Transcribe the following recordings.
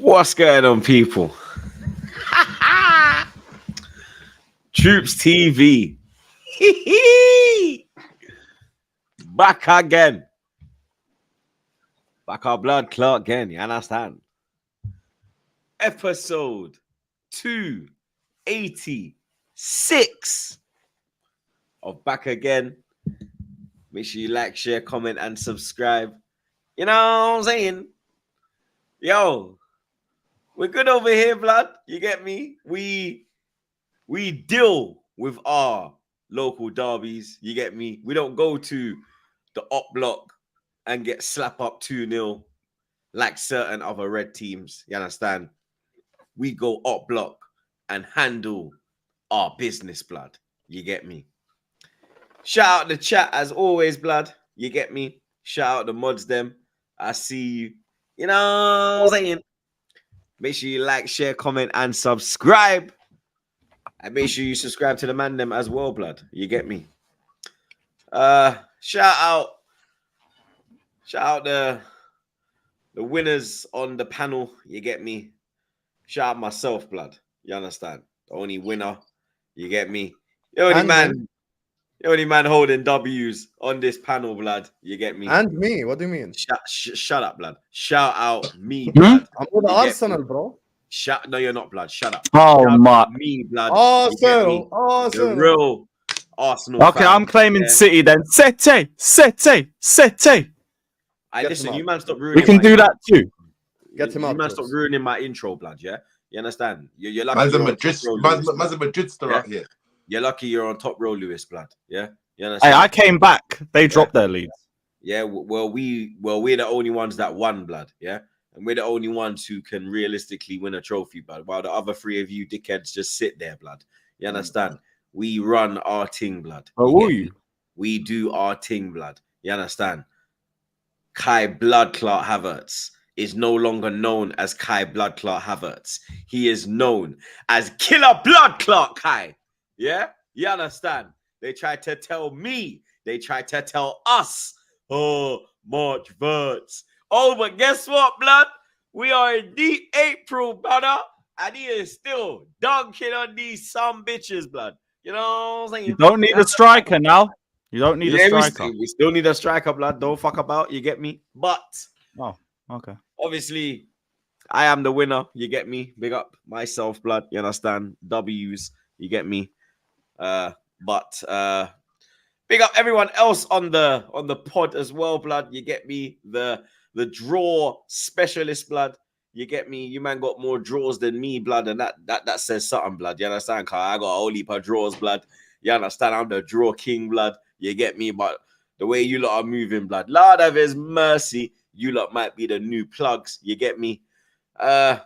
What's going on, people? TroopzTV. Back again. Back our blood clot again, you understand? Episode 286 of Back Again. Make sure you like, share, comment, and subscribe. You know what I'm saying? Yo, we're good over here, blood. You get me? We deal with our local derbies. You get me? We don't go to the up block and get slap up 2-0 like certain other red teams. You understand? We go up block and handle our business, blood. You get me? Shout out the chat as always, blood. You get me? Shout out the mods them. I see you. You know what I'm saying? Make sure you like, share, comment, and subscribe. And make sure you subscribe to the man them as well, blood. You get me? Shout out the winners on the panel. You get me? Shout out myself, blood. You understand? The only winner. You get me? The only man holding W's on this panel, blood. You get me? And me. What do you mean? Shut up, blood. Shout out me, blood. I'm with the Arsenal, bro. No, you're not, blood. Shut up. Oh, Shout my. out me, blood. Arsenal. The real Arsenal. Okay, I'm claiming City then. City. Listen, you man, stop ruining. We can do that too. Get him out. You man, stop ruining my intro, blood. Yeah, you understand? You're lucky. Man's a Madridster out here. You're lucky you're on top row, Lewis, blood. Yeah, you understand? Hey, I came back. They dropped their leads. Yeah, we're the only ones that won, blood. Yeah, and we're the only ones who can realistically win a trophy, blood. While the other three of you dickheads just sit there, blood. You understand? We run our ting, blood. We do our ting, blood. You understand? Kai Bloodclot Havertz is no longer known as Kai Bloodclot Havertz. He is known as Killer Bloodclot Kai. Yeah? You understand? They tried to tell me. They tried to tell us. Oh, March Verts. Oh, but guess what, blood? We are in deep April, brother. And he is still dunking on these some bitches, blood. You know what I'm saying? You don't need a striker now. You don't need a striker. We still need a striker, blood. Don't fuck about. You get me? But okay. Obviously, I am the winner. You get me? Big up myself, blood. You understand? W's. You get me? But big up everyone else on the pod as well, blood. You get me? The draw specialist, blood. You get me? You man got more draws than me, blood, and that says something, blood. You understand? Cause I got a whole heap of draws, blood. You understand? I'm the draw king, blood. You get me? But the way you lot are moving, blood, Lord of His mercy, you lot might be the new plugs. You get me? The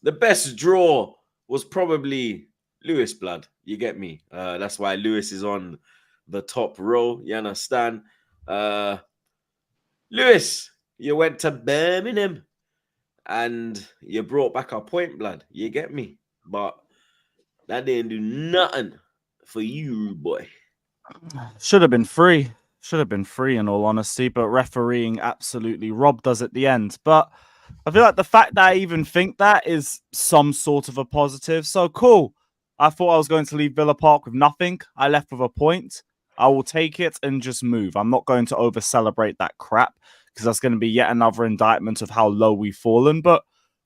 best draw was probably Lewis, blood. You get me? That's why Lewis is on the top row. You understand? Lewis, you went to Birmingham and you brought back a point, blood. You get me? But that didn't do nothing for you, boy. Should have been free. Should have been free in all honesty, but refereeing absolutely robbed us at the end. But I feel like the fact that I even think that is some sort of a positive. So cool. I thought I was going to leave Villa Park with nothing. I left with a point. I will take it and just move. I'm not going to over-celebrate that crap because that's going to be yet another indictment of how low we've fallen. But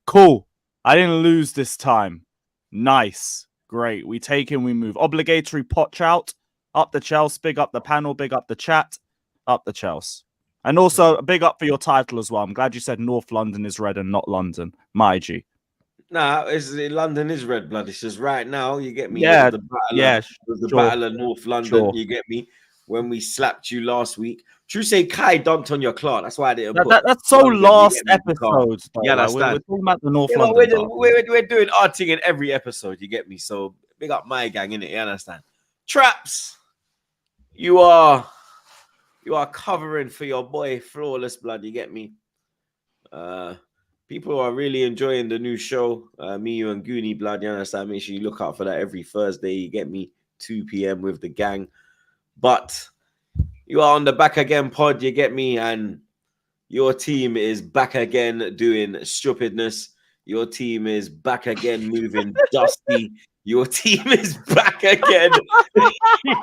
cool. I didn't lose this time. Nice. Great. We take in, we move. Obligatory potch out. Up the Chelsea. Big up the panel. Big up the chat. Up the Chelsea. And also, a big up for your title as well. I'm glad you said North London is red and not London. My G. Nah, London is red, blood. It's just right now, you get me? Yeah, the battle of North London, you get me? When we slapped you last week. True say Kai dunked on your clock. That's why I didn't put that's so London, last episode. You understand? We're talking about the North London. We're doing our thing in every episode, you get me? So big up my gang, innit? You understand? Traps, you are covering for your boy Flawless, blood. You get me? People are really enjoying the new show. Me, you, and Goonie, blood. You understand? Make sure you look out for that every Thursday. You get me? 2 p.m. with the gang. But you are on the Back Again pod. You get me? And your team is back again doing stupidness. Your team is back again, moving dusty. Your team is back again,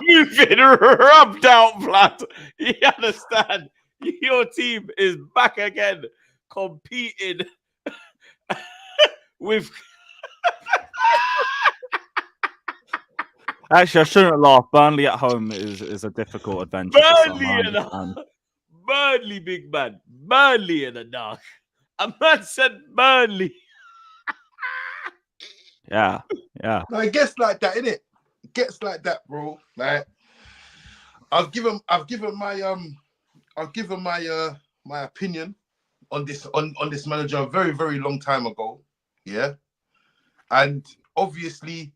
moving rubbed out, blood. You understand? Your team is back again, competing with. Actually, I shouldn't laugh. Burnley at home is a difficult adventure. For some, Burnley I in the understand. Burnley, big man. Burnley in the dark. A man said Burnley. Yeah. No, it gets like that, innit? It gets like that, bro. Like, I've given my opinion on this manager a very, very long time ago. Yeah. And obviously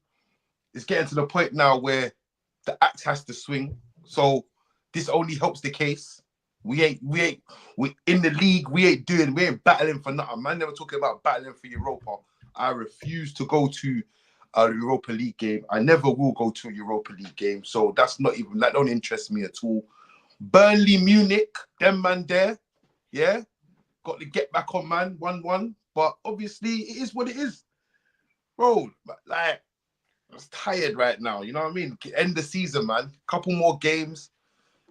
it's getting to the point now where the axe has to swing. So this only helps the case. We in the league, we ain't battling for nothing. Man, never talking about battling for Europa. I refuse to go to a Europa League game. I never will go to a Europa League game. So that don't interest me at all. Burnley, Munich, them man there. Yeah. Got to get back on, man. 1-1. But obviously it is what it is. Bro, like, I'm tired right now. You know what I mean? End the season, man. Couple more games,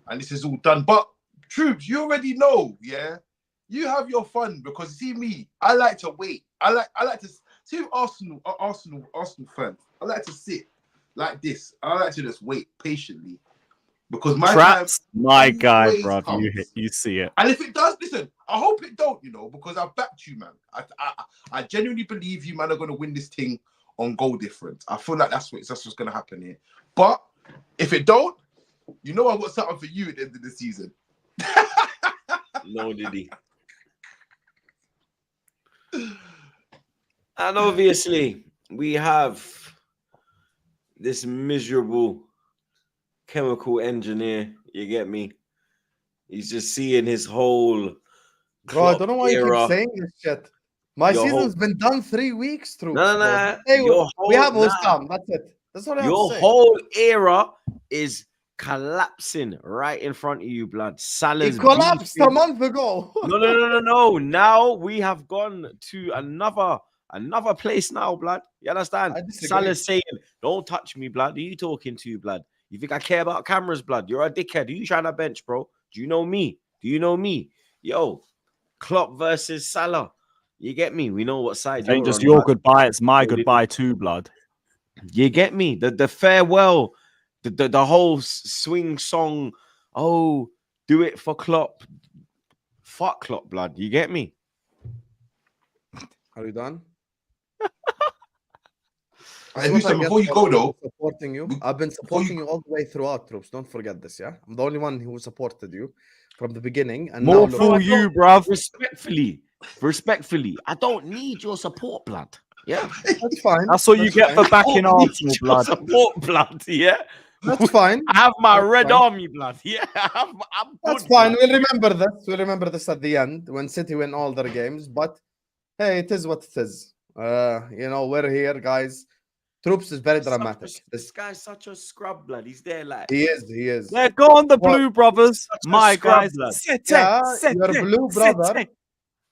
and this is all done. But Troops, you already know, yeah. You have your fun because see me, I like to wait. I like to see Arsenal fans. I like to sit like this. I like to just wait patiently because my Traps, time my guy, always bro. comes. You see it. And if it does, listen, I hope it don't, you know, because I've backed you, man. I genuinely believe you, man, are going to win this thing on goal difference. I feel like that's what's going to happen here. But if it don't, you know I've got something for you at the end of the season. No, did he? And obviously, we have this miserable chemical engineer. You get me? He's just seeing his whole. Bro, I don't know why you era. keep saying this shit. My Your season's whole- been done 3 weeks, Troops. No, bro. no. Hey, we have nah. Osam. That's it. That's what I have Your to say. whole era is collapsing right in front of you, blood. Salah's It collapsed beefing. a month ago. No. Now we have gone to another place now, blood. You understand? I disagree. Salah's saying, "Don't touch me, blood." Who you talking to, blood? You think I care about cameras, blood? You're a dickhead. Who you trying to bench, bro? Do you know me? Yo, Klopp versus Salah. You get me? We know what side It ain't you're just on, your blood. goodbye, it's my goodbye too, blood. You get me? The farewell, the whole swing song. Oh, do it for Klopp. Fuck Klopp, blood. You get me? Are you done? Hey, Husam, before you go though, supporting you. I've been supporting you all the way throughout, Troops. Don't forget this, yeah. I'm the only one who supported you from the beginning, and More now fool look, you, bruv. Respectfully, I don't need your support, blood. Yeah, that's fine. That's what you get for backing Don't need Arsenal, your blood. support, blood. Yeah, That's fine. I have my That's red fine. army, blood. Yeah, I'm That's good, fine. blood. We'll remember this. We'll remember this at the end when City win all their games. But hey, it is what it is. You know, we're here, guys. Troops is very dramatic. This guy's such a scrub, blood. He's there like He is. He is. Yeah, go on the What? Blue Brothers. Such a My scrub, guys. blood. Yeah, your blue brother.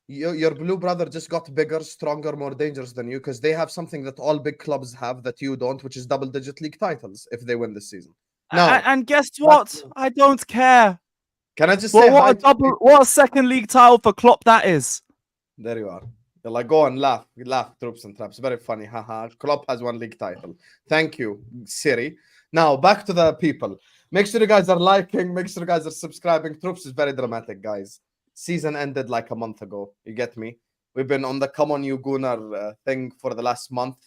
Your blue brother just got bigger, stronger, more dangerous than you because they have something that all big clubs have that you don't, which is double-digit league titles if they win this season. Now, And guess what? I don't care. can I just say What a second league title for Klopp that is. There you are. You're like, go on, laugh, Troops and Traps. Very funny. Haha. Klopp has 1 league title. Thank you, Siri. Now, back to the people. Make sure you guys are liking. Make sure you guys are subscribing. Troops is very dramatic, guys. Season ended like a month ago. You get me? We've been on the Come On You Gunnar thing for the last month.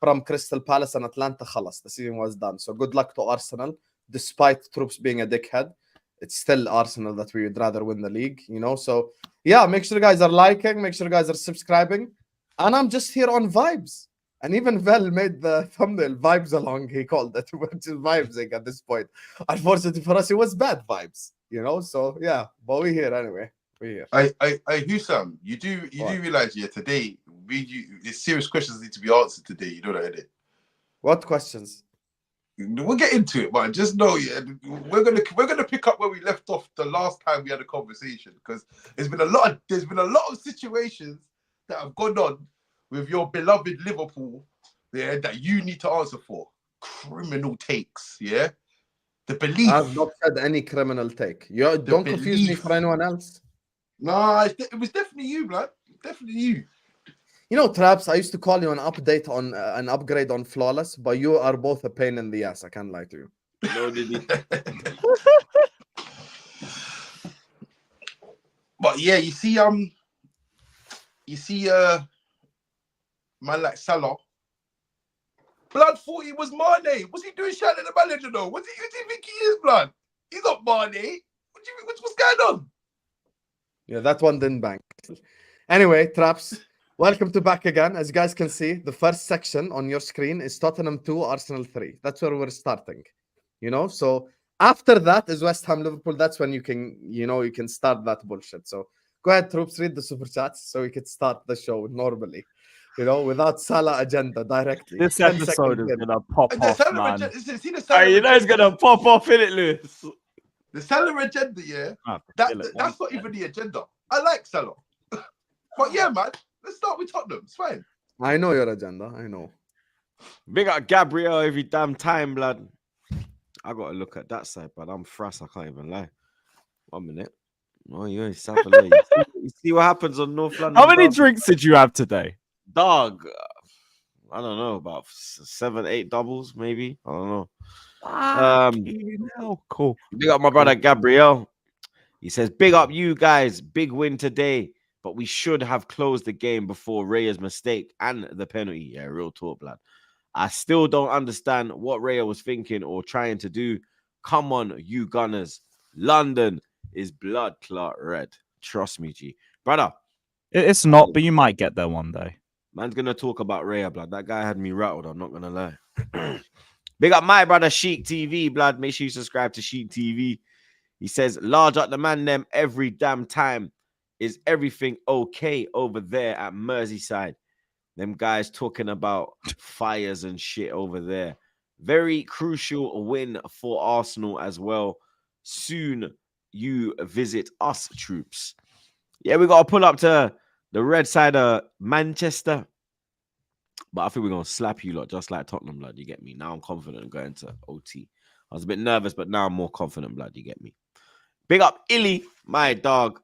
From Crystal Palace and Atlanta, khalas. The season was done. So good luck to Arsenal. Despite Troops being a dickhead, it's still Arsenal that we would rather win the league, you know? So, yeah, make sure you guys are liking. Make sure you guys are subscribing. And I'm just here on vibes. And even Vel made the thumbnail Vibes Along, he called it, which is vibesing at this point. Unfortunately for us, it was bad vibes, you know? So, yeah, but we're here anyway. We're here. Husam, you do realize, yeah, today there's serious questions need to be answered today. You know that, innit? What questions? We'll get into it, but just know, yeah, we're gonna pick up where we left off the last time we had a conversation because there's been a lot of situations that have gone on with your beloved Liverpool, yeah, that you need to answer for. Criminal takes, yeah. The belief. I've not said any criminal take. You don't confuse me for anyone else. Nah, it was definitely you, blood. Definitely you. You know, Traps, I used to call you an update on an upgrade on Flawless, but you are both a pain in the ass. I can't lie to you. No, did he? But yeah, you see, man like Salah. Blood thought he was Mane. What's he doing shouting at the manager though? Who do you think he is, blood? He's not Mane. What's going on? Yeah, that one didn't bank. Anyway, Traps, welcome to back again. As you guys can see, the first section on your screen is Tottenham 2, Arsenal 3. That's where we're starting. You know, so after that is West Ham Liverpool. That's when you can start that bullshit. So go ahead, Troops, read the super chats so we could start the show normally. You know, without Salah agenda directly. This 10 episode seconds is in. gonna pop And the off, Salah man. see the Salah You know it's gonna pop off, innit, Lewis? The Salah agenda, yeah. Ah, That's not even the agenda. I like Salah. But yeah, man, let's start with Tottenham. It's fine. I know your agenda. I know. Big up Gabriel every damn time, blood. I gotta look at that side, but I'm frass. I can't even lie. 1 minute. Oh, yeah, South LA. You see what happens on North London? How many dog? drinks did you have today? Dog. I don't know, about 7, 8 doubles, maybe. I don't know. Cool. Big up my brother Gabriel. He says, big up you guys. Big win today, but we should have closed the game before Raya's mistake and the penalty. Yeah, real talk, blood. I still don't understand what Raya was thinking or trying to do. Come on, you Gunners. London is blood clot red. Trust me, G. Brother. It's not, but you might get there one day. Man's going to talk about Raya, blood. That guy had me rattled. I'm not going to lie. Big up my brother, Sheik TV, blood. Make sure you subscribe to Sheik TV. He says, large up the man them every damn time. Is everything okay over there at Merseyside? Them guys talking about fires and shit over there. Very crucial win for Arsenal as well. Soon you visit us, troops. Yeah, we got to pull up to the red side of Manchester. But I think we're going to slap you lot just like Tottenham, blood. You get me? Now I'm confident going to OT. I was a bit nervous, but now I'm more confident, blood. You get me? Big up Illy, my dog.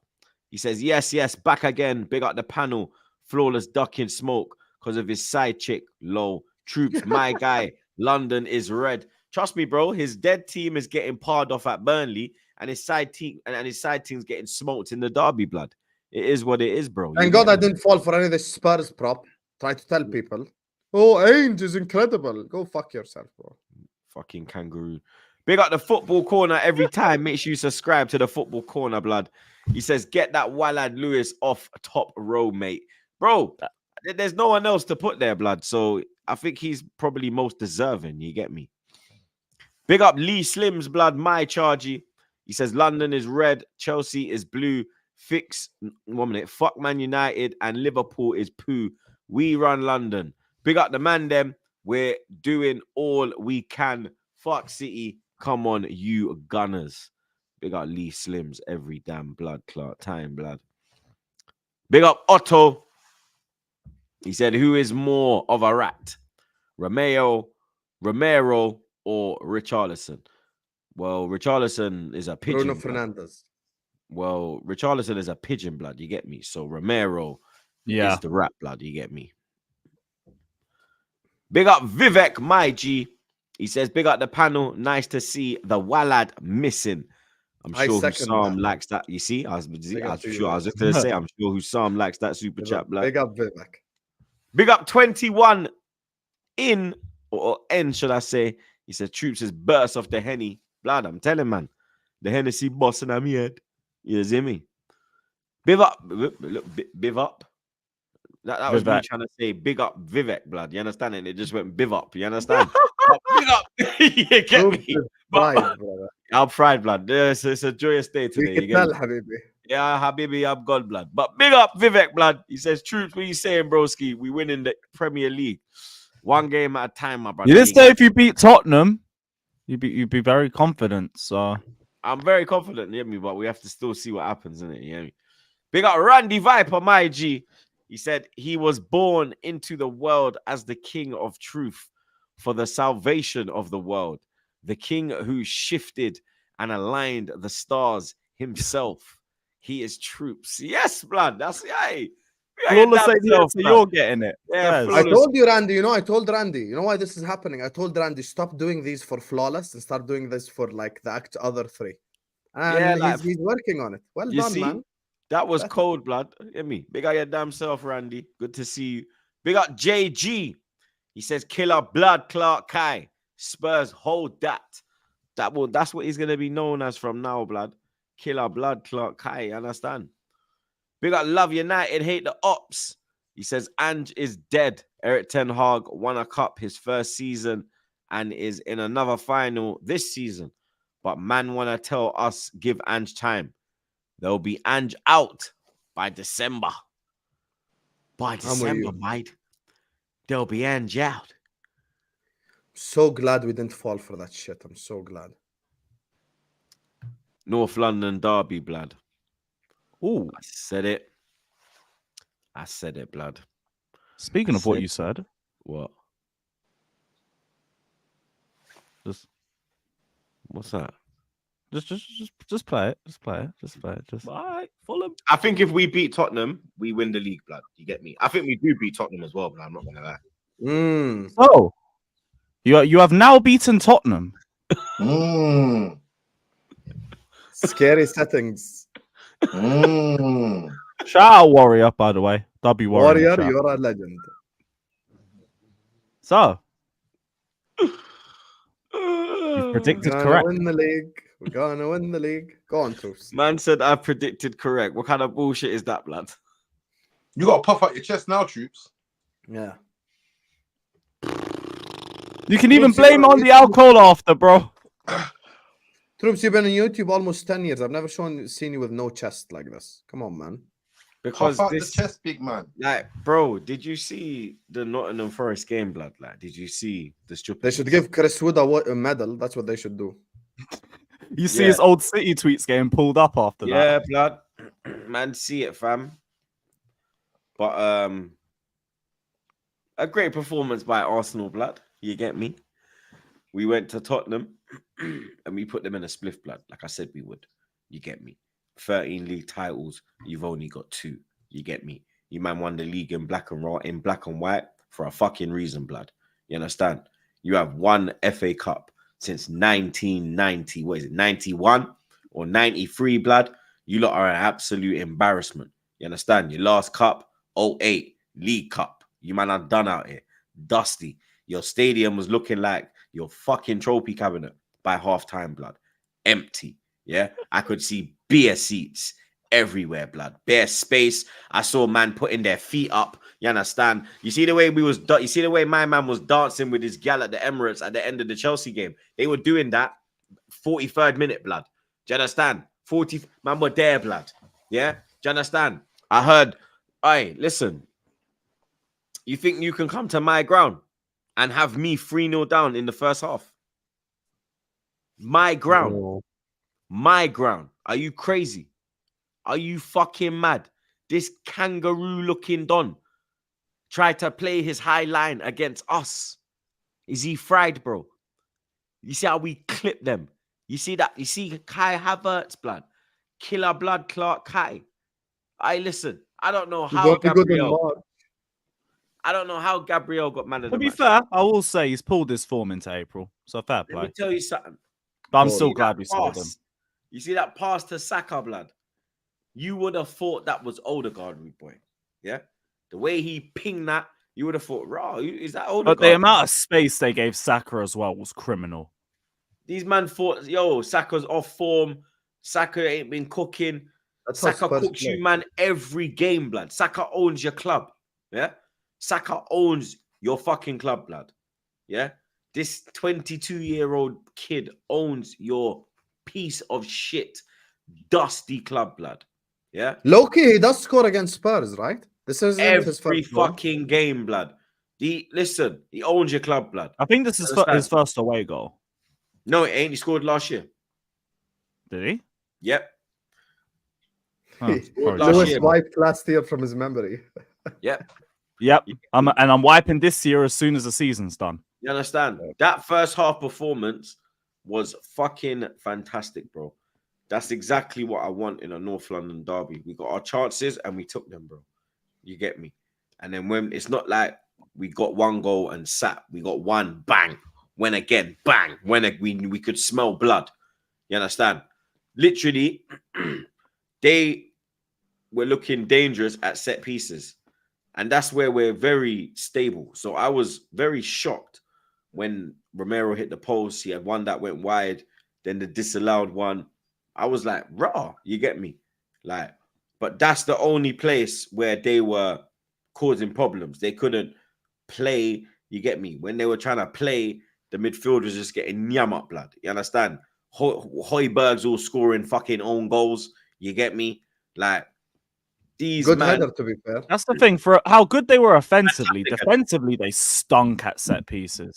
He says, yes, back again. Big up the panel. Flawless ducking smoke because of his side chick. Low. Troops, my guy. London is red. Trust me, bro. His dead team is getting parred off at Burnley, and his side team's getting smoked in the derby, blood. It is what it is, bro. Thank God I didn't fall for any of the Spurs prop. Try to tell people. Oh, Ainge is incredible. Go fuck yourself, bro. Fucking kangaroo. Big up the football corner every time. Make sure you subscribe to the football corner, blood. He says, get that Walad Lewis off top row, mate. Bro, there's no one else to put there, blood. So I think he's probably most deserving. You get me? Big up Lee Slims, blood. My chargy. He says, London is red. Chelsea is blue. Fix 1 minute. Fuck Man United and Liverpool is poo. We run London. Big up the man, them. We're doing all we can. Fuck City. Come on, you Gunners. Big up Lee Slims every damn blood clot time, blood. Big up Otto. He said, who is more of a rat? Romero, or Richarlison? Well, Richarlison is a pigeon. Bruno Fernandes. Well, Richarlison is a pigeon, blood. You get me? So Romero Yeah. is the rat, blood. You get me? Big up Vivek, my G. He says, big up the panel. Nice to see the Walad missing. I'm sure Hussam likes that. You see, I was just going to say, I'm sure Hussam likes that super chat, blood. Big up Vivek. Big up 21 in, or N, should I say. He said, Troops is burst off the Henny. Blood, I'm telling, man. The Hennessy bossing on me head. You see me? Biv up. Biv up. That was me trying to say big up Vivek, blood. You understand? And it just went biv up. You understand? Big up. You get me? Pride, I'm fried, blood. It's a joyous day today. You can tell, Habibi. Yeah, Habibi, I'm God, blood. But big up Vivek, blood. He says, Troops, what are you saying, broski? We win in the Premier League. One game at a time, my brother. You didn't say if you beat Tottenham, you'd be very confident. So I'm very confident, you hear me? But we have to still see what happens, innit? You hear me? Big up Randy Viper, my G. He said he was born into the world as the king of truth for the salvation of the world. The king who shifted and aligned the stars himself. He is Troops. Yes, blood. That's hey. Flawless idiot, so you're getting it. Yeah, Yes. I told you, Randy. I told Randy. You know why this is happening? I told Randy, stop doing these for Flawless and start doing this for like the other three. And Yeah, he's working on it. Well you done, see? man. That was That's- cold, blood. Hear me. Big up your damn self, Randy. Good to see you. Big up JG. He says, killer blood Clark Kai. Spurs hold that. That's what he's gonna be known as from now, blood. Killer blood Clark Kai. Understand? Big up Love United, hate the ops. He says Ange is dead. Eric Ten Hag won a cup his first season and is in another final this season. But man wanna tell us give Ange time. There'll be Ange out by December. By December, mate. There'll be Ange out. So glad we didn't fall for that shit. I'm so glad. North London derby, blood. Ooh. I said it. I said it, blood. Speaking of what you said, What? What's that? Just play it. Just play it. Just play it. Just. All right, Fulham. I think if we beat Tottenham, we win the league, blood. You get me? I think we do beat Tottenham as well, but I'm not gonna lie. So, you have now beaten Tottenham. Mm. Scary settings. Mm. Shout out Warrior, by the way. W Warrior. Warrior, you're a legend. So, you predicted We're gonna correct. win the league. We're gonna win the league. Go on, Troops. Man said I predicted correct. What kind of bullshit is that, blood? You gotta puff out your chest now, Troops. Yeah. You can even Troops, you blame know, on the alcohol after, bro. Troops, you've been on YouTube almost 10 years. I've never seen you with no chest like this. Come on, man. Because Puff out this, the chest, big man. like, bro, did you see the Nottingham Forest game, blood? Like, did you see the stupid? They should give Chris Wood a medal. That's what they should do. You see Yeah. his old City tweets getting pulled up after that. Yeah, blood. Man, see it, fam. But a great performance by Arsenal, blood. You get me? We went to Tottenham and we put them in a spliff, blood. Like I said we would. You get me? 13 league titles. You've only got 2. You get me? You man won the league in black and white for a fucking reason, blood. You understand? You have won FA Cup since 1990. What is it? 91 or 93, blood. You lot are an absolute embarrassment. You understand? Your last cup, 08, League Cup. You man are done out here. Dusty. Your stadium was looking like your fucking trophy cabinet by half-time, blood. Empty. Yeah? I could see beer seats everywhere, blood. Bare space. I saw man putting their feet up. You understand? You see the way you see the way my man was dancing with his gal at the Emirates at the end of the Chelsea game. They were doing that 43rd minute, blood. Do you understand? 40 man were there, blood. Yeah? Do you understand? I heard, hey, listen. You think you can come to my ground and have me 3-0 down in the first half? My ground. Oh. My ground. Are you crazy? Are you fucking mad? This kangaroo-looking Don tried to play his high line against us. Is he fried, bro? You see how we clip them? You see that? You see Kai Havertz, blood? Killer blood Clark Kai. Listen, I don't know how Gabriel... I don't know how Gabriel got man of the To be match. fair, I will say he's pulled his form into April. So fair play. Let me tell you something. But I'm You still see glad that we sold him. pass? You see that pass to Saka, blood? You would have thought that was Odegaard, rude boy. Yeah? The way he pinged that, you would have thought, raw, is that Odegaard? But the amount of space they gave Saka as well was criminal. These man thought, yo, Saka's off form. Saka ain't been cooking. That's how Saka Spurs cooks play. you, man, every game, blood. Saka owns your club. Yeah? Saka owns your fucking club, blood. Yeah? This 22-year-old kid owns your piece of shit, dusty club, blood. Yeah? Loki, he does score against Spurs, right? This is his Every first goal. fucking game, blood. Listen, he owns your club, blood. I think this is Understand? his first away goal. No, it ain't. He scored last year. Did he? Yep. Oh, Scored probably last Lewis year. wiped last year from his memory. Yep. Yep. I'm wiping this year as soon as the season's done. You understand? That first half performance was fucking fantastic, bro. That's exactly what I want in a North London derby. We got our chances and we took them, bro. You get me? And then when it's not like we got one goal and sat, we got one, bang, went again, bang, we could smell blood. You understand? Literally, they were looking dangerous at set pieces. And that's where we're very stable. So I was very shocked when Romero hit the post. He had one that went wide, then the disallowed one. I was like, raw, you get me? Like, but that's the only place where they were causing problems. They couldn't play, you get me? When they were trying to play, the midfield was just getting nyam up, blood. You understand? Højbjerg's all scoring fucking own goals. You get me? Like, these Good man, header, to be fair. That's the thing. For how good they were offensively, defensively they stunk at set pieces.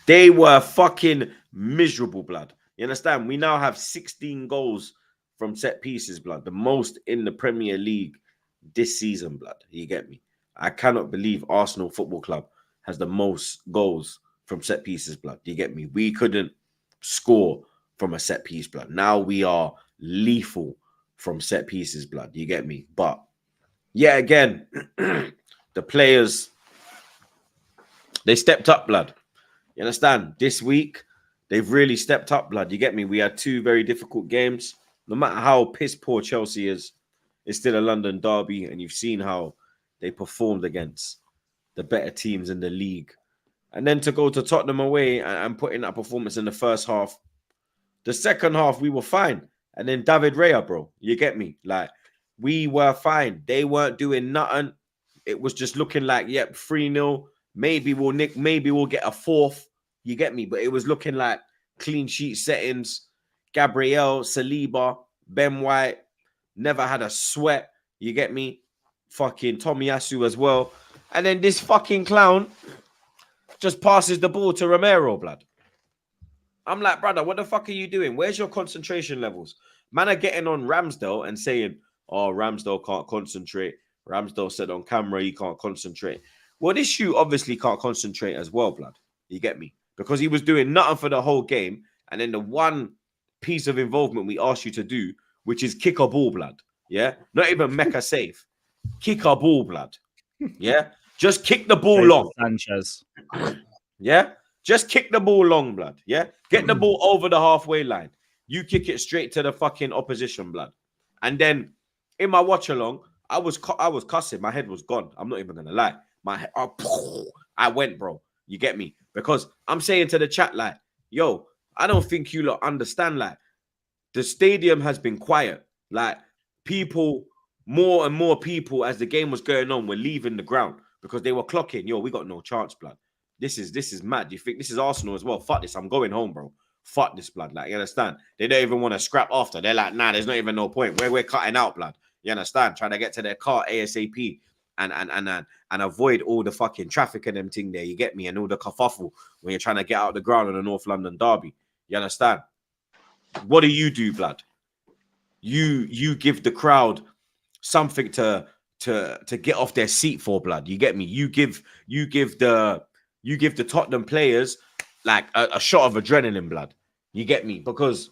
they were fucking miserable, blood. You understand? We now have 16 goals from set pieces, blood. The most in the Premier League this season, blood. You get me? I cannot believe Arsenal Football Club has the most goals from set pieces, blood. You get me? We couldn't score from a set piece, blood. Now we are lethal from set pieces, blood. You get me? But yeah, again, the players, they stepped up, blood. You understand? This week, they've really stepped up, blood. You get me? We had two very difficult games. No matter how piss poor Chelsea is, it's still a London derby, and you've seen how they performed against the better teams in the league. And then to go to Tottenham away and put in that performance in the first half, the second half, we were fine. And then David Raya, bro, you get me? Like, we were fine. They weren't doing nothing. It was just looking like, yep, 3-0. Maybe we'll nick, maybe we'll get a fourth. You get me? But it was looking like clean sheet settings. Gabriel, Saliba, Ben White, never had a sweat. You get me? Fucking Tomiyasu as well. And then this fucking clown just passes the ball to Romero, blood. I'm like, brother, what the fuck are you doing? Where's your concentration levels? Man are getting on Ramsdale and saying, oh, Ramsdale can't concentrate. Ramsdale said on camera he can't concentrate. Well, this shoe obviously can't concentrate as well, blood. You get me? Because he was doing nothing for the whole game. And then the one piece of involvement we asked you to do, which is kick a ball, blood. Yeah? Not even make a save. Kick a ball, blood. Yeah? Just kick the ball long. Sanchez. Yeah? Just kick the ball long, blood. Yeah? Get the ball over the halfway line. You kick it straight to the fucking opposition, blood. And then in my watch along, I was cussing. My head was gone. I'm not even going to lie. I went, bro. You get me? Because I'm saying to the chat, like, yo, I don't think you lot understand, like, the stadium has been quiet. Like, people, more and more people, as the game was going on, were leaving the ground because they were clocking, yo, we got no chance, blood. This is mad. You think this is Arsenal as well? Fuck this. I'm going home, bro. Fuck this, blood. Like, you understand? They don't even want to scrap after. They're like, nah, there's not even no point. We're cutting out, blood. You understand? Trying to get to their car ASAP and avoid all the fucking traffic and them thing there. You get me? And all the kerfuffle when you're trying to get out of the ground on the North London derby. You understand? What do you do, blood? You give the crowd something to get off their seat for, blood. You get me? You give the Tottenham players like a shot of adrenaline, blood. You get me? Because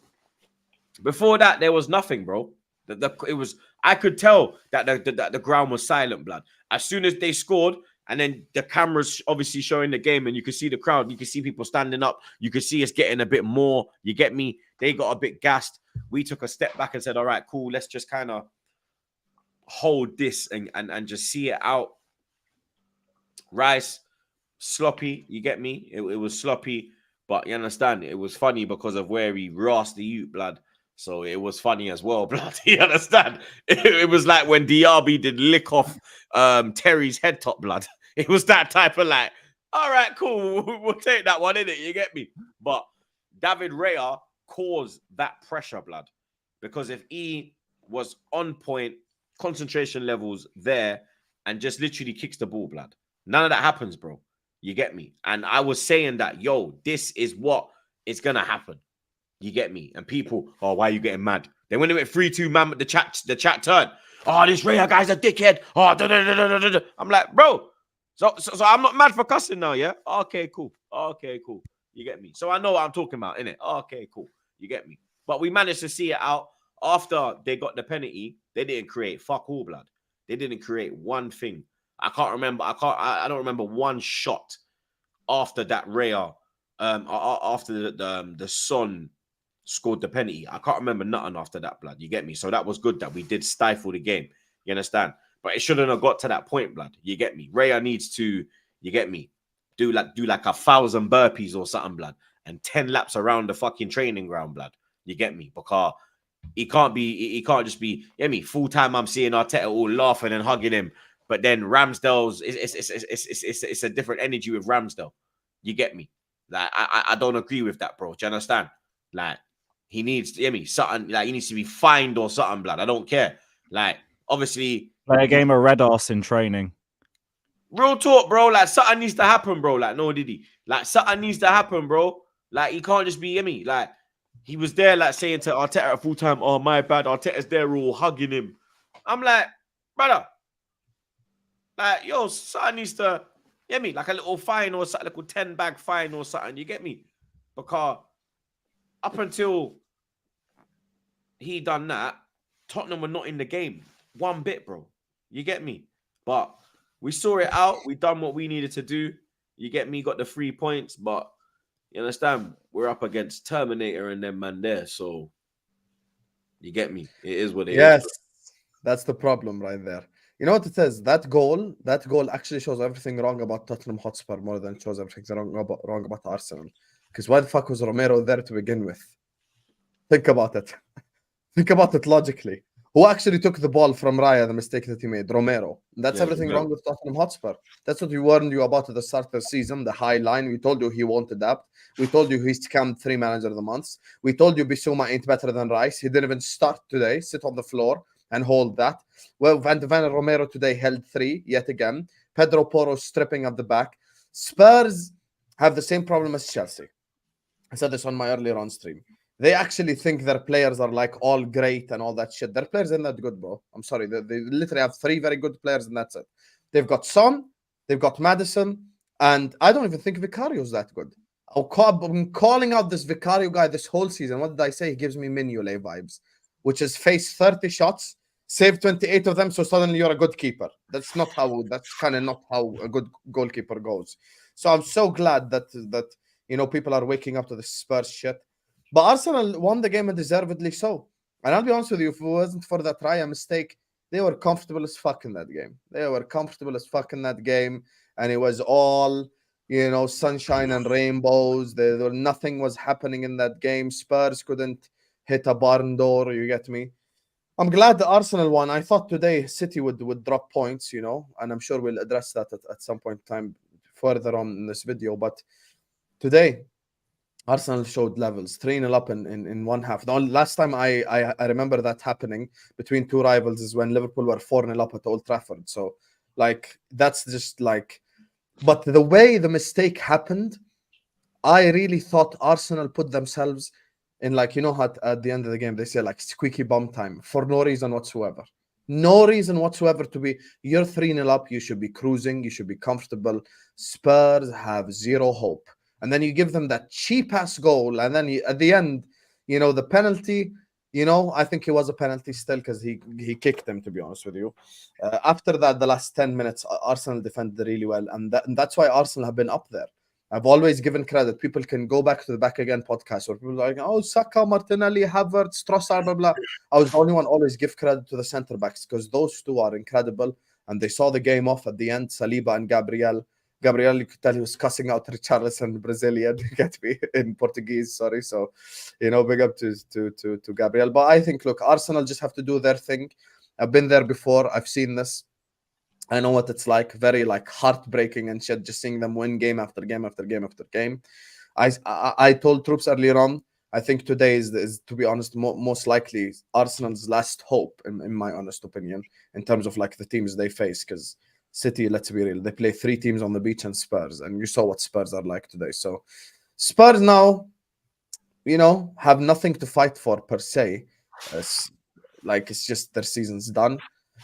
before that, there was nothing, bro. I could tell that the ground was silent, blood. As soon as they scored, and then the cameras obviously showing the game, and you could see the crowd, you could see people standing up, you could see us getting a bit more. You get me? They got a bit gassed. We took a step back and said, all right, cool, let's just kind of hold this and just see it out. Rice, sloppy, you get me? It was sloppy, but you understand, it was funny because of where he rasped the youth, blood. So it was funny as well, blood. You understand? It was like when DRB did lick off Terry's head top, blood. It was that type of like, all right, cool, we'll take that one, innit? You get me? But David Raya caused that pressure, blood. Because if he was on point, concentration levels there, and just literally kicks the ball, blood. None of that happens, bro. You get me? And I was saying that, yo, this is what is going to happen. You get me? And people, oh, why are you getting mad? Then when they went 3-2, man, the chat turned. Oh, this Raya guy's a dickhead. Oh, da, da, da, da, da, da. I'm like, bro. So I'm not mad for cussing now, yeah? Okay, cool. Okay, cool. You get me? So I know what I'm talking about, innit? Okay, cool. You get me? But we managed to see it out after they got the penalty. They didn't create fuck all, blood. They didn't create one thing. I can't remember. I don't remember one shot after that Raya, after the Son scored the penalty. I can't remember nothing after that, blood. You get me? So that was good that we did stifle the game. You understand? But it shouldn't have got to that point, blood. You get me? Raya needs to, you get me, do like 1,000 burpees or something, blood, and 10 laps around the fucking training ground, blood. You get me? Because he can't just be, you get me, full time. I'm seeing Arteta all laughing and hugging him, but then Ramsdale's it's a different energy with Ramsdale. You get me? Like I don't agree with that, bro. Do you understand? Like he needs, you get me, something like he needs to be fined or something, blood. I don't care. Like obviously, Play a game of Red Arse in training. real talk, bro. Like something needs to happen, bro. Like no, did he? Like something needs to happen, bro. Like he can't just be, you get me, like. He was there, like saying to Arteta at full time, "Oh my bad." Arteta's there, all hugging him. I'm like, brother, like yo, something needs to, you get me, like a little fine or something, like a 10-bag fine or something. You get me? Because up until he done that, Tottenham were not in the game one bit, bro. You get me? But we saw it out. We done what we needed to do. You get me? Got the 3 points, but. You understand? We're up against Terminator and them man there, so you get me. It is what it is. Yes, that's the problem right there. You know what it is? That goal actually shows everything wrong about Tottenham Hotspur more than it shows everything wrong about Arsenal. Because why the fuck was Romero there to begin with? Think about it. Think about it logically. Who actually took the ball from Raya, the mistake that he made? Romero. That's everything wrong with Tottenham Hotspur. That's what we warned you about at the start of the season, the high line. We told you he won't adapt. We told you he's scammed 3 manager of the months. We told you Bissouma ain't better than Rice. He didn't even start today. Sit on the floor and hold that. Well, Van Romero today held 3 yet again. Pedro Porro stripping at the back. Spurs have the same problem as Chelsea. I said this on my earlier on stream. They actually think their players are like all great and all that shit. Their players aren't that good, bro. I'm sorry. They literally have 3 very good players and that's it. They've got Son, they've got Madison, and I don't even think Vicario's that good. I'm calling out this Vicario guy this whole season. What did I say? He gives me Mignolet vibes, which is face 30 shots, save 28 of them, so suddenly you're a good keeper. That's kind of not how a good goalkeeper goes. So I'm so glad that you know people are waking up to the Spurs shit. But Arsenal won the game and deservedly so. And I'll be honest with you, if it wasn't for that Raya mistake, they were comfortable as fuck in that game. They were comfortable as fuck in that game. And it was all, you know, sunshine and rainbows. Nothing was happening in that game. Spurs couldn't hit a barn door, you get me? I'm glad the Arsenal won. I thought today City would drop points, you know, and I'm sure we'll address that at some point in time further on in this video. But today, Arsenal showed levels, 3-0 up in one half. The last time I remember that happening between 2 rivals is when Liverpool were 4-0 up at Old Trafford. So, like, that's just like... But the way the mistake happened, I really thought Arsenal put themselves in, like, you know how at the end of the game, they say, like, squeaky bum time for no reason whatsoever. No reason whatsoever to be... You're 3-0 up, you should be cruising, you should be comfortable. Spurs have 0 hope. And then you give them that cheap-ass goal. And then at the end, you know, the penalty, you know, I think it was a penalty still because he kicked them, to be honest with you. After that, the last 10 minutes, Arsenal defended really well. And that's why Arsenal have been up there. I've always given credit. People can go back to the Back Again podcast where people are like, oh, Saka, Martinelli, Havertz, Trossard, blah, blah. I was the only one always give credit to the centre-backs because those 2 are incredible. And they saw the game off at the end, Saliba and Gabriel. Gabriel, you could tell he was cussing out Richarlison, Brazilian, get me, in Portuguese, sorry. So, you know, big up to Gabriel. But I think, look, Arsenal just have to do their thing. I've been there before. I've seen this. I know what it's like. Very, like, heartbreaking and shit, just seeing them win game after game after game after game. I told Troops earlier on, I think today is to be honest, most likely Arsenal's last hope, in my honest opinion, in terms of, like, the teams they face, because City, let's be real, they play 3 teams on the beach and Spurs, and you saw what Spurs are like today. So Spurs now, you know, have nothing to fight for per se. It's just their season's done.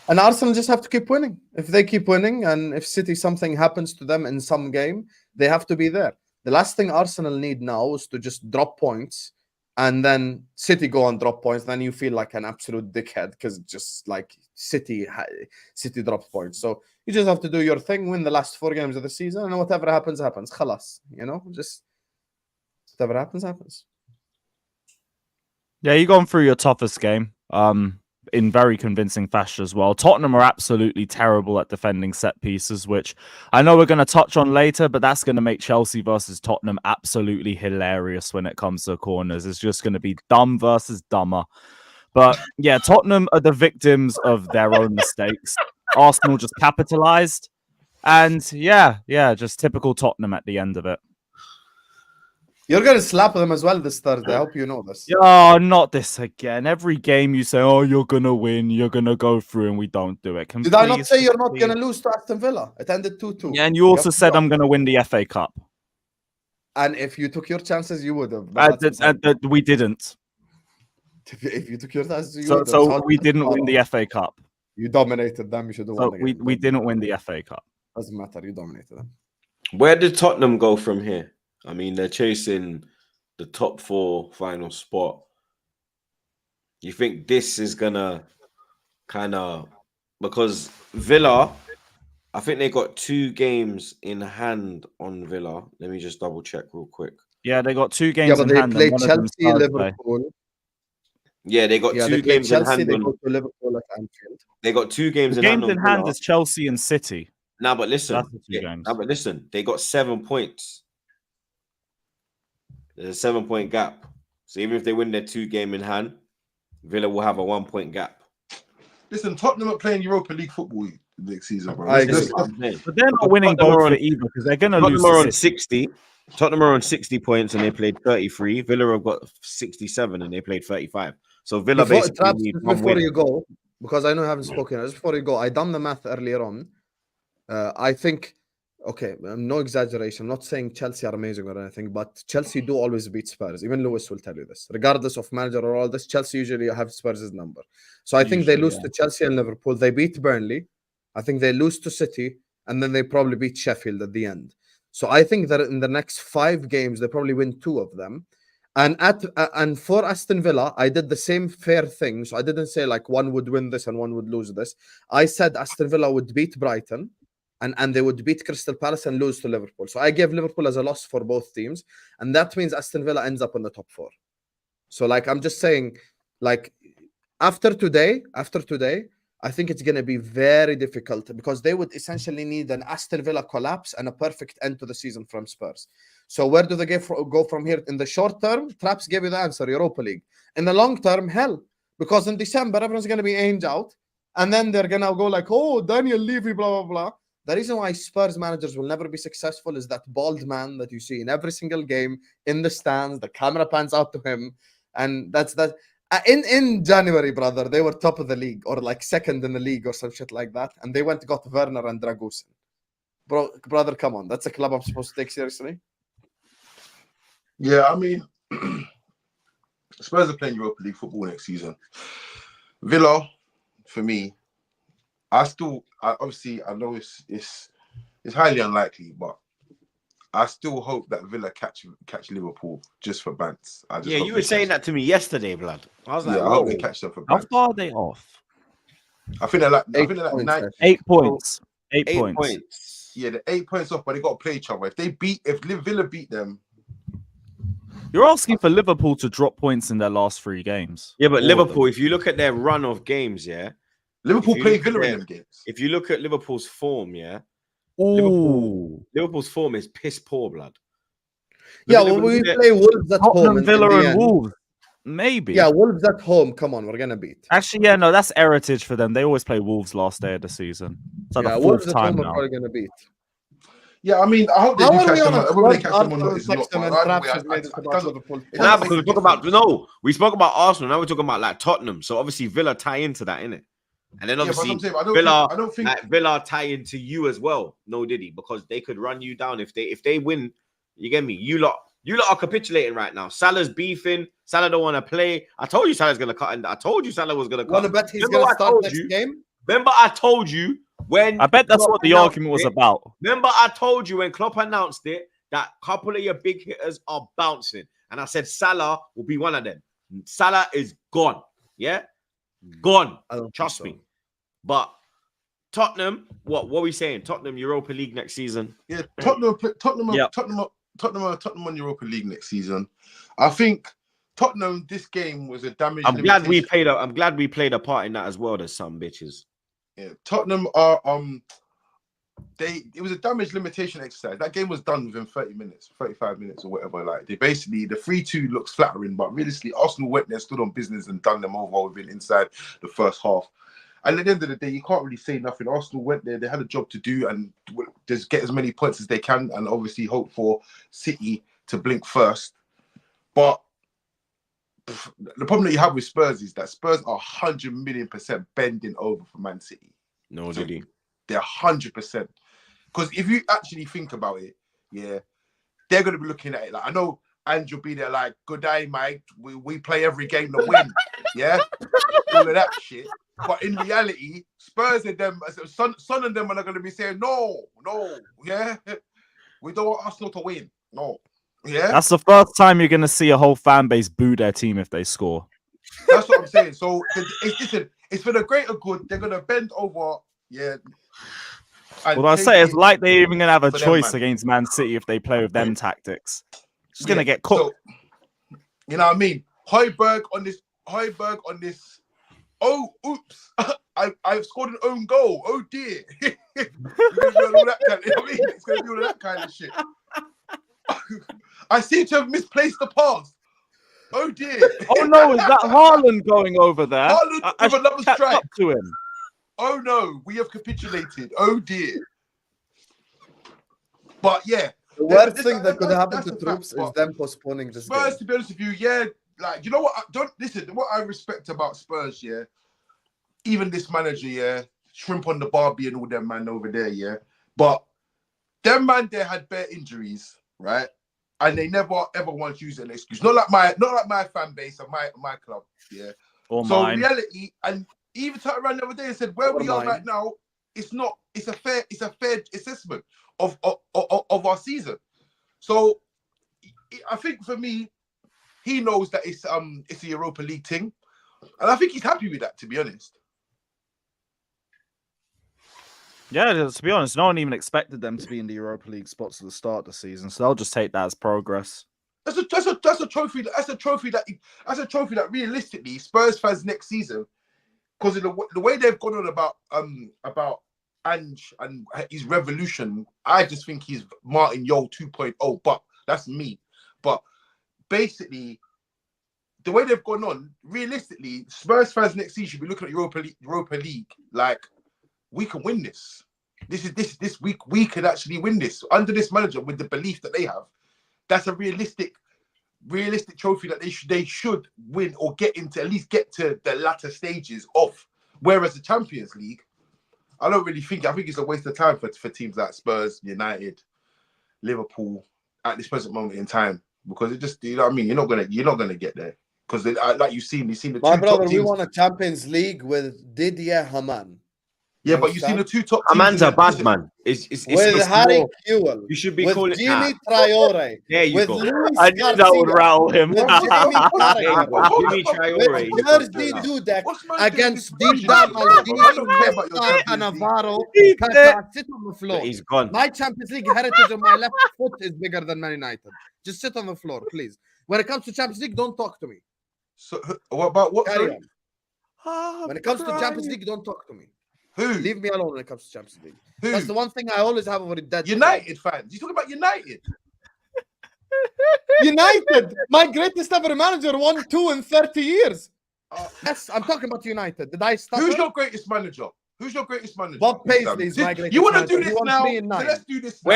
And Arsenal just have to keep winning. If they keep winning, and if City something happens to them in some game, they have to be there. The last thing Arsenal need now is to just drop points, and then City go and drop points. Then you feel like an absolute dickhead because just like City drops points. So you just have to do your thing, win the last 4 games of the season, and whatever happens, happens. Khalas, you know, just whatever happens, happens. Yeah, you've gone through your toughest game in very convincing fashion as well. Tottenham are absolutely terrible at defending set pieces, which I know we're going to touch on later, but that's going to make Chelsea versus Tottenham absolutely hilarious when it comes to corners. It's just going to be dumb versus dumber. But yeah, Tottenham are the victims of their own mistakes. Arsenal just capitalized. And yeah, just typical Tottenham at the end of it. You're going to slap them as well this Thursday. I hope you know this. Oh, not this again. Every game you say, oh, you're going to win, you're going to go through, and we don't do it. Did I not say you're not going to lose to Aston Villa? It ended 2-2. Yeah, and you also said I'm going to win the FA Cup. And if you took your chances, you would have. We didn't. If you took your chances, you would have. So we didn't win the FA Cup. You dominated them. You should have won again. We didn't win the FA Cup. Doesn't matter. You dominated them. Where did Tottenham go from here? I mean, they're chasing the top 4 final spot. You think this is gonna kind of, because Villa, I think they got 2 games in hand on Villa. Let me just double check real quick. Yeah, they got 2 games in hand. They played Chelsea, Liverpool. Yeah, they got 2 games Chelsea, in hand. They go to Liverpool at Anfield. They got 2 games in hand. Games in hand is Chelsea and City. Now, but listen. That's the 2 games. Now, but listen. They got 7 points. There's a 7-point gap. So even if they win their 2 game in hand, Villa will have a 1-point gap. Listen, Tottenham are playing Europa League football next season, bro. But they're not winning both either because they're going to lose. Tottenham are on 60. Tottenham are on 60 points and they played 33. Villa have got 67 and they played 35. So Villa before you go, because I know I haven't spoken. Just before you go, I done the math earlier on. I think, okay, no exaggeration. I'm not saying Chelsea are amazing or anything, but Chelsea do always beat Spurs. Even Lewis will tell you this. Regardless of manager or all this, Chelsea usually have Spurs' number. So I think they lose to Chelsea and Liverpool. They beat Burnley. I think they lose to City. And then they probably beat Sheffield at the end. So I think that in the next 5 games, they probably win 2 of them. And for Aston Villa, I did the same fair thing. So I didn't say like one would win this and one would lose this. I said Aston Villa would beat Brighton and they would beat Crystal Palace and lose to Liverpool. So I gave Liverpool as a loss for both teams. And that means Aston Villa ends up in the top 4. So like, I'm just saying, like after today, I think it's going to be very difficult because they would essentially need an Aston Villa collapse and a perfect end to the season from Spurs. So where do they go from here? In the short term, Traps gave you the answer, Europa League. In the long term, hell. Because in December, everyone's going to be aimed out. And then they're going to go like, oh, Daniel Levy, blah, blah, blah. The reason why Spurs managers will never be successful is that bald man that you see in every single game in the stands. The camera pans out to him. And that's that. In January, brother, they were top of the league or like second in the league or some shit like that. And they went got Werner and Dragusin. Brother, come on. That's a club I'm supposed to take seriously. Yeah, I mean, Spurs are playing Europa League football next season. Villa, for me, obviously I know it's highly unlikely, but I still hope that Villa catch Liverpool just for bants. You were saying that to me yesterday, blood. I was like, I hope they catch them for how bants. far are they off? I think they're like 8 points. 8 points. Yeah, they're 8 points off, but they got to play each other. If Villa beat them. You're asking for Liverpool to drop points in their last 3 games. Yeah, but Liverpool, if you look at their run of games, Liverpool play Villa in them games. If you look at Liverpool's form, Liverpool's form is piss poor, blood. We play Wolves at home. Villa and Wolves. Maybe. Yeah, Wolves at home. Come on, we're going to beat. Actually, yeah, no, that's heritage for them. They always play Wolves last day of the season. It's like the 4th time now. Probably going to beat. Yeah, I mean, I hope they do catch them. I hope they catch them on the we spoke about Arsenal. Now we're talking about like Tottenham. So obviously Villa tie into that, innit? And then obviously Villa tie into you as well. No Diddy, because they could run you down if they win. You get me? You lot are capitulating right now. Salah's beefing. Salah don't want to play. I told you Salah's gonna cut. And I told you Salah was gonna cut. Want to bet he's gonna start next game? Remember, I told you when. I bet that's Klopp what the announced argument was it. about. Remember, I told you when Klopp announced it that a couple of your big hitters are bouncing, and I said Salah will be one of them. Salah is gone. Yeah, gone. I don't Trust think so. me. But Tottenham, what are we saying? Tottenham Europa League next season. Yeah, Yep. Tottenham on Europa League next season. I think Tottenham. This game was a damage. I'm glad we played a part in that as well. There's some bitches. Yeah, Tottenham are it was a damage limitation exercise. That game was done within 30 minutes, 35 minutes or whatever. Like they basically the 3-2 looks flattering, but realistically, Arsenal went there, stood on business and done them over within inside the first half. And at the end of the day, you can't really say nothing. Arsenal went there, they had a job to do and just get as many points as they can and obviously hope for City to blink first. But the problem that you have with Spurs is that Spurs are 100 million% bending over for Man City. No, did he? They're 100%. Because if you actually think about it, yeah, they're going to be looking at it like, I know Ange will be there like, good day, mate. We play every game to win. Yeah? All of that shit. But in reality, Spurs and them, Son and them are going to be saying, no, yeah? We don't want Arsenal to win. No. Yeah? That's the first time you're going to see a whole fan base boo their team if they score. That's what I'm saying. So, listen, it's for the greater good. They're going to bend over, yeah. Well, I say it's like they're even going to have a for choice them, man. against Man City if they play with them tactics. Just going to get cooked. So, you know what I mean? Højbjerg on this. Oh, oops! I've scored an own goal. Oh dear! It's gonna be all that kind. You know what I mean? It's gonna be all that kind of shit. I seem to have misplaced the pass. Oh dear! Oh no, is that Haaland going over there? Haaland I with another should catch strike. up to him. Oh no, we have capitulated. Oh dear! But yeah, The worst thing that could happen to Troops is them postponing this Spurs, game. to be honest with you, yeah, like you know what? Don't listen. What I respect about Spurs, yeah, even this manager, yeah, shrimp on the Barbie and all them man over there, yeah. But them man there had bare injuries, right? And they never ever once used an excuse. Not like my fan base and my club, yeah. Or So mine. reality, and even turned around the other day and said, where we are right now, it's a fair assessment of our season. So I think for me, he knows that it's a Europa League thing, and I think he's happy with that, to be honest. Yeah, to be honest, no one even expected them to be in the Europa League spots at the start of the season, so they'll just take that as progress. That's a trophy. That's a trophy that realistically Spurs fans next season, because of the way they've gone on about Ange and his revolution, I just think he's Martin Yole 2.0. But that's me. But basically, the way they've gone on, realistically, Spurs fans next season should be looking at Europa League like, we can win this. This week we could actually win this under this manager with the belief that they have. That's a realistic trophy that they should win or at least get to the latter stages of. Whereas the Champions League, I think it's a waste of time for teams like Spurs, United, Liverpool at this present moment in time, because it just, you know what I mean, you're not gonna get there, because like you've seen the My two brother, top we teams. won a Champions League with Didier Hamann. Yeah, but you've seen the two top A teams. man's a bad man. It's With Harry more, Kewell. you should be with calling Jimmy Traore. There you with go. Luis I knew that would Garcia, rattle him. with Jamie Carragher. Jimmy Traore. With Jerzy Dudek What's man doing against this Dinda version? I don't care Maldini, about your Nesta, Champions League. Cannavaro, He's Kaka, sit on the floor. But he's gone. My Champions League heritage on my left foot is bigger than Man United. Just sit on the floor, please. When it comes to Champions League, don't talk to me. So what about what? Carry Sorry? on. When it comes to Champions League, don't talk to me. Who? Leave me alone when it comes to Champions League. Who? That's the one thing I always have over the dead. United fans. You talking about United? United. My greatest ever manager won 2 in 30 years. Yes, I'm talking about United. Did I stop? Who's your greatest manager? Who's your greatest manager? Bob Paisley is my greatest You want to manager. do He this won now? 3 and 9. So let's do this now.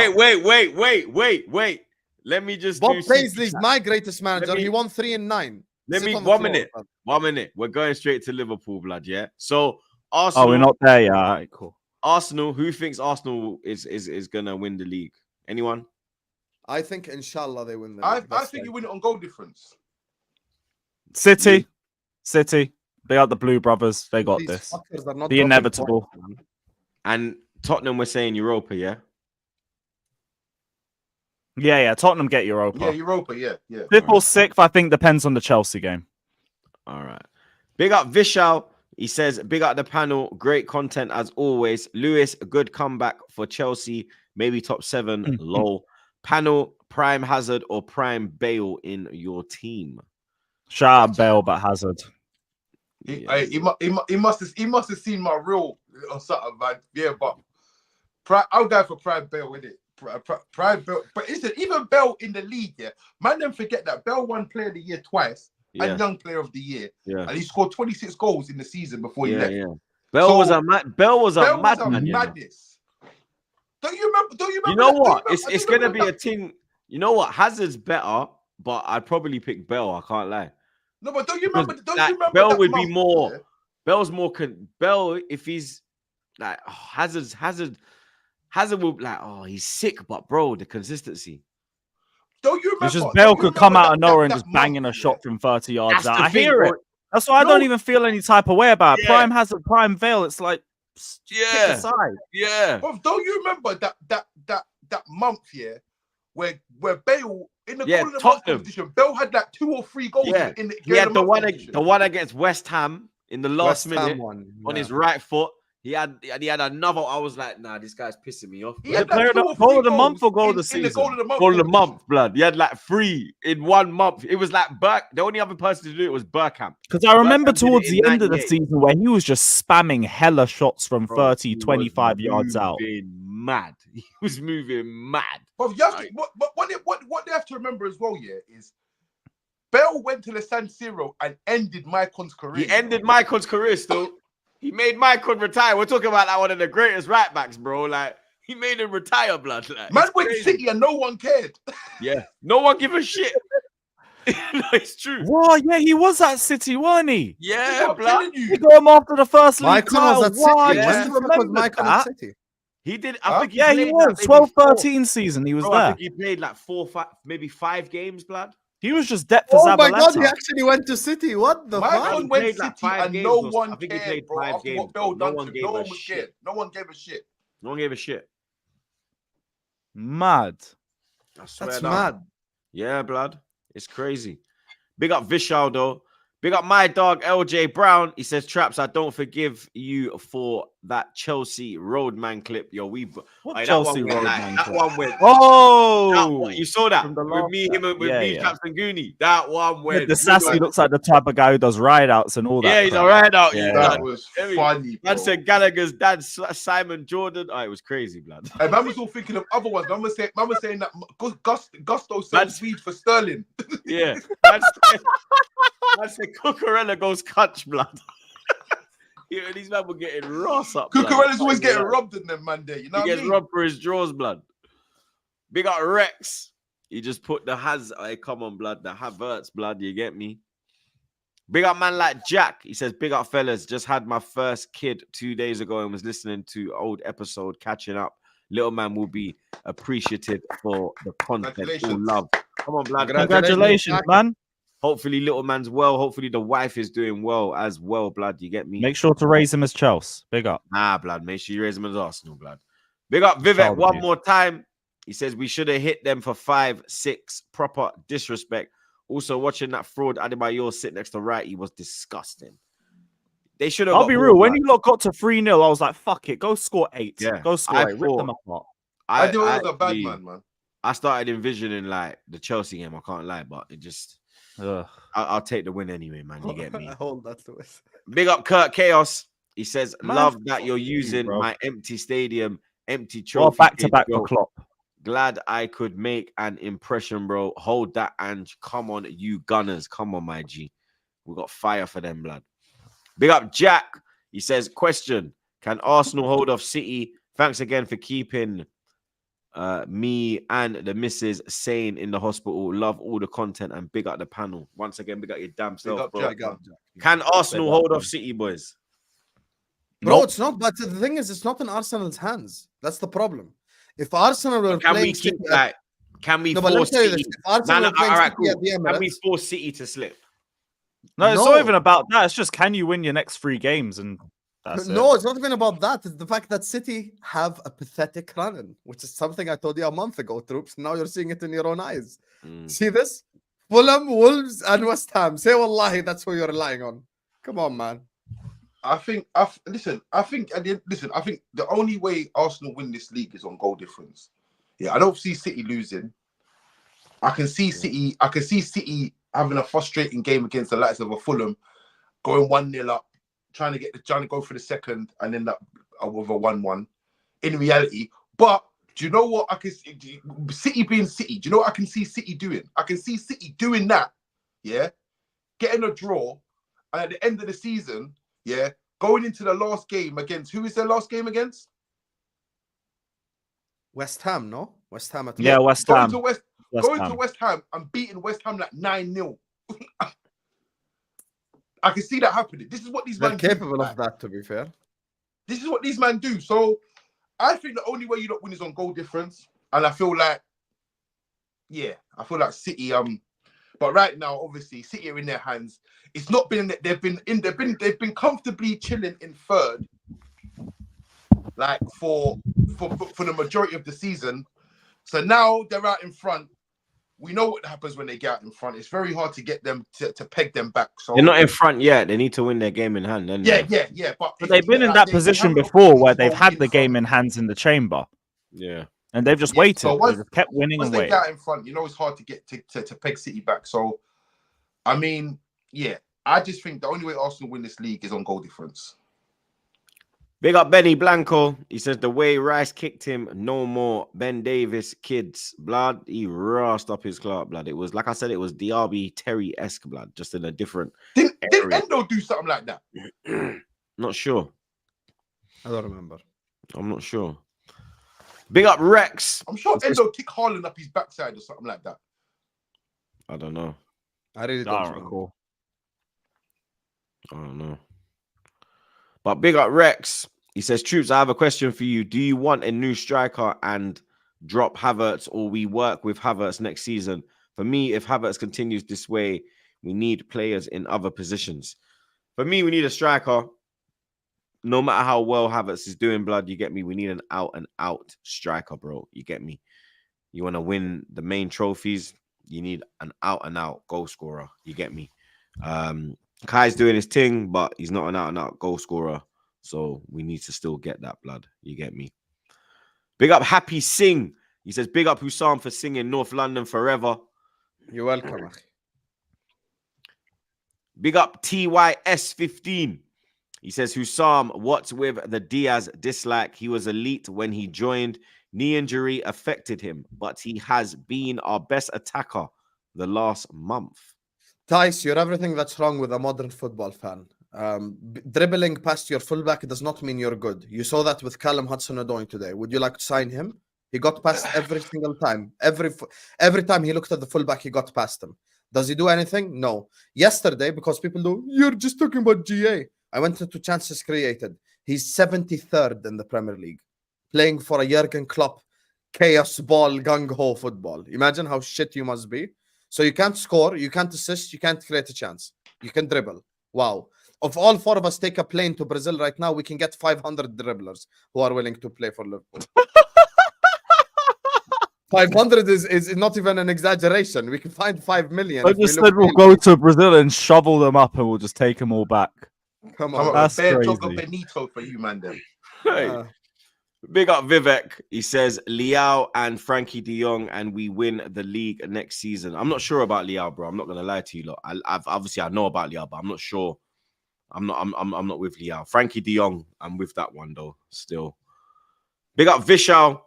Wait. Let me just Bob do Paisley is my greatest manager. me- He won 3 and 9. Let Sit me on the 1 floor, minute. man. 1 minute. We're going straight to Liverpool, blood. Yeah. So Oh, Arsenal. we're not there yet. All right, cool. Arsenal. Who thinks Arsenal is gonna win the league? Anyone? I think, inshallah, they win the I league. That's think right. you win it on goal difference. City. They are the Blue Brothers. They got These this. fuckers are not The dropping inevitable. points, man. And Tottenham were saying Europa, yeah? Yeah. Tottenham get Europa. Yeah, Europa. Yeah. Fifth or sixth, I think, depends on the Chelsea game. All right. Big up Vishal. He says, big up the panel. Great content as always. Lewis, a good comeback for Chelsea. Maybe top 7. Low. Panel, Prime Hazard or Prime Bale in your team? Shout out Bale, but Hazard. He must have seen my reel or something, man. Yeah, but I'll go for Prime Bale with it. Prime Bale, but even Bale in the league, yeah. Man, don't forget that Bale won Player of the Year twice and Young Player of the Year, and he scored 26 goals in the season before he left. Bale was a madman. Madness. Don't you remember? You know what? It's gonna be a thing. You know what? Hazard's better, but I'd probably pick Bale. I can't lie. No, but don't you remember? Bale would be more. Yeah? Bale's more. Bale, if he's like Hazard will be like, oh, he's sick, but bro, the consistency. Don't you remember? It's just Bale could come out of nowhere and just banging a shot from 30 yards out. I hear it. That's why I don't even feel any type of way about it. Prime Hazard, Prime Vale. It's like, pick a side. Yeah. But don't you remember that month, where Bale in the goal of the month competition, Bale had like 2 or 3 goals in the he had the one against West Ham in the last minute on his right foot. He had another. I was like, nah, this guy's pissing me off. He had goal of the month or goal of the season? Goal of the month, blood. He had like 3 in 1 month. It was like the only other person to do it was Bergkamp. Because I remember towards the end of the season where he was just spamming hella shots from 30, 25 yards out. Mad. He was moving mad. But what they have to remember as well, is Bale went to the San Siro and ended Maicon's career. He ended Maicon's career still. He made Maicon retire. We're talking about like one of the greatest right backs, bro. Like he made him retire, blood. Like, man went to City and no one cared. Yeah, no one give a shit. No, it's true. Whoa, yeah, he was at City, wasn't he? Yeah, blood. He got him after the first league Maicon was at City. Wow, When the fuck was Maicon at City? He did. I think he was 12-13 season. He was there. I think he played like 4, 5, maybe 5 games, blood. He was just depth for Zabaleta. Oh my god, he actually went to City. What the fuck? Maicon went to City and no one I think he cared, played bro. 5 After games. what Bale No done one to him, gave no a one was shit. scared. No one gave a shit. No one gave a shit. Mad. I swear That's down. mad. Yeah, blood. It's crazy. Big up Vishal, though. Big up my dog, LJ Brown. He says, Traps, I don't forgive you for that Chelsea Roadman clip. Yo, Chelsea Roadman clip? That one went. Oh! You saw that? With me, Traps and Goonie. That one went. Yeah, the Sassy looks like the type of guy who does ride-outs and all that. Yeah, he's a ride-out. Yeah. That was funny, bro. Man said Gallagher's dad, Simon Jordan. Oh, it was crazy, blood. And man was all thinking of other ones. Man was saying that Gusto sells weed for Sterling. Yeah. Man said Cucurella goes catch, blood. Yeah, these men were getting Ross up. Cucurella's always getting robbed in them, man. There, you know he what I gets mean? robbed for his draws, blood. Big up Rex. He just put the hey, come on, blood. The Havertz, blood. You get me? Big up man like Jack. He says, big up fellas. Just had my first kid 2 days ago and was listening to old episode, catching up. Little man will be appreciative for the content. All love. Come on, blood. Congratulations, man. Hopefully, little man's well. Hopefully, the wife is doing well as well, blood. You get me? Make sure to raise him as Chelsea. Big up. Nah, blood. Make sure you raise him as Arsenal, blood. Big up Vivek one more time. He says we should have hit them for 5, 6. Proper disrespect. Also, watching that fraud Adebayor sit next to Righty was disgusting. They should have. I'll be real. When you lot got to 3-0, I was like, fuck it. Go score 8. Yeah. Go score 8. Rip them apart. I do it was a bad man. I started envisioning like the Chelsea game. I can't lie, but it just... I'll take the win anyway, man. You get me? Hold that to us. Big up Kurt Chaos. He says, love that you're using my empty stadium, empty trophy. Well, back-to-back for Klopp. Glad I could make an impression, bro. Hold that, and come on, you Gunners. Come on, my G. We got fire for them, blood. Big up Jack. He says, question, can Arsenal hold off City? Thanks again for keeping me and the missus sane in the hospital. Love all the content and big up the panel. Once again, big up your damn self, bro. Can Arsenal hold off City, boys? Bro, it's not. But the thing is, it's not in Arsenal's hands. That's the problem. If Arsenal were playing City, can we force City? Can we force City to slip? No, it's not No. even about that. It's just can you win your next 3 games and that's No, it. it's not even about that. It's the fact that City have a pathetic run, which is something I told you a month ago, Troops. Now you're seeing it in your own eyes. See this? Fulham, Wolves, and West Ham. Say wallahi, that's who you're relying on. Come on, man. I think the only way Arsenal win this league is on goal difference. Yeah, I don't see City losing. I can see City having a frustrating game against the likes of a Fulham, going 1-0 up, trying to go for the second and end up with a 1-1 in reality. But do you know what I can see? City being City, do you know what I can see City doing? I can see City doing that, yeah, getting a draw, and at the end of the season, yeah, going into the last game against, who is their last game against? West Ham, no? West Ham at Yeah, home. West Going Ham. to West Ham and beating West Ham like 9-0. I can see that happening. This is what these They're men capable do. of that, to be fair. This is what these men do. So I think the only way you don't win is on goal difference. And I feel like City. But right now, obviously, City are in their hands. It's not been they've been comfortably chilling in third, like for the majority of the season. So now they're out in front. We know what happens when they get out in front. It's very hard to get them to peg them back. So They're not in front yet. They need to win their game in hand. Then yeah. But they've been in that position before where they've had the game in hands in the chamber. Yeah. And they've just waited. So They've just kept winning and once they waiting. get out in front, you know it's hard to get to peg City back. So, I mean, yeah, I just think the only way Arsenal win this league is on goal difference. Big up Benny Blanco. He says the way Rice kicked him, no more Ben Davis kids. Blood, he rossed up his Clark blood. It was, like I said, it was Diaby Terry-esque blood, just in a different Didn't area. Endo do something like that? Not sure. I don't remember. I'm not sure. Big up Rex. I'm sure Endo kicked Haaland up his backside or something like that. I don't know. I really I don't don't remember. recall. I don't know. But big up Rex. He says, Troops, I have a question for you. Do you want a new striker and drop Havertz, or we work with Havertz next season? For me, if Havertz continues this way, we need players in other positions. For me, we need a striker. No matter how well Havertz is doing, blood, you get me? We need an out-and-out striker, bro. You get me? You want to win the main trophies, you need an out-and-out goal scorer. You get me? Kai's doing his thing, but he's not an out-and-out goal scorer. So we need to still get that, blood. You get me? Big up Happy Singh. He says, big up Hussam for singing North London forever. You're welcome, akhi. Big up TYS15. He says, Hussam, what's with the Diaz dislike? He was elite when he joined. Knee injury affected him, but he has been our best attacker the last month. Tice, you're everything that's wrong with a modern football fan. Dribbling past your fullback does not mean you're good. You saw that with Callum Hudson-Odoi today. Would you like to sign him? He got past every single time. Every time he looked at the fullback, he got past him. Does he do anything? No. Yesterday, because people do, you're just talking about GA. I went into chances created. He's 73rd in the Premier League, playing for a Jurgen Klopp chaos ball gung-ho football. Imagine how shit you must be. So you can't score, you can't assist, you can't create a chance. You can dribble. Wow. If all 4 of us take a plane to Brazil right now, we can get 500 dribblers who are willing to play for Liverpool. 500 is not even an exaggeration. We can find 5 million. I just said we'll go to Brazil and shovel them up and we'll just take them all back. Come I'm on. That's a crazy. Jogger Benito for you, man. Then. Hey. Big up Vivek. He says Liao and Frankie de Jong, and we win the league next season. I'm not sure about Liao, bro. I'm not gonna lie to you, lot. I know about Liao, but I'm not sure. I'm not with Liao. Frankie de Jong, I'm with that one though. Still. Big up Vishal.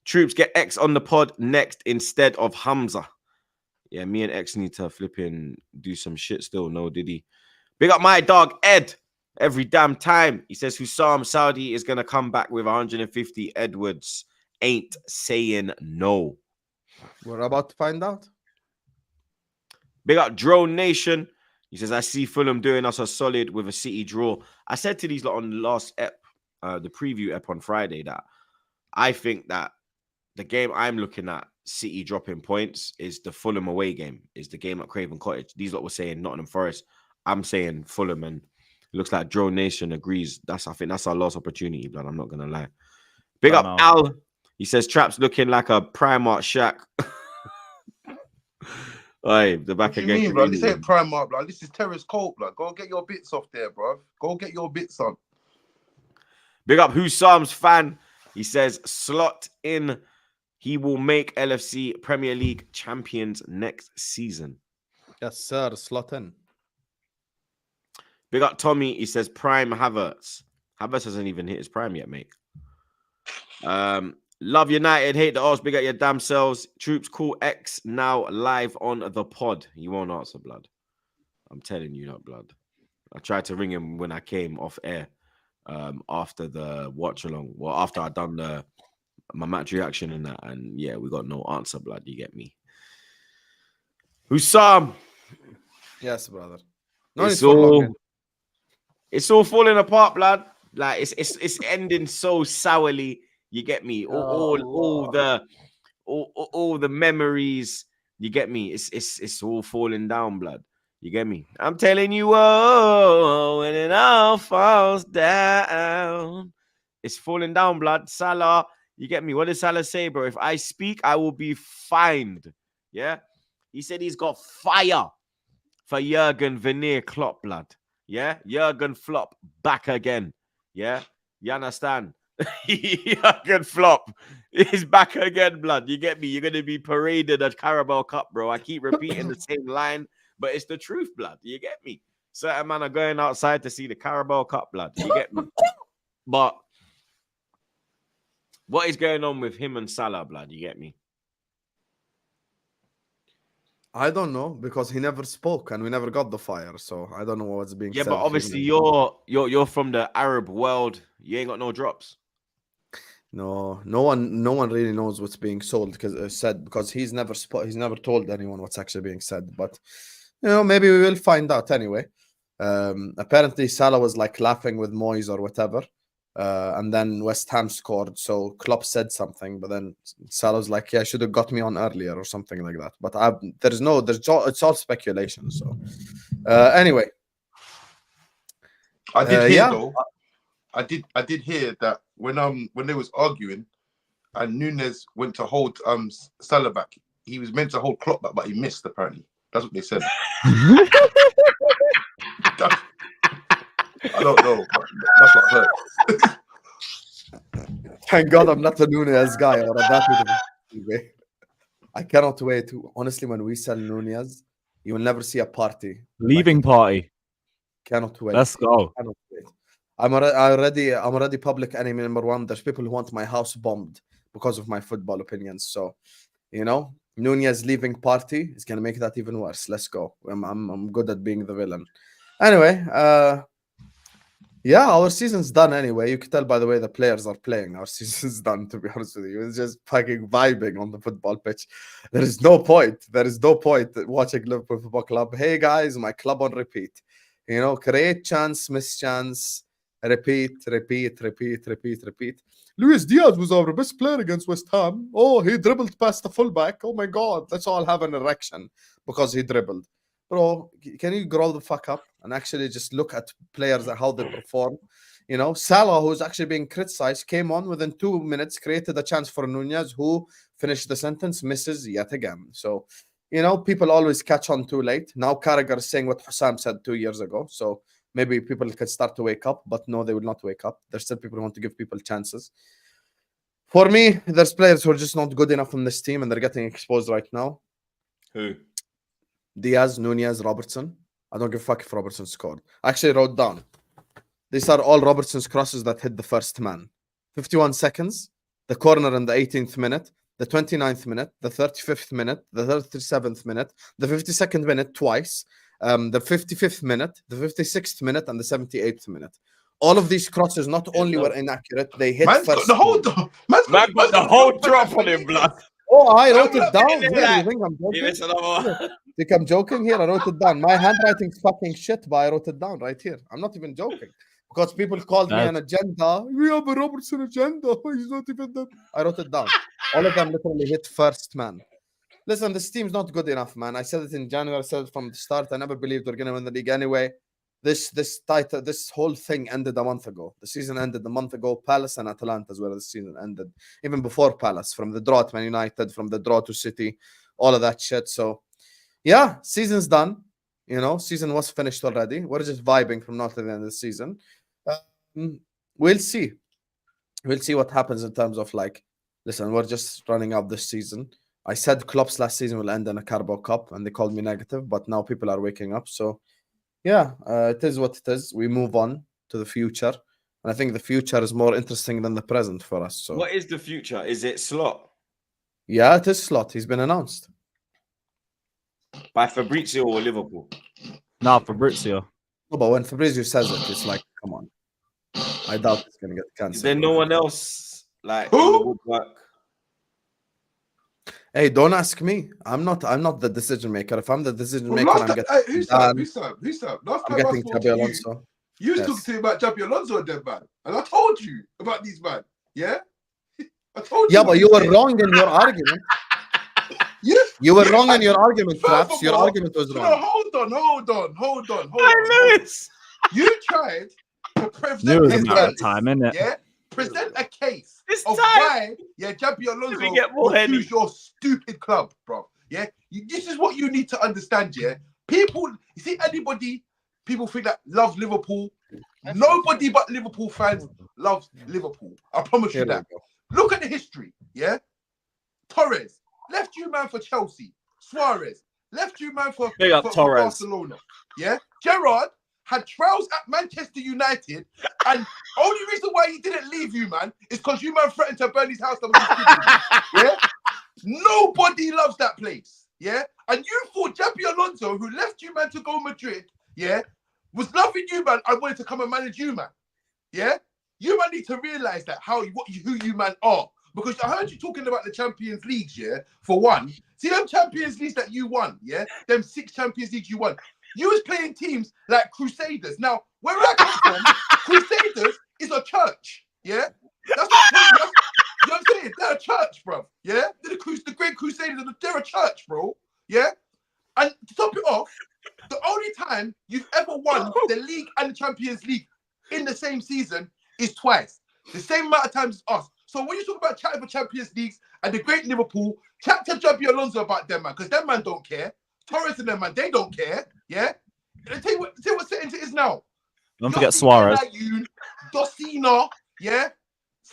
Troops, get X on the pod next instead of Hamza. Yeah, me and X need to flipping do some shit still. No, did he? Big up my dog Ed. Every damn time. He says Hussam Saudi is going to come back with 150. Edwards ain't saying no. We're about to find out. Big up Drone Nation. He says, I see Fulham doing us a solid with a City draw. I said to these lot on the last ep, the preview ep on Friday, that I think that the game I'm looking at, City dropping points, is the Fulham away game, is the game at Craven Cottage. These lot were saying Nottingham Forest. I'm saying Fulham, and it looks like Drone Nation agrees. I think that's our last opportunity, blood. I'm not gonna lie. Big Don't up know. Al. He says Traps looking like a Primark shack. Oi, the back What do you again. mean, bro? This ain't Primark, bro. This is Terrace Court, bro. Go get your bits off there, bro. Go get your bits on. Big up Husam's fan. He says slot in. He will make LFC Premier League champions next season. Yes, sir. Slot in. Big up Tommy. He says prime Havertz. Havertz hasn't even hit his prime yet, mate. Love United. Hate the arse. Big up your damn selves. Troops call X now live on the pod. You won't answer, blood. I'm telling you not, blood. I tried to ring him when I came off air after the watch along. Well, after I'd done my match reaction and that. And yeah, we got no answer, blood. You get me? Hussam. Yes, brother. No, it's all falling apart, blood. Like it's ending so sourly. You get me? All the memories. You get me? It's all falling down, blood. You get me? I'm telling you, when it all falls down, it's falling down, blood. Salah, you get me? What did Salah say, bro? If I speak, I will be fined. Yeah, he said he's got fire for Jurgen Veneer Klopp, blood. Yeah, Jurgen Flop back again. Yeah, you understand? Jurgen Flop is back again, blood. You get me? You're gonna be paraded at Carabao Cup, bro. I keep repeating the same line, but it's the truth, blood. You get me? Certain man are going outside to see the Carabao Cup, blood. You get me? But what is going on with him and Salah, blood? You get me? I don't know because he never spoke and we never got the fire, so I don't know what's being said. Yeah, but obviously you're from the Arab world. You ain't got no drops. No one really knows what's being sold because he's never told anyone what's actually being said. But maybe we will find out anyway. Apparently Salah was like laughing with Moyes or whatever. And then West Ham scored, so Klopp said something, but then Salah's like, "Yeah, should have got me on earlier" or something like that. But it's all speculation. So anyway, I did hear though. I did hear that when they was arguing, and Nunes went to hold Salah back, he was meant to hold Klopp back, but he missed apparently. That's what they said. I don't know, but that's what I heard. Thank God I'm not a Nunez guy or that. I cannot wait. Honestly, when we sell Nunez, you will never see a party. Leaving party. Cannot wait. Let's go. Cannot wait. I'm already public enemy number one. There's people who want my house bombed because of my football opinions. So, Nunez leaving party is gonna make that even worse. Let's go. I'm good at being the villain. Anyway, yeah, our season's done anyway. You can tell by the way the players are playing. Our season's done, to be honest with you. It's just fucking vibing on the football pitch. There is no point watching Liverpool Football Club. Hey guys, my club on repeat. Create chance, miss chance, repeat. Luis Diaz was our best player against West Ham. Oh, he dribbled past the fullback. Oh my God, let's all have an erection because he dribbled. Bro, can you grow the fuck up and actually just look at players and how they perform? Salah, who's actually being criticized, came on within 2 minutes, created a chance for Nunez, who finished the sentence, misses yet again. So, people always catch on too late. Now Carragher is saying what Hussam said 2 years ago. So maybe people can start to wake up, but no, they will not wake up. There's still people who want to give people chances. For me, there's players who are just not good enough on this team and they're getting exposed right now. Who? Diaz, Nunez, Robertson. I don't give a fuck if Robertson scored. I actually wrote down. These are all Robertson's crosses that hit the first man. 51 seconds, the corner in the 18th minute, the 29th minute, the 35th minute, the 37th minute, the 52nd minute twice, the 55th minute, the 56th minute, and the 78th minute. All of these crosses not only were inaccurate, they hit Man's first. got the whole drop on him, blood. Oh, I wrote it down. Here, Like, you think I'm joking? Think I'm joking? Here, I wrote it down. My handwriting's fucking shit, but I wrote it down right here. I'm not even joking. Because people called me an agenda. We have a Robertson agenda. He's not even that. I wrote it down. All of them literally hit first man. Listen, this team's not good enough, man. I said it in January. I said it from the start. I never believed we're gonna win the league anyway. This title, this whole thing ended a month ago. The season ended a month ago. Palace and Atalanta is where the season ended. Even before Palace, from the draw to Man United, from the draw to City, all of that shit. So, yeah, season's done. You know, season was finished already. We're just vibing from now to the end of the season. We'll see. We'll see what happens in terms of like, listen, we're just running up this season. I said Klopp's last season will end in a Carabao Cup, and they called me negative, but now people are waking up. So, yeah, it is what it is. We move on to the future, and I think the future is more interesting than the present for us. So, What is the future? Is it Slot yeah, it is Slot. He's been announced. by Fabrizio or Liverpool? Nah, Fabrizio. No, but when Fabrizio says it, it's like, come on. I doubt it's gonna get Is cancelled. there no one else like Who? in the woodwork? Hey, don't ask me. I'm not the decision maker. If I'm the decision Well, maker, last I'm time, getting hey, who's Dan, that? Who's that? Last I'm time I getting spoke Xabi to you, Alonso. you was Yes. talking to me about Xabi Alonso and them, man. And I told you about these man. Yeah? I told you. Yeah, but you were wrong in your argument. You were wrong in your argument, First Traps. of Your all, argument was No, wrong. hold on. Lewis. You tried to present Knew it was a a matter of case, time, innit? yeah? Present a case It's of time. why, yeah, Xabi Let me Alonso get more would Henny. choose your stupid club, bro. Yeah? This is what you need to understand, yeah? People, you see anybody, people think that loves Liverpool. Nobody but Liverpool fans loves Liverpool. I promise Here you we that. go. Look at the history, yeah? Torres, left you man for Chelsea. Suarez, left you man for, Big up for Torres. Barcelona. Yeah? Gerrard had trials at Manchester United, and only reason why he didn't leave you, man, is because you man threatened to burn his house down with his kids. Yeah? Nobody loves that place. Yeah? And you thought Xabi Alonso, who left you man to go Madrid, yeah, was loving you, man, and wanted to come and manage you, man. Yeah? You man need to realize that who you man are. Because I heard you talking about the Champions Leagues, yeah, for one. See them Champions Leagues that you won, yeah? Them 6 Champions Leagues you won. You was playing teams like Crusaders. Now, where I come from, Crusaders is a church, yeah? That's what I'm telling you. You know what I'm saying? They're a church, bro. Yeah? They're the Great Crusaders, they're a church, bro. Yeah? And to top it off, the only time you've ever won the league and the Champions League in the same season is twice. The same amount of times as us. So when you talk about chatting for Champions Leagues and the great Liverpool, chat to Xabi Alonso about them, man, because them man don't care. Torres and them, man, they don't care. Yeah? Tell you what settings it is now. Don't forget Suarez. Docina, yeah?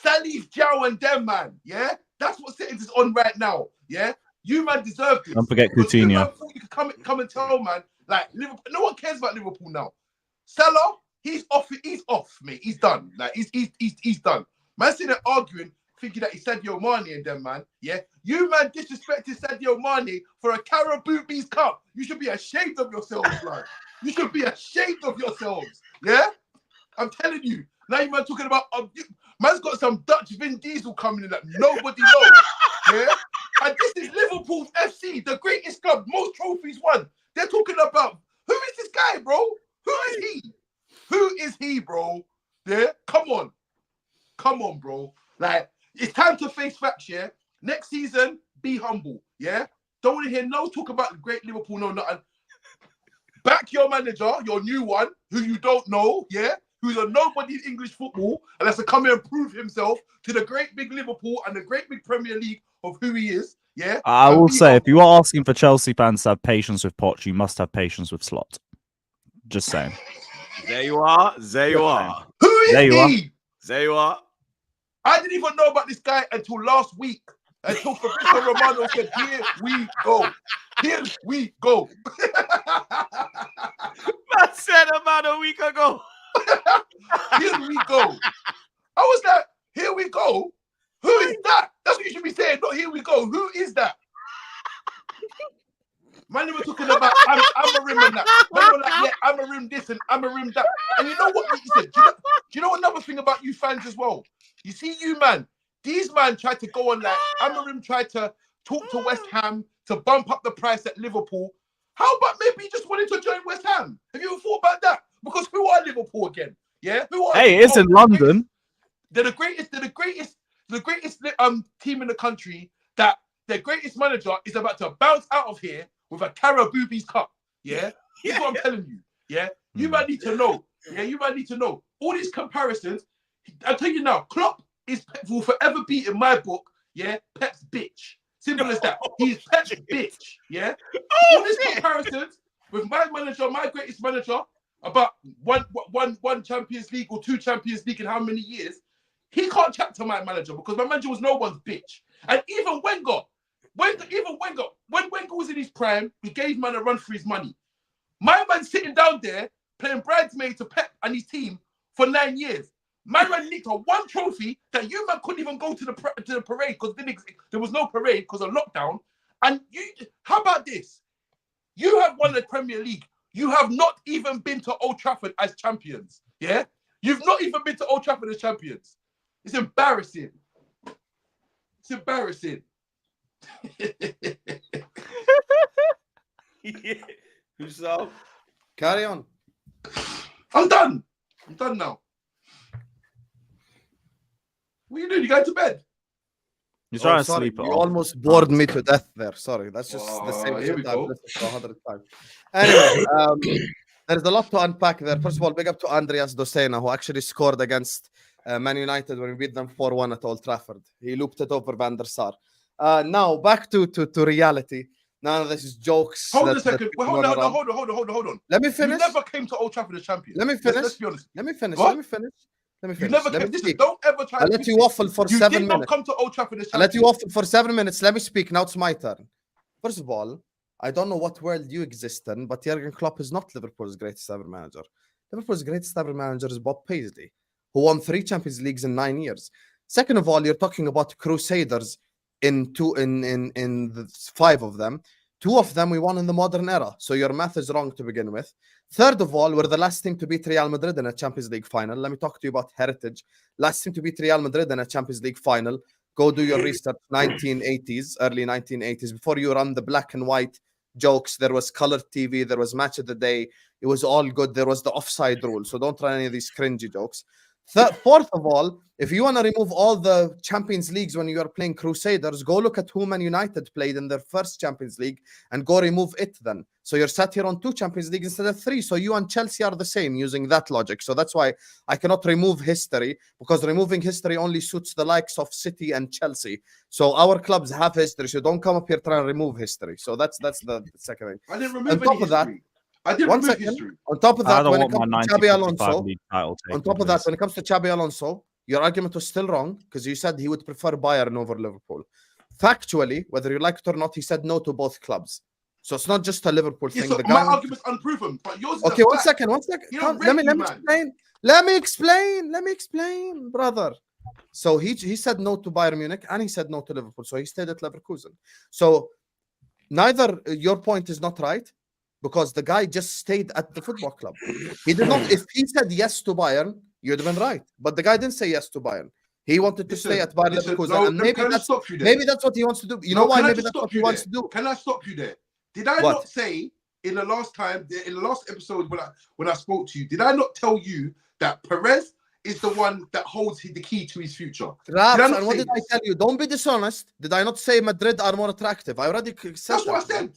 Salif, Jow and them, man, yeah? That's what settings is on right now, yeah? You, man, deserve this. Don't forget Because you, man, Coutinho. thought you could come and tell, man, like, Liverpool, no one cares about Liverpool now. Salah, he's off, mate. He's done. Like, he's done. Man sitting there arguing, thinking that he's Sadio Mane and them, man. Yeah? You, man, disrespected Sadio Mane for a Carabao Bees Cup. You should be ashamed of yourselves, man. You should be ashamed of yourselves. Yeah? I'm telling you. Now you man talking about, man's got some Dutch Vin Diesel coming in that nobody knows. Yeah? And this is Liverpool FC, the greatest club, most trophies won. They're talking about, who is this guy, bro? Who is he? Who is he, bro? Yeah? Come on, bro. Like, it's time to face facts, yeah? Next season, be humble, yeah? Don't want to hear no talk about the great Liverpool, no nothing. Back your manager, your new one, who you don't know, yeah? Who's a nobody in English football, and has to come here and prove himself to the great big Liverpool and the great big Premier League of who he is, yeah? I And will be say, if humble. you are asking for Chelsea fans to have patience with Poch, you must have patience with Slot. Just saying. There you are. There you are. Who is There you are. he? There you are. I didn't even know about this guy until last week. Until Fabrizio Romano said, here we go. Here we go. I said about a week ago. Here we go. I was like, here we go. Who is that? That's what you should be saying, not here we go. Who is that? Man, they were talking about Amarim and that. Man, they were like, yeah, Amarim this and Amarim that. And you know what he said? Do you know another thing about you fans as well? You see you, man. These man tried to go on like, Amarim tried to talk to West Ham to bump up the price at Liverpool. How about maybe he just wanted to join West Ham? Have you ever thought about that? Because who are Liverpool again? Yeah? Who are Hey, it's in London. They're the greatest team in the country that their greatest manager is about to bounce out of here with a Caraboobies Cup. Yeah? This is what I'm telling you. Yeah? You might need to know. Yeah, you might need to know. All these comparisons, I'll tell you now, Klopp will forever be, in my book, yeah, Pep's bitch. Simple as that. He's Pep's bitch. Yeah? All these comparisons with my manager, my greatest manager, about one Champions League or 2 Champions League in how many years, he can't chat to my manager because my manager was no one's bitch. And even Wenger, when Wenger was in his prime, he gave man a run for his money. My man's sitting down there playing bridesmaid to Pep and his team for 9 years. My man nicked a 1 trophy that you man couldn't even go to the parade because there was no parade because of lockdown. And how about this? You have won the Premier League. You have not even been to Old Trafford as champions. Yeah? You've not even been to Old Trafford as champions. It's embarrassing. It's embarrassing. So, Carry on. I'm done. I'm done now. What are you doing? You going to bed? He's trying to sorry. sleep it You off. almost bored me to death there. Sorry, that's just the same Here we shit I've go. listened to 100 times. Anyway, there's a lot to unpack there. First of all, big up to Andreas Dosena, who actually scored against Man United when we beat them 4-1 at Old Trafford. He looped it over Van der Sar. Now, back to reality. None of this is jokes. Hold on a second. Well, hold on. Let me You finish. never came to Old Trafford as champion. Let me finish. Let's be honest. Let me finish. What? Let me finish. Let me You finish. never Let came. me Listen, speak. don't ever try I'll to let twist you it. waffle for You 7 did not minutes. come to Old Trafford as I'll let you champion. waffle for 7 minutes. Let me speak. Now it's my turn. First of all, I don't know what world you exist in, but Jurgen Klopp is not Liverpool's greatest ever manager. Liverpool's greatest ever manager is Bob Paisley, who won 3 Champions Leagues in 9 years. Second of all, you're talking about Crusaders in the 5 of them. 2 of them we won in the modern era, so your math is wrong to begin with. Third of all, we're the last team to beat Real Madrid in a Champions League final. Let me talk to you about heritage. Last team to beat Real Madrid in a Champions League final. Go do your research. 1980s, early 1980s. Before you run the black and white jokes, there was colored TV, there was match of the day. It was all good. There was the offside rule, so don't run any of these cringy jokes. Fourth of all, if you want to remove all the Champions Leagues when you are playing Crusaders, go look at who Man United played in their first Champions League and go remove it then. So you're sat here on 2 Champions Leagues instead of 3. So you and Chelsea are the same using that logic. So that's why I cannot remove history, because removing history only suits the likes of City and Chelsea. So our clubs have history. So don't come up here trying to remove history. So that's the second thing. I didn't On remove top any of that, history. I didn't one remove second. history. On top of I that, don't when it want my comes to Xabi 1955 Alonso, league title on taken, top of that, please. when it comes to Xabi Alonso, your argument was still wrong because you said he would prefer Bayern over Liverpool. Factually, whether you like it or not, he said no to both clubs. So it's not just a Liverpool Yeah, thing. so The my guy argument's unproven, but yours is okay, a one fact. second. You Come, don't let me rate you, man. explain. Let me explain, brother. So he said no to Bayern Munich and he said no to Liverpool. So he stayed at Leverkusen. So neither your point is not right, because the guy just stayed at the football club. He did not. If he said yes to Bayern, you'd have been right. But the guy didn't say yes to Bayern. He wanted to stay at Bayern Leverkusen, no, and maybe can I that's stop you there? maybe that's what he wants to do. You know why? Can I Maybe just that's what stop he you wants there? to do. Can I stop you there? Did I What? not say in the last episode when I spoke to you, did I not tell you that Perez is the one that holds the key to his future? Raps, Did I not and what say did I this? tell you? Don't be dishonest. Did I not say Madrid are more attractive? I already said That's that. what I said.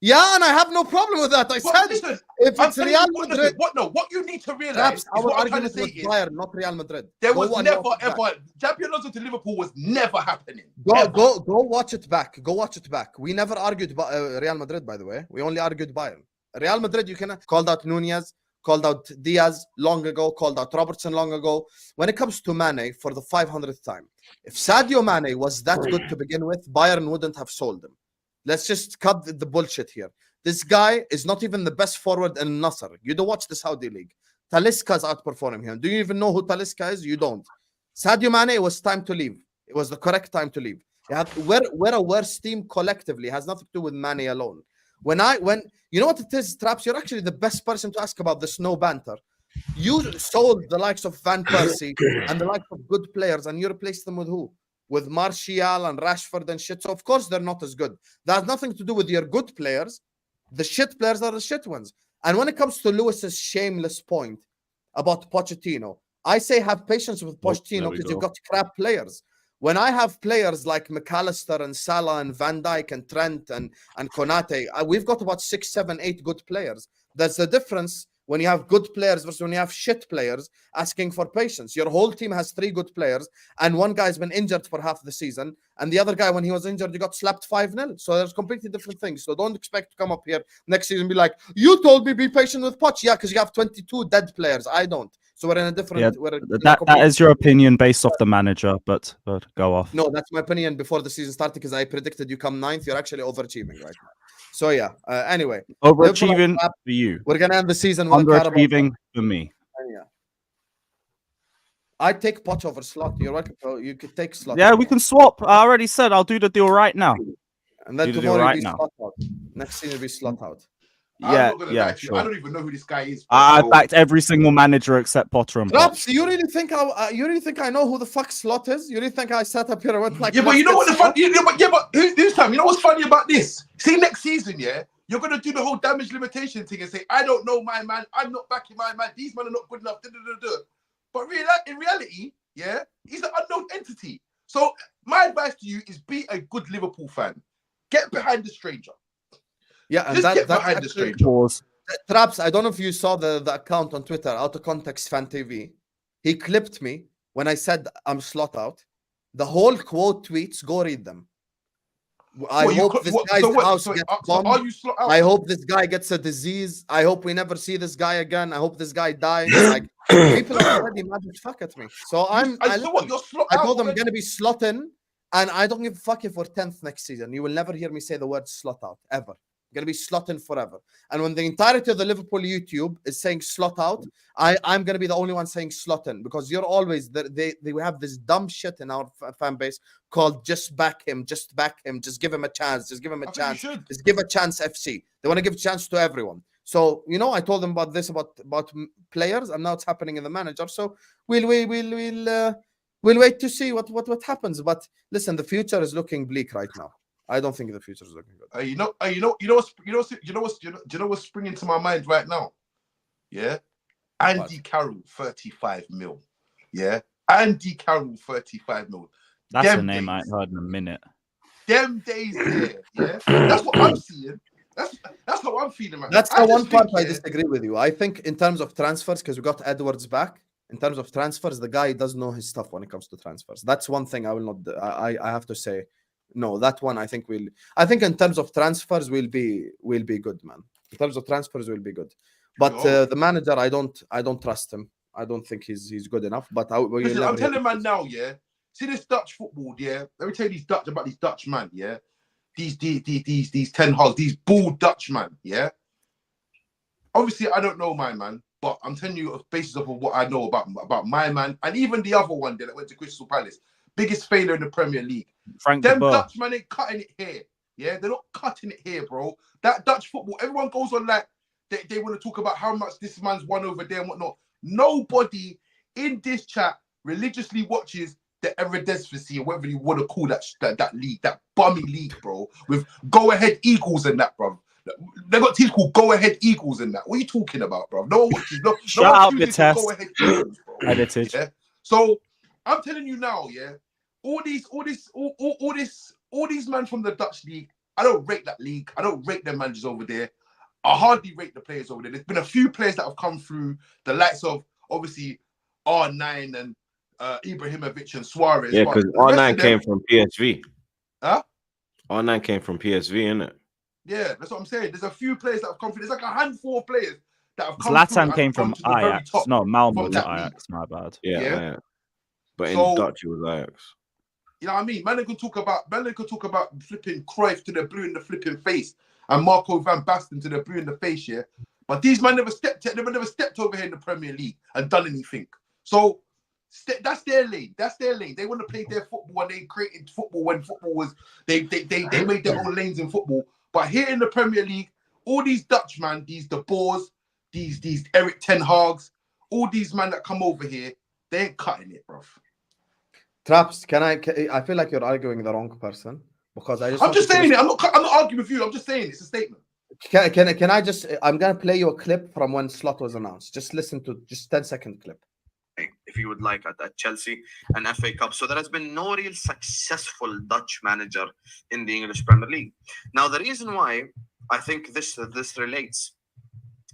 Yeah, and I have no problem with that. I But said listen, if I'm it's telling Real you what, Madrid, what you need to realize Raps, is our what I'm trying to argument say was is Bayern, not Real Madrid. there Go was and never watch it back. ever Xabi Alonso to Liverpool was never happening. Go watch it back. Go watch it back. We never argued Real Madrid, by the way. We only argued Bayern. Real Madrid, you can called out Nunez, called out Diaz long ago, called out Robertson long ago. When it comes to Mane, for the 500th time, if Sadio Mane was that good to begin with, Bayern wouldn't have sold him. Let's just cut the bullshit here. This guy is not even the best forward in Nasser. You don't watch the Saudi league. Talisca's outperforming him. Do you even know who Talisca is? You don't. Sadio Mane, it was time to leave. It was the correct time to leave. We're a worse team collectively. It has nothing to do with Mane alone. When you know what it is, Traps, you're actually the best person to ask about this no banter. You sold the likes of Van Persie and the likes of good players, and you replaced them with who? With Martial and Rashford and shit. So of course they're not as good. That has nothing to do with your good players. The shit players are the shit ones. And when it comes to Lewis's shameless point about Pochettino, I say have patience with Pochettino because you've got crap players. When I have players like McAllister and Salah and Van Dijk and Trent and Konate, we've got about 6, 7, 8 good players. There's a difference when you have good players versus when you have shit players asking for patience. Your whole team has 3 good players, and one guy's been injured for half the season, and the other guy, when he was injured, he got slapped 5-0. So there's completely different things. So don't expect to come up here next season and be like, you told me be patient with Poch. Yeah, because you have 22 dead players. I don't. So we're in a different... Yeah, that is your opinion based off the manager, but go off. No, that's my opinion before the season started, because I predicted you come 9th. You're actually overachieving right now. So yeah, anyway. Overachieving for you. We're going to end the season with underachieving for me. Yeah. I take Poch over Slot. You're welcome. You could take Slot. Yeah, we can swap. I already said I'll do the deal right now. And then tomorrow you'll be Slot out. Next season will be Slot out. Yeah, sure. I don't even know who this guy is. I backed every single manager except Potter and Traps, you really think I know who the fuck Slot is? You really think I sat up here and went like... Yeah, but you know what the fun... this time, you know what's funny about this? See, next season, yeah, you're going to do the whole damage limitation thing and say, I don't know my man, I'm not backing my man, these men are not good enough, But in reality, yeah, he's an unknown entity. So my advice to you is be a good Liverpool fan. Get behind the stranger. Yeah, and just get behind the stranger. Traps, I don't know if you saw the account on Twitter, Out of Context Fan TV. He clipped me when I said I'm Slot out. The whole quote tweets, go read them. I hope this guy's house gets bombed. I hope this guy gets a disease. I hope we never see this guy again. I hope this guy dies. Like, people are already mad as fuck at me. So I told them I'm going to be slotting, and I don't give a fuck if we're 10th next season. You will never hear me say the word slot out, ever. I'm going to be slotting forever. And when the entirety of the Liverpool YouTube is saying slot out, I'm going to be the only one saying slot in, because you're always, they have this dumb shit in our fan base called just back him, just give him a chance, just give him a chance, just give a chance FC. They want to give a chance to everyone. So, you know, I told them about this, about players, and now it's happening in the manager. So we'll wait to see what happens. But listen, the future is looking bleak right now. I don't think the future is looking good. You know what's springing to my mind right now? Yeah, Andy Carroll, 35 mil. Yeah, Andy Carroll, 35 mil. That's a name I ain't heard in a minute. Them days there, yeah. That's what I'm seeing. That's how I'm feeling, man. That's the one part I disagree with you. I think in terms of transfers, because we got Edwards back. In terms of transfers, the guy does know his stuff when it comes to transfers. That's one thing I will not. I have to say. No, that one I think in terms of transfers we'll be good, man. In terms of transfers we'll be good. But the manager, I don't trust him. I don't think he's good enough. But listen, I'm telling man now, yeah. See this Dutch football, yeah. Let me tell you about these Dutch man, yeah. These 10 hogs, these bald Dutch man, yeah. Obviously, I don't know my man, but I'm telling you on basis of what I know about my man, and even the other one that went to Crystal Palace. Biggest failure in the Premier League. Frank Them Dutchmen ain't cutting it here. Yeah, they're not cutting it here, bro. That Dutch football, everyone goes on like they want to talk about how much this man's won over there and whatnot. Nobody in this chat religiously watches the Eredivisie, or whatever you want to call that league, that bummy league, bro, with go-ahead Eagles and that, bro. They got teams called Go-Ahead Eagles and that. What are you talking about, bro? No one watches. Shut up, your test. Go-Ahead Eagles, bro. Edited. Yeah? So I'm telling you now, yeah, all these man from the Dutch league, I don't rate that league. I don't rate their managers over there. I hardly rate the players over there. There's been a few players that have come through, the likes of obviously R9 and Ibrahimovic and Suarez. Yeah, because R9 came from PSV. Huh? R9 came from PSV, innit? Yeah, that's what I'm saying. There's a few players that have come through. There's like a handful of players that have come Zlatan through. came from Ajax. No, Malmo to Ajax. My bad. Yeah. But in Dutch, it was Ajax. You know what I mean? Man, they could talk about flipping Cruyff to the blue in the flipping face and Marco van Basten to the blue in the face, yeah. But these men never stepped over here in the Premier League and done anything. So that's their lane. That's their lane. They want to play their football, and they created football when football was they made their own lanes in football. But here in the Premier League, all these Dutch man, these De Boers, these Eric Ten Hags, all these men that come over here, they ain't cutting it, bruv. Traps, I feel like you're arguing the wrong person, because I'm just saying it. I'm not arguing with you. I'm just saying it's a statement. Can I just? I'm gonna play you a clip from when Slot was announced. Just listen to 10-second clip. if you would like, at Chelsea and FA Cup. So there has been no real successful Dutch manager in the English Premier League. Now, the reason why I think this relates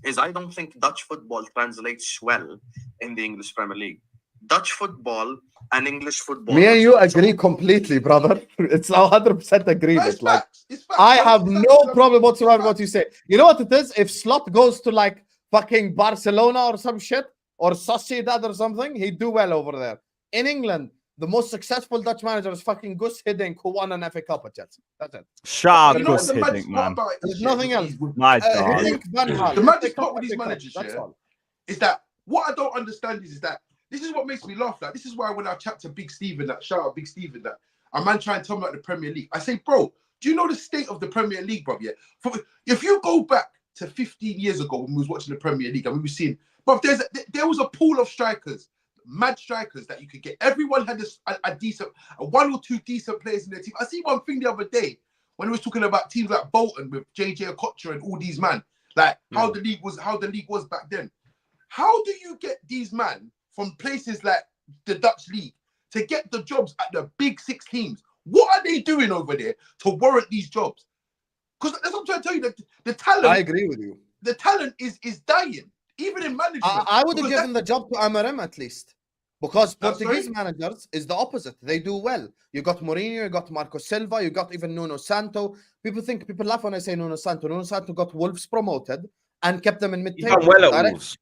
is I don't think Dutch football translates well in the English Premier League. Dutch football and English football. Me and you agree completely, brother. It's 100% agree No, with. it's Like, facts. It's facts. I No, have it's no facts. problem whatsoever It's with what you say. You know what it is? If Slot goes to like fucking Barcelona or some shit, or Sociedad or something, he'd do well over there. In England, the most successful Dutch manager is fucking Gus Hiddink, who won an FA Cup at Chelsea. That's it. Shut But up, you know what Gus the mad Hiddink, part man. about it There's is, nothing yeah, else. My God. Hiddink, Van Gaal. the FA maddest Cup, part with these FA Cup, managers, that's yeah, all. is that what I don't understand is that this is what makes me laugh. Like, this is why when I chat to Big Steven, that shout out Big Steven, that a man try and tell me about the Premier League, I say, bro, do you know the state of the Premier League, bro? Yeah, if you go back to 15 years ago when we was watching the Premier League and we were seeing, but there was a pool of strikers, mad strikers that you could get. Everyone had a decent, one or two decent players in their team. I see one thing the other day when we was talking about teams like Bolton with JJ Okocha and all these man, like how the league was back then. How do you get these man from places like the Dutch league to get the jobs at the big six teams? What are they doing over there to warrant these jobs? Because that's what I'm trying to tell you, that the talent. I agree with you. The talent is dying, even in management. I would have Because given the job to Amorim at least. Because That's Portuguese right. managers is the opposite. They do well. You got Mourinho, you got Marco Silva, you got even Nuno Santo. People laugh when I say Nuno Santo. Nuno Santo got Wolves promoted and kept them in He's mid-table. done well at Direct- Wolves.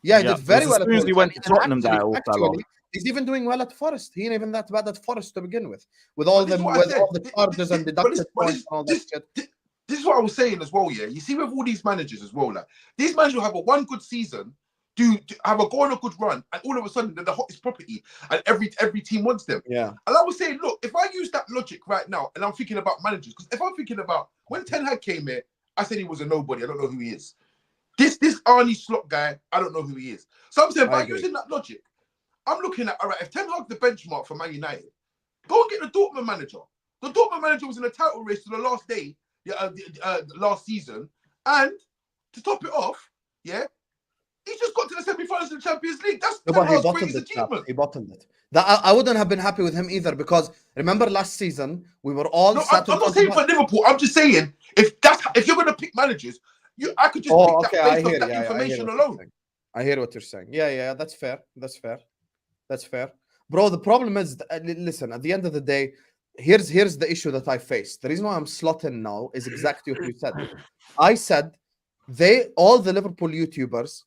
Yeah, he Yeah, did very as well at soon as he Wolves. went to And Tottenham, that all fell off. he's even doing well at Forest. He ain't even that bad at Forest to begin with all But this them is what I with said. all the charges and deducted points and all that shit. This is what I was saying as well, yeah. You see with all these managers as well, like these managers will have a one good season, have a go on a good run, and all of a sudden they're the hottest property, and every team wants them. Yeah. And I was saying, look, if I use that logic right now, and I'm thinking about managers, because if I'm thinking about when Ten Hag came here, I said he was a nobody. I don't know who he is. This Arnie Slot guy, I don't know who he is. So I'm saying by using that logic, I'm looking at, all right, if Ten Hag's the benchmark for Man United, go and get the Dortmund manager. The Dortmund manager was in a title race to the last day, last season, and to top it off, yeah, he just got to the semi-finals of the Champions League. That's No, but he Ten Hag's bottled greatest it. Trap. achievement. He bottled it. I wouldn't have been happy with him either, because remember last season we were all. No, I'm not saying for Liverpool. I'm just saying if you're going to pick managers, I could just pick that based off that information alone. I hear what you're saying. Yeah, that's fair. That's fair. Bro, the problem is, listen, at the end of the day, here's the issue that I face. The reason why I'm slotting now is exactly what you said. I said all the Liverpool YouTubers,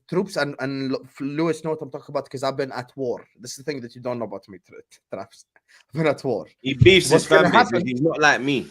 Troops and Lewis know what I'm talking about, because I've been at war. This is the thing that you don't know about me, Traps. I've been at war. He beefs What's his fan gonna base. happen- He's not like me.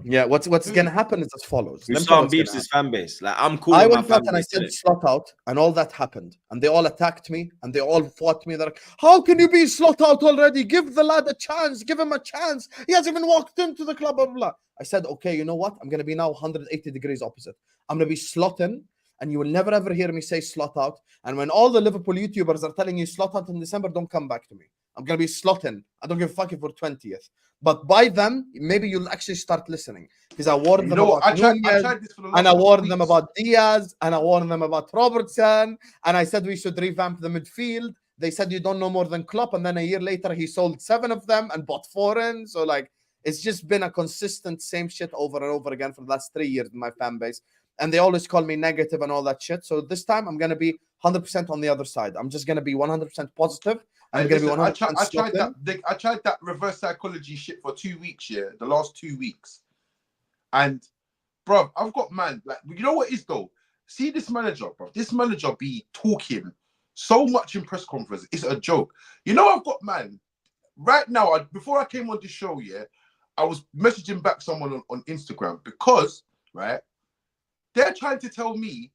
Yeah, what's gonna happen is as follows. Let me tell you Some what's beefs gonna his fan base. Like I'm cool I with my went fan out and I base. said innit? slot out, and all that happened, and they all attacked me, and they all fought me. They're like, "How can you be slot out already? Give the lad a chance. Give him a chance. He hasn't even walked into the club." Blah, blah, blah. I said, "Okay, you know what? I'm gonna be now 180 degrees opposite. I'm gonna be slotting, and you will never ever hear me say slot out. And when all the Liverpool YouTubers are telling you slot out in December, don't come back to me. I'm gonna be slotting. I don't give a fuck if we're 20th. But by then, maybe you'll actually start listening, because I warned You them know what? about I tried Nunez, this for the last and I couple of warned them weeks. about Diaz, and I warned them about Robertson, and I said we should revamp the midfield. They said you don't know more than Klopp, and then a year later he sold 7 of them and bought 4 in. So like, it's just been a consistent same shit over and over again for the last 3 years in my fan base, and they always call me negative and all that shit. So this time I'm gonna be 100% on the other side. I'm just gonna be 100% positive. I'm gonna be 100%. I tried that reverse psychology shit for 2 weeks, yeah, the last 2 weeks. And bro, I've got like, you know what is though? See this manager, bro. This manager be talking so much in press conference. It's a joke. You know, I've got right now. Before I came on this show, yeah, I was messaging back someone on Instagram, because right, they're trying to tell me.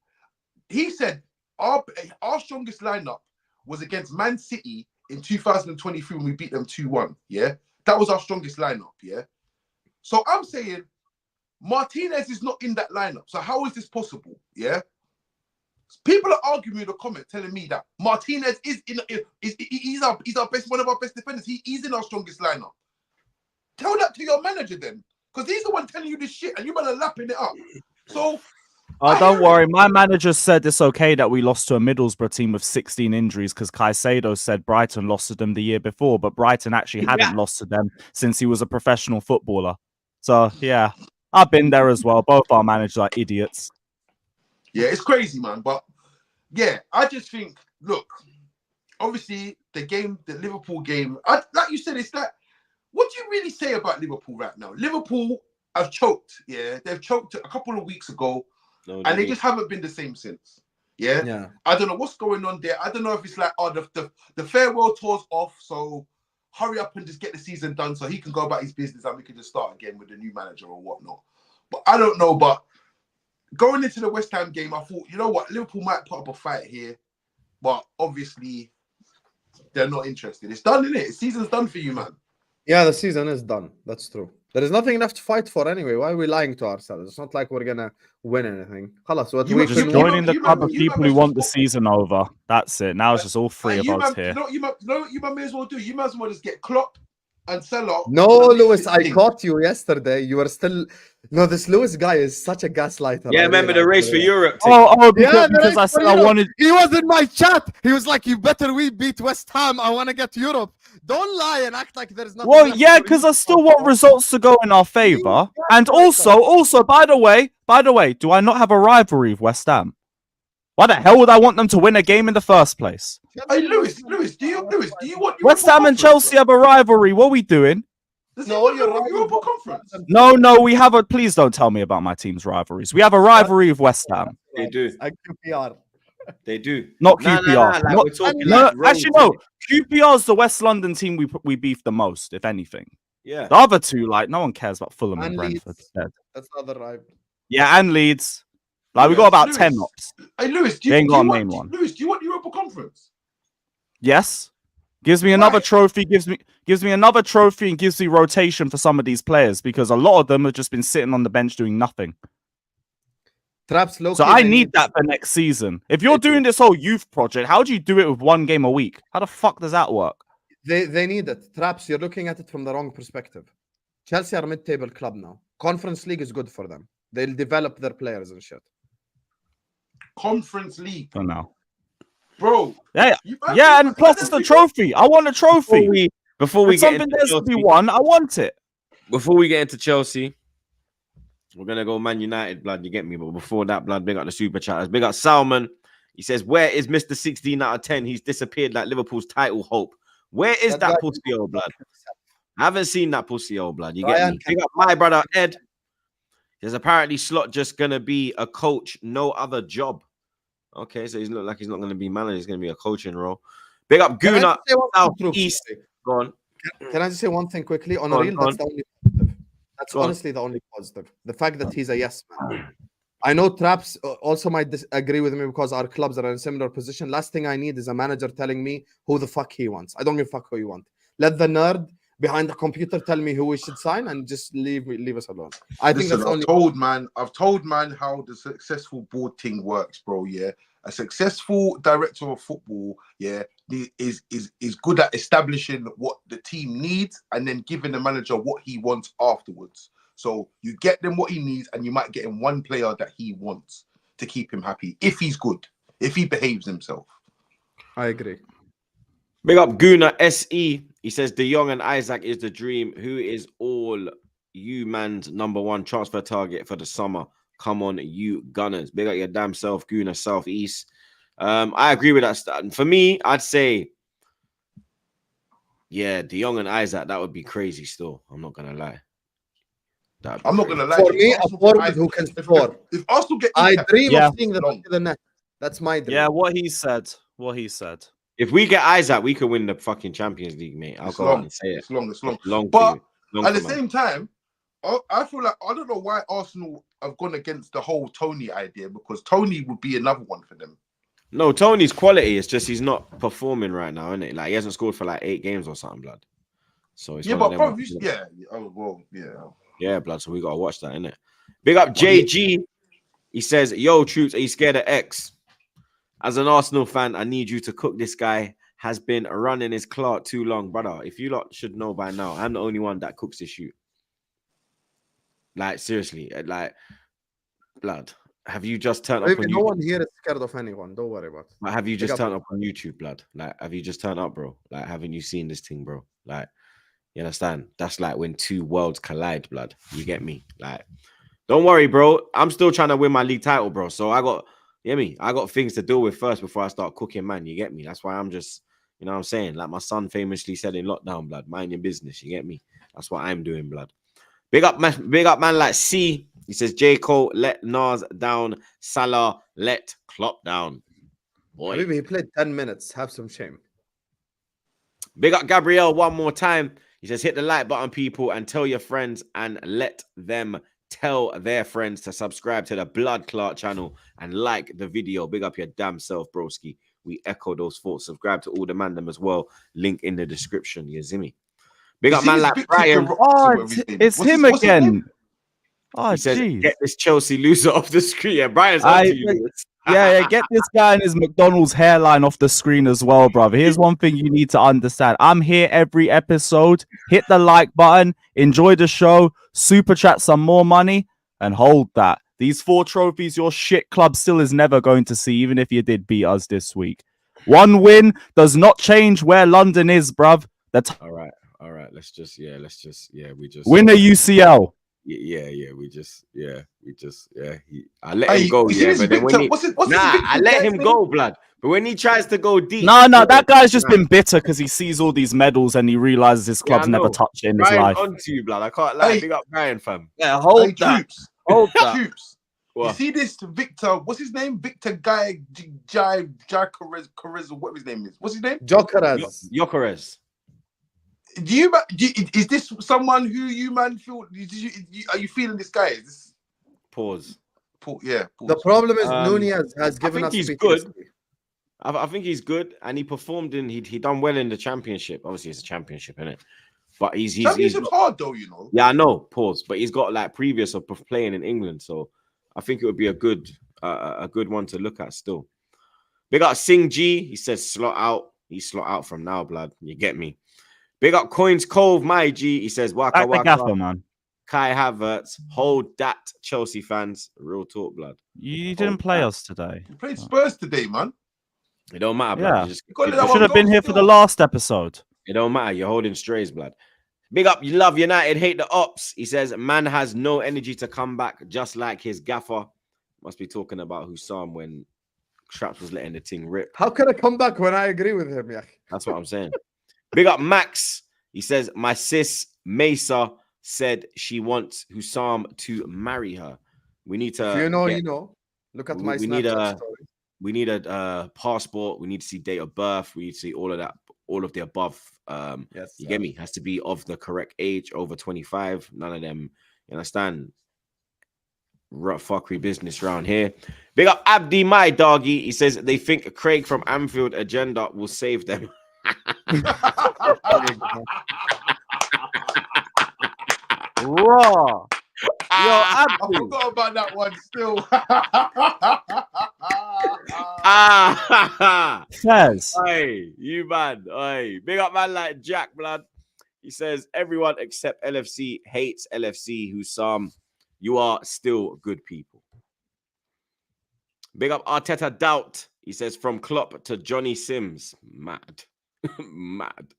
He said our strongest lineup was against Man City in 2023 when we beat them 2-1. Yeah, that was our strongest lineup. Yeah, so I'm saying Martinez is not in that lineup. So how is this possible? Yeah, people are arguing in the comment, telling me that Martinez is he's our best, one of our best defenders. He's in our strongest lineup. Tell that to your manager then, because he's the one telling you this shit, and you man are lapping it up. So Oh, don't worry. My manager said it's okay that we lost to a Middlesbrough team with 16 injuries because Caicedo said Brighton lost to them the year before, but Brighton actually hadn't lost to them since he was a professional footballer. So, yeah, I've been there as well. Both our managers are idiots. Yeah, it's crazy, man. But yeah, I just think, look, obviously the Liverpool game, like you said, it's like, what do you really say about Liverpool right now? Liverpool have choked, yeah. They've choked a couple of weeks ago, and they just haven't been the same since. Yeah. I don't know what's going on there. I don't know if it's like, oh, the farewell tour's off, so hurry up and just get the season done so he can go about his business and we can just start again with the new manager or whatnot. But I don't know. But going into the West Ham game, I thought, you know what, Liverpool might put up a fight here, but obviously they're not interested. It's done, isn't it? The season's done for you, man. Yeah, the season is done. That's true. There is nothing left to fight for anyway. Why are we lying to ourselves? It's not like we're gonna win anything. Khalas, what You we must- Just can you win. joining the club of people who want the season over. That's it. Now it's just all three of us here. You know what you may as well do? You might as well just get Klopp and Salah. No, Lewis, I caught you yesterday. You were still. No, this Lewis guy is such a gaslighter. Yeah, I remember the realize race for that. Europe? Because I said I wanted. He was in my chat. He was like, "You better we beat West Ham. I want to get Europe." Don't lie and act like there's nothing. Well, left yeah, for because you I to still fight want for. results to go in our favor. And also, by the way, do I not have a rivalry with West Ham? Why the hell would I want them to win a game in the first place? Hey, Lewis, do you want West Ham and Chelsea have a rivalry. What are we doing? No, you're right. Europa Conference. No, we have a. Please don't tell me about my team's rivalries. We have a rivalry with West Ham, They do. And QPR. They do. not Nah, QPR. nah, nah, like, we're talking like Actually, no. QPR's the West London team we beef the most, if anything. Yeah. The other two, like, no one cares about Fulham and And Brentford. Leeds. That's the other rival. Yeah, and Leeds. Like, we got about 10 ops. Hey, Lewis, do They ain't got a you main want one. Lewis, do you want Europa Conference? Yes. Gives me another Right. trophy, gives me another trophy and gives me rotation for some of these players because a lot of them have just been sitting on the bench doing nothing. Traps low. So I need that for next season. If you're doing this whole youth project, how do you do it with one game a week? How the fuck does that work? They need it. Traps, you're looking at it from the wrong perspective. Chelsea are a mid-table club now. Conference League is good for them. They'll develop their players and shit. Conference League, For now. bro. Yeah, You- yeah, and plus it's the trophy. I want a trophy. Before we If get something into there's to be Chelsea, won, I want it. before we get into Chelsea, we're gonna go Man United, blood. You get me? But before that, blood, big up the super chatters. Big up Salman. He says, "Where is Mr. 16 out of 10? He's disappeared like Liverpool's title hope. Where is that pussy old blood? I haven't seen that pussy old blood. You get me? Big up my brother Ed. There's apparently Slot just gonna be a coach, no other job. Okay, so he's look like he's not gonna be manager. He's gonna be a coaching role. Big up Can I Guna just say one South thing, Troops? East. Go on. Can I just say one thing quickly? On Go a on, real, go that's on. the only positive. That's Go on. honestly the only positive. The fact that he's a yes man. I know Traps also might disagree with me because our clubs are in a similar position. Last thing I need is a manager telling me who the fuck he wants. I don't give a fuck who you want. Let the nerd behind the computer tell me who we should sign and just leave us alone. I think that's Listen, only. I've told man how the successful board thing works, bro. Yeah, a successful director of football, yeah, is good at establishing what the team needs and then giving the manager what he wants afterwards. So you get them what he needs, and you might get him one player that he wants to keep him happy if he's good, if he behaves himself. I agree. Big up Guna SE. He says De Jong and Isaac is the dream. Who is all you man's number one transfer target for the summer? Come on, you Gunners. Big up your damn self, Guna Southeast. I agree with that. For me, I'd say, yeah, De Jong and Isaac. That would be crazy. Still, I'm not gonna lie. I'm not gonna lie. For to you, me, if a Arsenal forward get who can Isaac- score. If Arsenal get I Isak, dream Yeah. of seeing the long. back of the net. That's my dream. Yeah, what he said. If we get Isaac, we could win the fucking Champions League, mate. I'll It's go long. on and say it. It's long. It's long. Long But for you. Long At the for man. same time, I feel like I don't know why Arsenal have gone against the whole Tony idea, because Tony would be another one for them. No, Tony's quality. It's just he's not performing right now, isn't it? Like he hasn't scored for like 8 games or something, blood. So it's Yeah, one of but them bro, ones. yeah. Oh well, yeah. Yeah, blood. So we gotta watch that, innit? Big up JG. He says, "Yo, Troops, are you scared of X? As an Arsenal fan, I need you to cook this guy. Has been running his clout too long, brother. If you lot should know by now, I'm the only one that cooks this shoot. Like seriously, like blood. have you just turned up Maybe on no YouTube? one here is scared of anyone. Don't worry about it. Like, have you Big just up. turned up on YouTube, blood? Like, have you just turned up, bro? Like, haven't you seen this thing, bro? Like, you understand? That's like when two worlds collide, blood. You get me? Like, don't worry, bro. I'm still trying to win my league title, bro. So I got, you get me? I got things to deal with first before I start cooking, man. You get me? That's why I'm just, you know what I'm saying? Like my son famously said in lockdown, blood, mind your business. You get me? That's what I'm doing, blood. Big up, man like C. He says, J. Cole, let Nas down. Salah, let Klopp down. Boy. Maybe he played 10 minutes. Have some shame. Big up Gabrielle one more time. He says, hit the like button, people, and tell your friends and let them tell their friends to subscribe to the Blood Clot channel and like the video. Big up your damn self, broski. We echo those thoughts. Subscribe to all the mandem as well. Link in the description. You see me? Big up man like Brian. Oh, it's him again. Oh, he says, geez. get this Chelsea loser off the screen. Yeah, Brian's on to you. Yeah, get this guy and his McDonald's hairline off the screen as well, brother. Here's one thing you need to understand. I'm here every episode. Hit the like button. Enjoy the show. Super chat some more money and hold that. These 4 trophies your shit club still is never going to see, even if you did beat us this week. One win does not change where London is, bruv. All right. Let's just win a UCL. I let him go, yeah. But then when he, I let him go, blood. But when he tries to go deep, no, that guy's just been bitter because he sees all these medals and he realizes his club's never touched it in his life. Onto you, blood. I can't lie. Big up Brian, fam. Yeah, hold that. Hold that. Troops. What? You see this Victor? What's his name? Victor Guy Jai Carez, what his name is? What's his name? Yokeres. Is this someone who you man feel? Are you feeling this guy? Pause. Yeah. Pause. The problem is Nunez has given us. He's good. I think he's good, and he performed in. He done well in the championship. Obviously, it's a championship, isn't it? But he's hard though, you know. Yeah, I know. Pause. But he's got like previous of playing in England, so I think it would be a good one to look at still. Big up Sing G. He says slot out. He's slot out from now, blood. You get me. Big up Coins Cove, my G. He says, waka waka. Gaffer, man. Kai Havertz, hold that, Chelsea fans. Real talk, blood. You didn't play us today. You played Spurs today, man. It don't matter, blood. Yeah. You should have been here for the last episode. It don't matter. You're holding strays, blood. Big up, you love United, hate the ops. He says, man has no energy to come back, just like his gaffer. Must be talking about Hussam when Traps was letting the thing rip. How can I come back when I agree with him? Yeah, that's what I'm saying. Big up Max. He says, my sis Mesa said she wants Hussam to marry her. We need to. If you know, you know. Look at my Snapchat story. We need a passport. We need to see date of birth. We need to see all of that, all of the above. Yes, you get me? Has to be of the correct age, over 25. None of them, you understand? Fuckery business around here. Big up Abdi, my doggy. He says they think Craig from Anfield Agenda will save them. Raw. I forgot about that one still. Says, hey, you man. Hey, big up man like Jack, blood. He says everyone except LFC hates LFC. Hussam, you are still good people. Big up Arteta Doubt. He says from Klopp to Johnny Sims. Mad. Mad.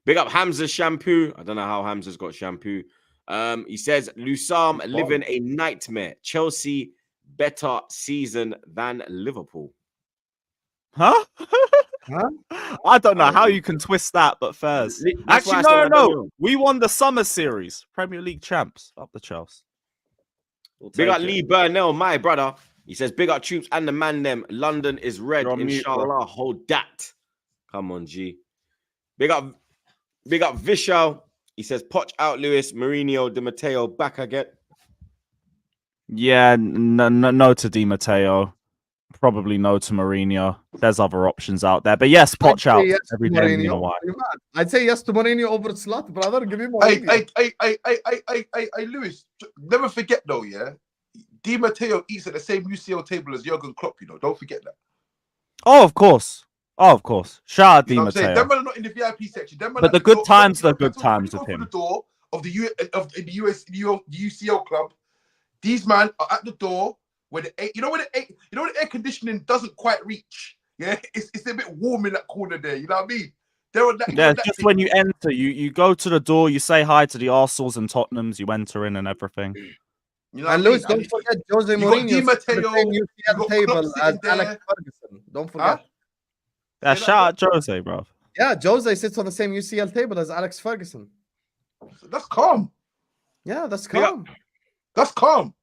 Big up Hamza Shampoo. I don't know how Hamza's got shampoo. He says Hussam living a nightmare. Chelsea better season than Liverpool. Huh? I don't know how you can twist that, but first. Actually, no. We won the summer series. Premier League champs. Up the Chelsea. Big up Lee Burnell, my brother. He says, big up troops and the man them. London is red. Inshallah. Hold that. Come on, G. Big up Vishal. He says, Poch out Lewis, Mourinho, Di Matteo back again. Yeah, no to Di Matteo. Probably no to Mourinho. There's other options out there. But yes, Poch out every day in a while. I'd say yes to Mourinho over Slot, brother. Give me more. Hey, Lewis, never forget though, yeah? Di Matteo eats at the same UCL table as Jurgen Klopp, you know. Don't forget that. Oh, of course. Shout out Di Matteo. Them men are not in the VIP section. But the good times are good times with him. The door of the UCL club. These men are at the door where the air conditioning doesn't quite reach. Yeah, it's a bit warm in that corner there. You know what I mean? They're on that. Yeah, just when you enter, you go to the door, you say hi to the Arsenals and Tottenhams, you enter in and everything. You know And what I Lewis, mean? don't And forget Jose you got Mourinho Di sits on the Matteo, same you UCL got table Klopp as sitting Alex there. Ferguson. Don't forget. Yeah, Say that shout out Jose, bro. Yeah, Jose sits on the same UCL table as Alex Ferguson. That's calm. Yeah, that's Big up. calm. That's calm.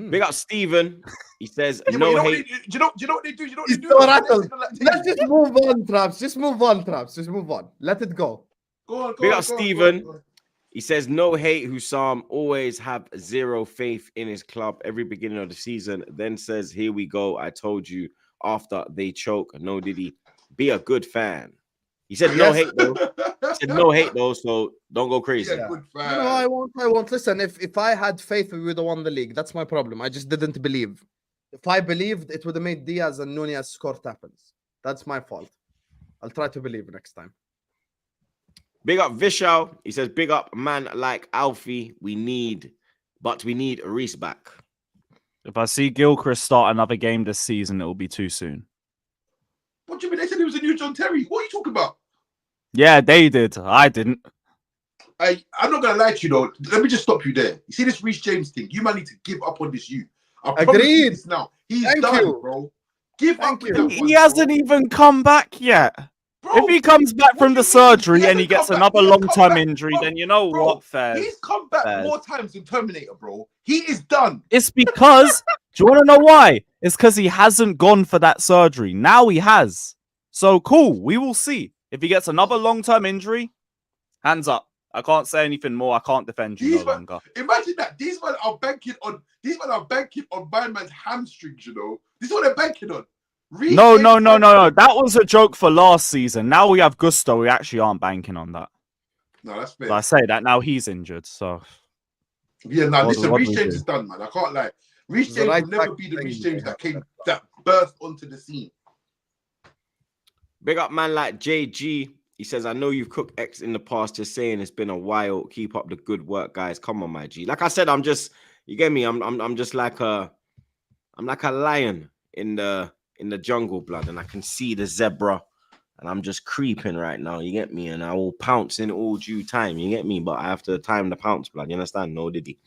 Big up Steven. He says, Yeah, but no you know hate. do you know what they do? You know what He's they do? so When they rattled. sit on that Let's table- just move on, Traps. Just move on, Traps. Just move on. Let it go. Go on, Big go on, up go on, Steven. go on. He says, no hate, Hussam. Always have zero faith in his club every beginning of the season. Then says, here we go. I told you after they choke. No, did he? Be a good fan. He said, no hate, though. He said, no hate, though. So don't go crazy. Yeah, good No, fan. I won't. Listen, if I had faith, we would have won the league. That's my problem. I just didn't believe. If I believed, it would have made Diaz and Nunez score tackles. That's my fault. I'll try to believe next time. Big up Vishal. He says, big up man like Alfie. We need Reese back. If I see Gilchrist start another game this season, it will be too soon. What do you mean? They said he was a new John Terry. What are you talking about? Yeah, they did. I didn't. I'm not gonna lie to you though. Let me just stop you there. You see this Reece James thing? You might need to give up on this. I promise you Agreed. this now. He's Thank done, you. bro. Give Thank up with you. that one, He hasn't bro. even come back yet. Bro, If he comes back what from do the you mean? surgery and he hasn't gets come back. another He has come long-term back. injury, Bro, then you know bro, what, Fairs? he's come back Fairs. more times than Terminator, bro. He is done. It's because, do you want to know why? It's because he hasn't gone for that surgery. Now he has. So cool. We will see. If he gets another long-term injury, hands up. I can't say anything more. I can't defend you no longer. Imagine that. These men are banking on my man's hamstrings, you know. This is what they're banking on. No. That was a joke for last season. Now we have Gusto. We actually aren't banking on that. No, that's fair. But I say that now he's injured. So Yeah, no, What listen, do Reece we James do? is done, man. I can't lie. Reece The James right will never back be the thing Reece they James have that burst onto the scene. Big up man like JG. He says, I know you've cooked X in the past, just saying it's been a while. Keep up the good work, guys. Come on, my G. Like I said, I'm just, you get me? I'm just like I'm like a lion in the jungle, blood, and I can see the zebra, and I'm just creeping right now. You get me? And I will pounce in all due time. You get me? But I have to time the pounce, blood. You understand? No, did he?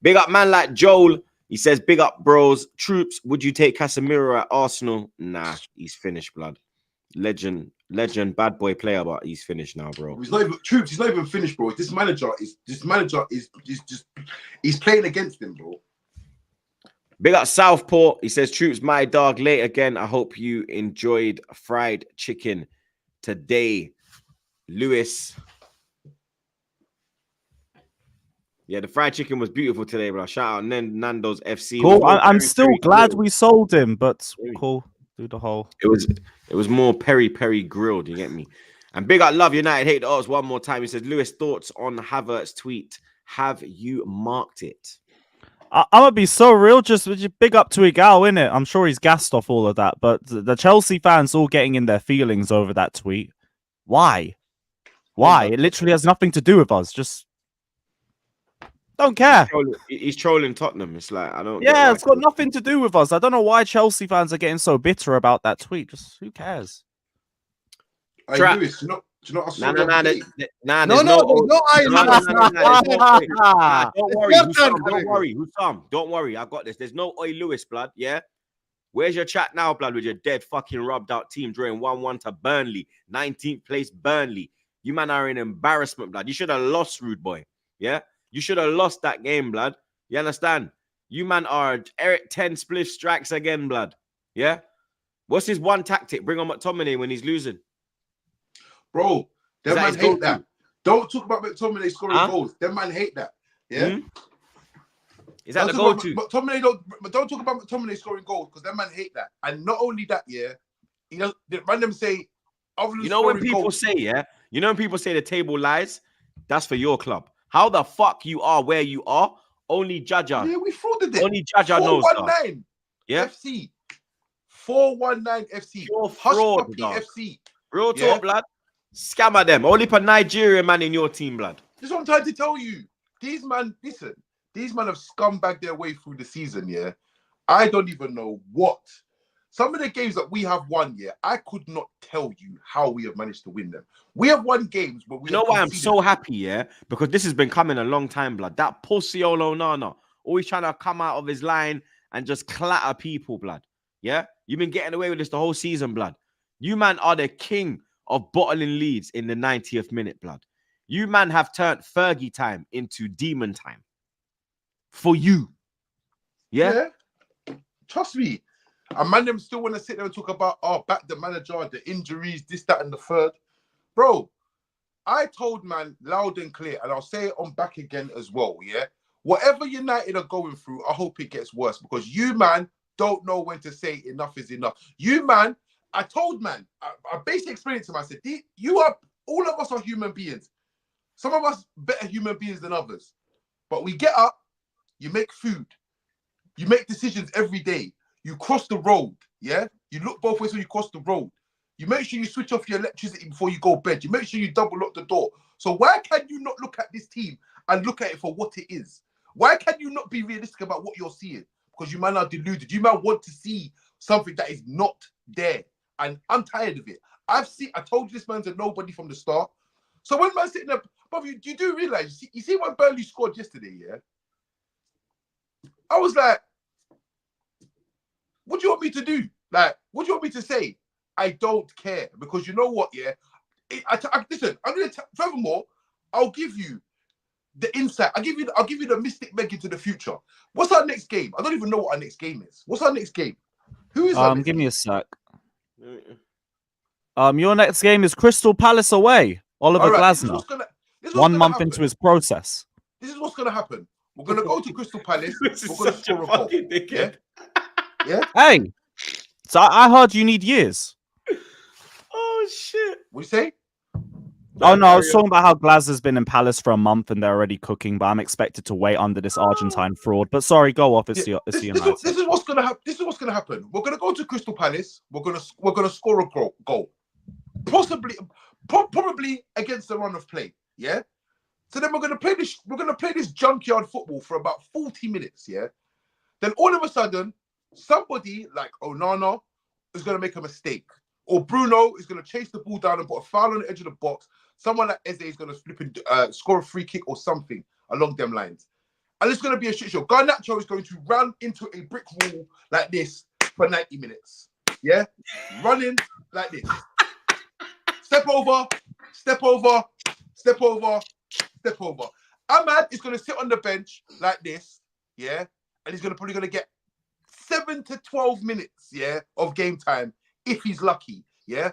Big up man like Joel. He says, big up bros. Troops, would you take Casemiro at Arsenal? Nah, he's finished, blood. Legend, bad boy player, but he's finished now, bro. He's not even finished, bro. This manager is just he's playing against him, bro. Big up Southport. He says, Troops, my dog, late again. I hope you enjoyed fried chicken today. Lewis. Yeah, the fried chicken was beautiful today, bro. Shout out Nando's FC. cool. I'm still Peri glad grilled. we sold him, but cool. Do the whole. It was more peri grilled, you get me? And big up Love United, hate the odds one more time. He says, Lewis, thoughts on Havertz's tweet. Have you marked it? I'm gonna be so real. Just big up to Igal, innit? I'm sure he's gassed off all of that, but the Chelsea fans all getting in their feelings over that tweet. Why? It literally has nothing to do with us. Just don't care. He's trolling Tottenham. It's like, I don't. Yeah, it's got nothing to do with us. I don't know why Chelsea fans are getting so bitter about that tweet. Just who cares? Hey, Trap. Lewis, do you not I saw No. the Don't worry. Hussam, don't worry. I got this. There's no Oi Lewis, blood. Yeah. Where's your chat now, blood, with your dead fucking rubbed out team drawing 1-1 to Burnley, 19th place Burnley. You man are in embarrassment, blood. You should have lost, rude boy. Yeah. You should have lost that game, blood. You understand? You man are Eric 10 spliff strikes again, blood. Yeah. What's his one tactic? Bring on McTominay when he's losing. Bro, them man his hate go-to? that. Don't talk about McTominay scoring goals. Them man hate that. Yeah. Is that Don't the talk go-to? about McTominay, don't talk about McTominay scoring goals because them man hate that. And not only that, yeah, you know, the random say, you know when people say, you know when people say the table lies, that's for your club. How the fuck you are where you are, only Jaja. Yeah, we frauded it. Only Jaja knows. 419 Yeah. FC. 419 FC. Pure Hush fraud, puppy dog. FC. Real Yeah. talk, blood. Scammer them. Only for Nigerian man in your team, blood. This is what I'm trying to tell you. These man have scumbagged their way through the season, yeah. I don't even know what. Some of the games that we have won, I could not tell you how we have managed to win them. We have won games, but we You know have why I'm conceded. so happy, because this has been coming a long time, blood. That pussy Nana, always trying to come out of his line and just clatter people, blood. Yeah? You've been getting away with this the whole season, blood. You man are the king of bottling leads in the 90th minute, blood. You man have turned Fergie time into demon time. For you. Yeah? Trust me. And man, them still want to sit there and talk about, back the manager, the injuries, this, that, and the third. Bro, I told man loud and clear, and I'll say it on back again as well, Whatever United are going through, I hope it gets worse, because you, man, don't know when to say enough is enough. You, man, I told man, I basically explained it to him. I said, all of us are human beings. Some of us better human beings than others. But we get up, you make food, you make decisions every day. You cross the road, You look both ways when you cross the road. You make sure you switch off your electricity before you go to bed. You make sure you double lock the door. So why can you not look at this team and look at it for what it is? Why can you not be realistic about what you're seeing? Because you man are deluded. You man want to see something that is not there. And I'm tired of it. I told you this man's a nobody from the start. So when man's sitting there, but you do realize, you see when Burnley scored yesterday, I was like, what do you want me to do? Like, what do you want me to say? I don't care, because you know what, listen, furthermore, I'll give you the insight. I'll give you the mystic meg into the future. What's our next game? I don't even know what our next game is. What's our next game? Who is our next give game? me a sec. Your next game is Crystal Palace away. Oliver Glasner. 1 month into his process. This is what's gonna happen. We're gonna go to Crystal Palace. This We're is gonna such score a a goal. fucking dickhead. Hey, so I heard you need years. Oh, shit. What do you say? Oh, no, I was talking about how Glasner's been in Palace for a month and they're already cooking, but I'm expected to wait under this Argentine fraud. But sorry, go off. It's This United. is what's gonna happen. This is what's gonna happen. We're gonna go to Crystal Palace. We're gonna score a goal, probably against the run of play. So then we're gonna play this junkyard football for about 40 minutes. Then all of a sudden, somebody like Onana is gonna make a mistake, or Bruno is gonna chase the ball down and put a foul on the edge of the box. Someone like Eze is gonna flip and score a free kick or something along them lines. And it's going to be a shit show. Garnacho is going to run into a brick wall like this for 90 minutes. Running like this. Step over, step over, step over, step over. Ahmad is going to sit on the bench like this, and he's probably going to get 7 to 12 minutes, of game time if he's lucky, Then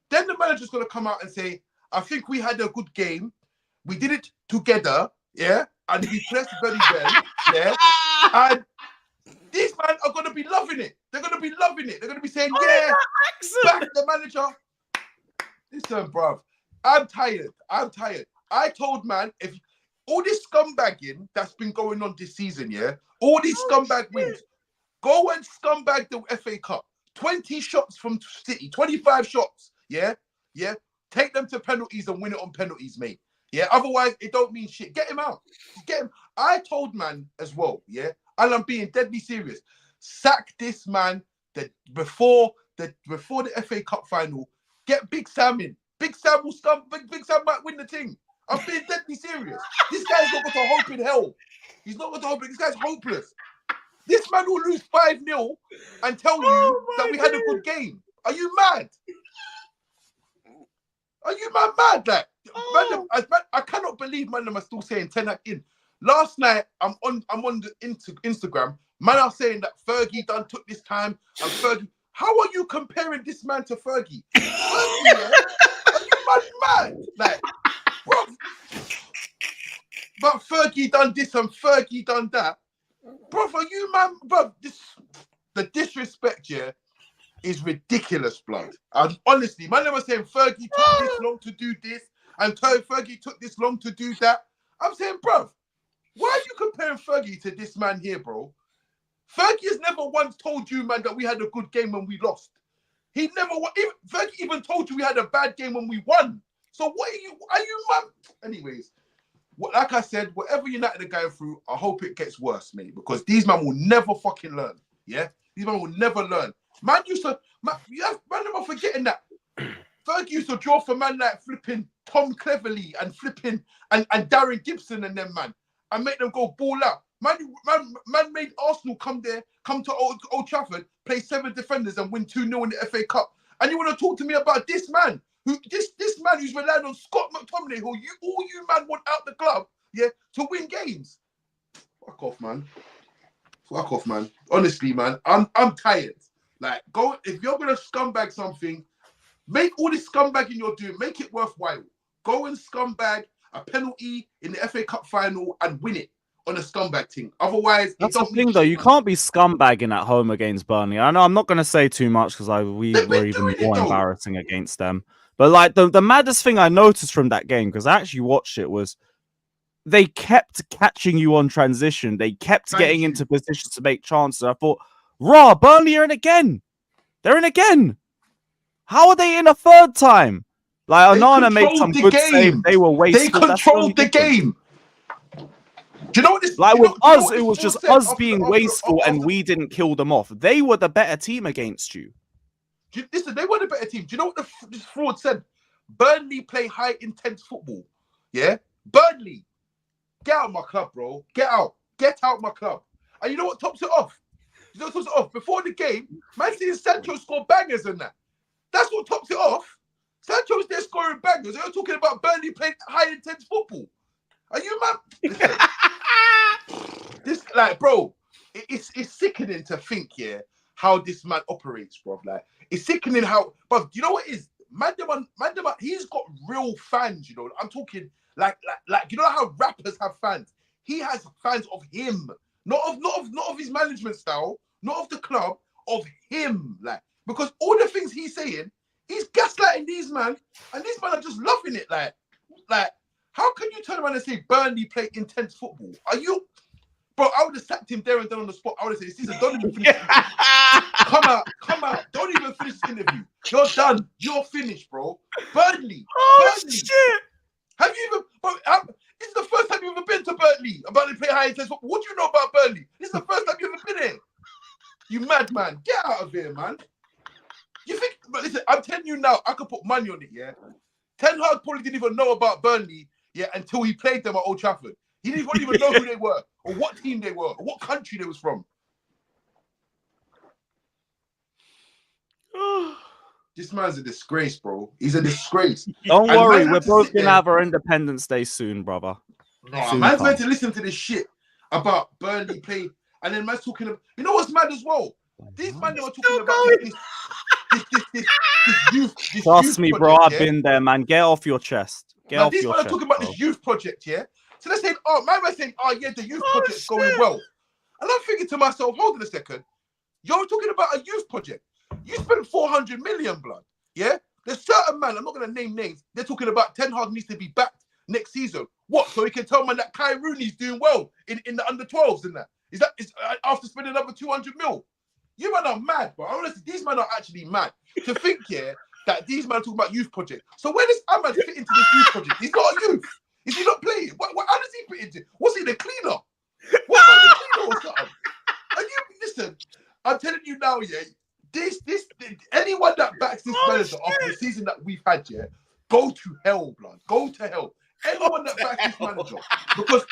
the manager's going to come out and say, I think we had a good game. We did it together, and we pressed very well, And these men are going to be loving it. They're going to be loving it. They're going to be saying, back the manager. Listen, bruv, I'm tired. I told man, if all this scumbagging that's been going on this season, all these scumbag wins, go and scumbag the FA Cup. 20 shots from City, 25 shots, Take them to penalties and win it on penalties, mate. Otherwise, it don't mean shit. Get him out. Get him. I told man as well, and I'm being deadly serious. Sack this man before the FA Cup final. Get Big Sam in. Big Sam will scum. Big Sam might win the thing. I'm being deadly serious. This guy's not got a hope in hell. He's not got a hope. This guy's hopeless. This man will lose 5-0 and tell you that we had a good game. Are you mad? Are you mad? Like, I cannot believe man them are still saying 10 Hag in. Last night, I'm on the Instagram. Man are saying that Fergie done took this time and Fergie. How are you comparing this man to Fergie? Fergie, are you mad? Like, bro. But Fergie done this and Fergie done that. Bro, are you man? Bro, the disrespect, is ridiculous, blood. And honestly, man, never saying Fergie took this long to do this, and Fergie took this long to do that. I'm saying, bro, why are you comparing Fergie to this man here, bro? Fergie has never once told you, man, that we had a good game when we lost. He never. Fergie even told you we had a bad game when we won. So what are you, man? Anyways, like I said, whatever United are going through, I hope it gets worse, mate, because these men will never fucking learn. Yeah, these men will never learn. Man used to, man am forgetting that. Ferg used to draw for man like flipping Tom Cleverley and flipping and Darren Gibson and them man, and make them go ball out. Man made Arsenal come to Old Trafford, play 7 defenders and win 2-0 in the FA Cup. And you want to talk to me about this man, this man who's relying on Scott McTominay, who all you man want out the club, yeah, to win games. Fuck off, man. Fuck off, man. Honestly, man, I'm tired. Like, go if you're gonna scumbag something, make all this scumbagging you're doing, make it worthwhile. Go and scumbag a penalty in the FA Cup final and win it on a scumbag thing. Otherwise, that's the thing, though. You can't be scumbagging at home against Burnley. I know I'm not going to say too much because we were even more embarrassing against them. But like the maddest thing I noticed from that game, because I actually watched it, was they kept catching you on transition. They kept getting into positions to make chances. I thought, Burnley are in again. They're in again. How are they in a third time? Like, Onana made some good saves. They were wasteful. They controlled the game. Do you know what this? Like with us, it was just us being wasteful and we didn't kill them off. They were the better team against you. Listen, they were the better team. Do you know what this fraud said? Burnley play high intense football. Yeah, Burnley, get out of my club, bro. Get out my club. And you know what tops it off? You know what tops it off? Before the game, Man City and Sancho scored bangers and that. That's what tops it off. Sancho's there scoring bangers. They're talking about Burnley playing high intense football. Are you mad? This, like, bro, it's sickening to think, yeah, how this man operates, bro. Like, it's sickening how, but you know what it is? Man, he's got real fans, you know. I'm talking like you know how rappers have fans. He has fans of him, not of his management style, not of the club, of him. Like, because all the things he's saying, he's gaslighting these man, and these man are just loving it. Like, how can you turn around and say Burnley play intense football? Are you, bro? I would have sacked him there and then on the spot. I would have said, "Caesar, don't even finish. Come out. Don't even finish the interview. You're done. You're finished, bro. Burnley. Burnley. Shit! Have you even? Bro, this is the first time you've ever been to Burnley. Burnley play high intense football. What do you know about Burnley? This is the first time you've ever been here. You mad man? Get out of here, man. You think? But listen, I'm telling you now. I could put money on it. Yeah. Ten Hag probably didn't even know about Burnley. Yeah, until he played them at Old Trafford. He didn't even know who they were, or what team they were, or what country they was from. This man's a disgrace, bro. He's a disgrace. Don't worry, we're both gonna have our Independence Day soon, brother. No, man's meant to listen to this shit about Burnley play, and then man's talking about. You know what's mad as well? These man are talking about this youth. Trust me, bro. I've been there, man. Get off your chest. These men are talking about this youth project, yeah? So they're saying, yeah, the youth project's going well. And I'm thinking to myself, hold on a second. You're talking about a youth project. You spent 400 million, blood, yeah? There's certain man, I'm not going to name names, they're talking about Ten Hag needs to be backed next season. What? So he can tell man that Kai Rooney's doing well in the under-12s and that? Is after spending another 200 mil? You man are mad, bro. Honestly, these men are actually mad. To think, yeah, that these men are talking about youth project. So where does Ahmad fit into this youth project? He's not a youth. Is he not playing? How does he fit into? Was he the cleaner? What's the cleaner or something? Listen, I'm telling you now, yeah, this anyone that backs this manager after the season that we've had, yeah, go to hell, blood. Go to hell. Anyone that backs this manager. Because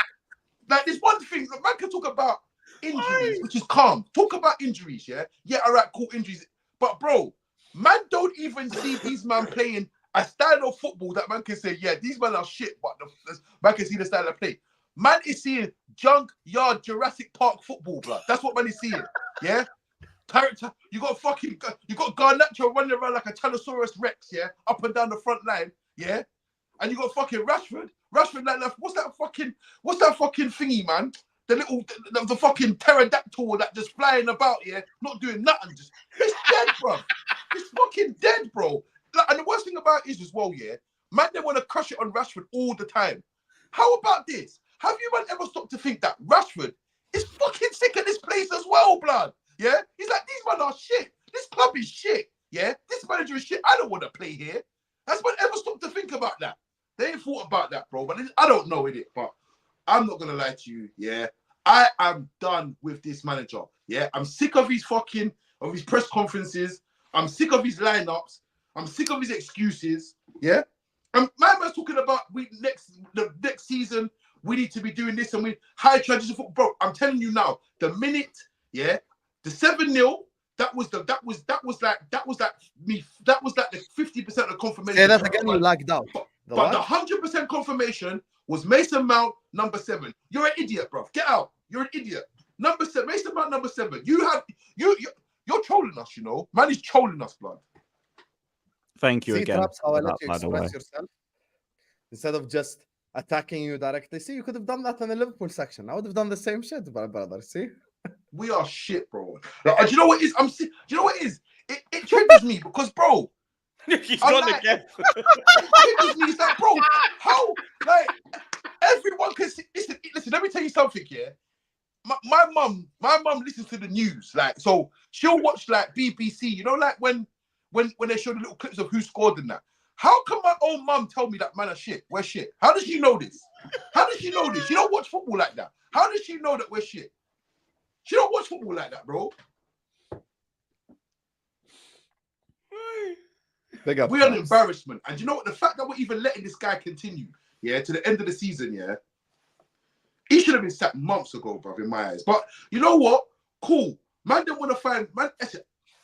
like there's one thing, the man can talk about injuries, which is calm. Talk about injuries, yeah? Yeah, all right, cool, injuries. But bro, man don't even see these man playing a style of football that man can say, yeah, these men are shit, but man can see the style of play. Man is seeing junkyard Jurassic Park football, blood. That's what man is seeing, yeah? You got Garnacho running around like a Tyrannosaurus Rex, yeah? Up and down the front line, yeah? And you got fucking Rashford, like what's that fucking thingy, man? The fucking pterodactyl that just flying about, yeah, not doing nothing. It's dead, bro. It's fucking dead, bro. Like, and the worst thing about it is as well, yeah, man, they want to crush it on Rashford all the time. How about this? Have you man ever stopped to think that Rashford is fucking sick of this place as well, blood? Yeah, he's like, these men are shit. This club is shit. Yeah, this manager is shit. I don't want to play here. Has man ever stopped to think about that? They ain't thought about that, bro. But I don't know, innit? But I'm not gonna lie to you. Yeah, I am done with this manager. Yeah, I'm sick of his press conferences. I'm sick of his lineups. I'm sick of his excuses. Yeah, and my man's talking about the next season we need to be doing this and we high transition football. Bro, I'm telling you now, the minute, the 7-0, that was like the 50% of confirmation. Say that again, you lagged out. But the 100% confirmation was Mason Mount number 7. You're an idiot, bro. Get out. You're an idiot. Number 7, Mason Mount number 7. You're trolling us, you know. Man is trolling us, blood. Thank you again. Traps, how I for let that, you by the way. express yourself instead of just attacking you directly. See, you could have done that in the Liverpool section. I would have done the same shit, brother. See, we are shit, bro. Like, do you know what it is? Do you know what it is? It triggers me because, bro. He's gone like, again. It triggers me. It's like, bro, how? Like, everyone can see. Listen. Let me tell you something. Yeah, my mum listens to the news. Like, so she'll watch like BBC. You know, like when they show the little clips of who scored and that. How can my own mum tell me that man are shit? We're shit. How does she know this? How does she know this? She don't watch football like that. How does she know that we're shit? She don't watch football like that, bro. We're an embarrassment. And you know what? The fact that we're even letting this guy continue, to the end of the season, he should have been sacked months ago, bro, in my eyes. But you know what? Cool. Man, them want to find...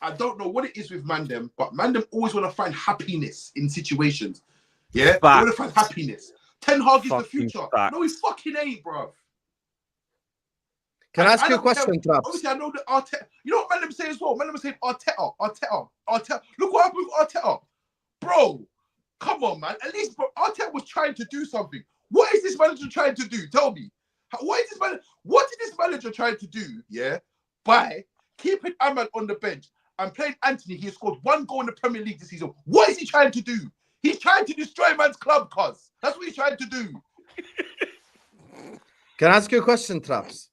I don't know what it is with Mandem, but Mandem always want to find happiness in situations. Yeah? They want to find happiness. Ten Hag is the future. Facts. No, he fucking ain't, bro. Can I ask you a question, Traps? Obviously, I know that Arteta... You know what Mandem say as well? Mandem say Arteta. Look what happened with Arteta. Bro, come on, man. At least, bro, Arteta was trying to do something. What is this manager trying to do? Tell me. What did this manager trying to do, by keeping Ahmad on the bench and playing Anthony? He has scored 1 goal in the Premier League this season. What is he trying to do? He's trying to destroy man's club, cuz. That's what he's trying to do. Can I ask you a question, Traps?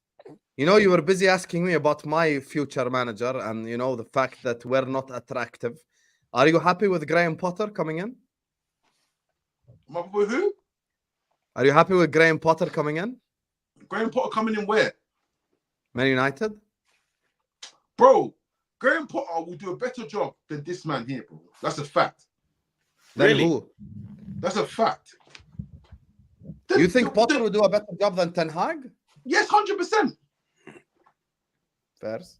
You know, you were busy asking me about my future manager and, you know, the fact that we're not attractive. Are you happy with Graham Potter coming in? With who? Are you happy with Graham Potter coming in? Graham Potter coming in where? Man United? Bro, Graham Potter will do a better job than this man here, bro. That's a fact. Then Really? who? That's a fact. You think Potter will do a better job than Ten Hag? Yes, 100%. Fairs.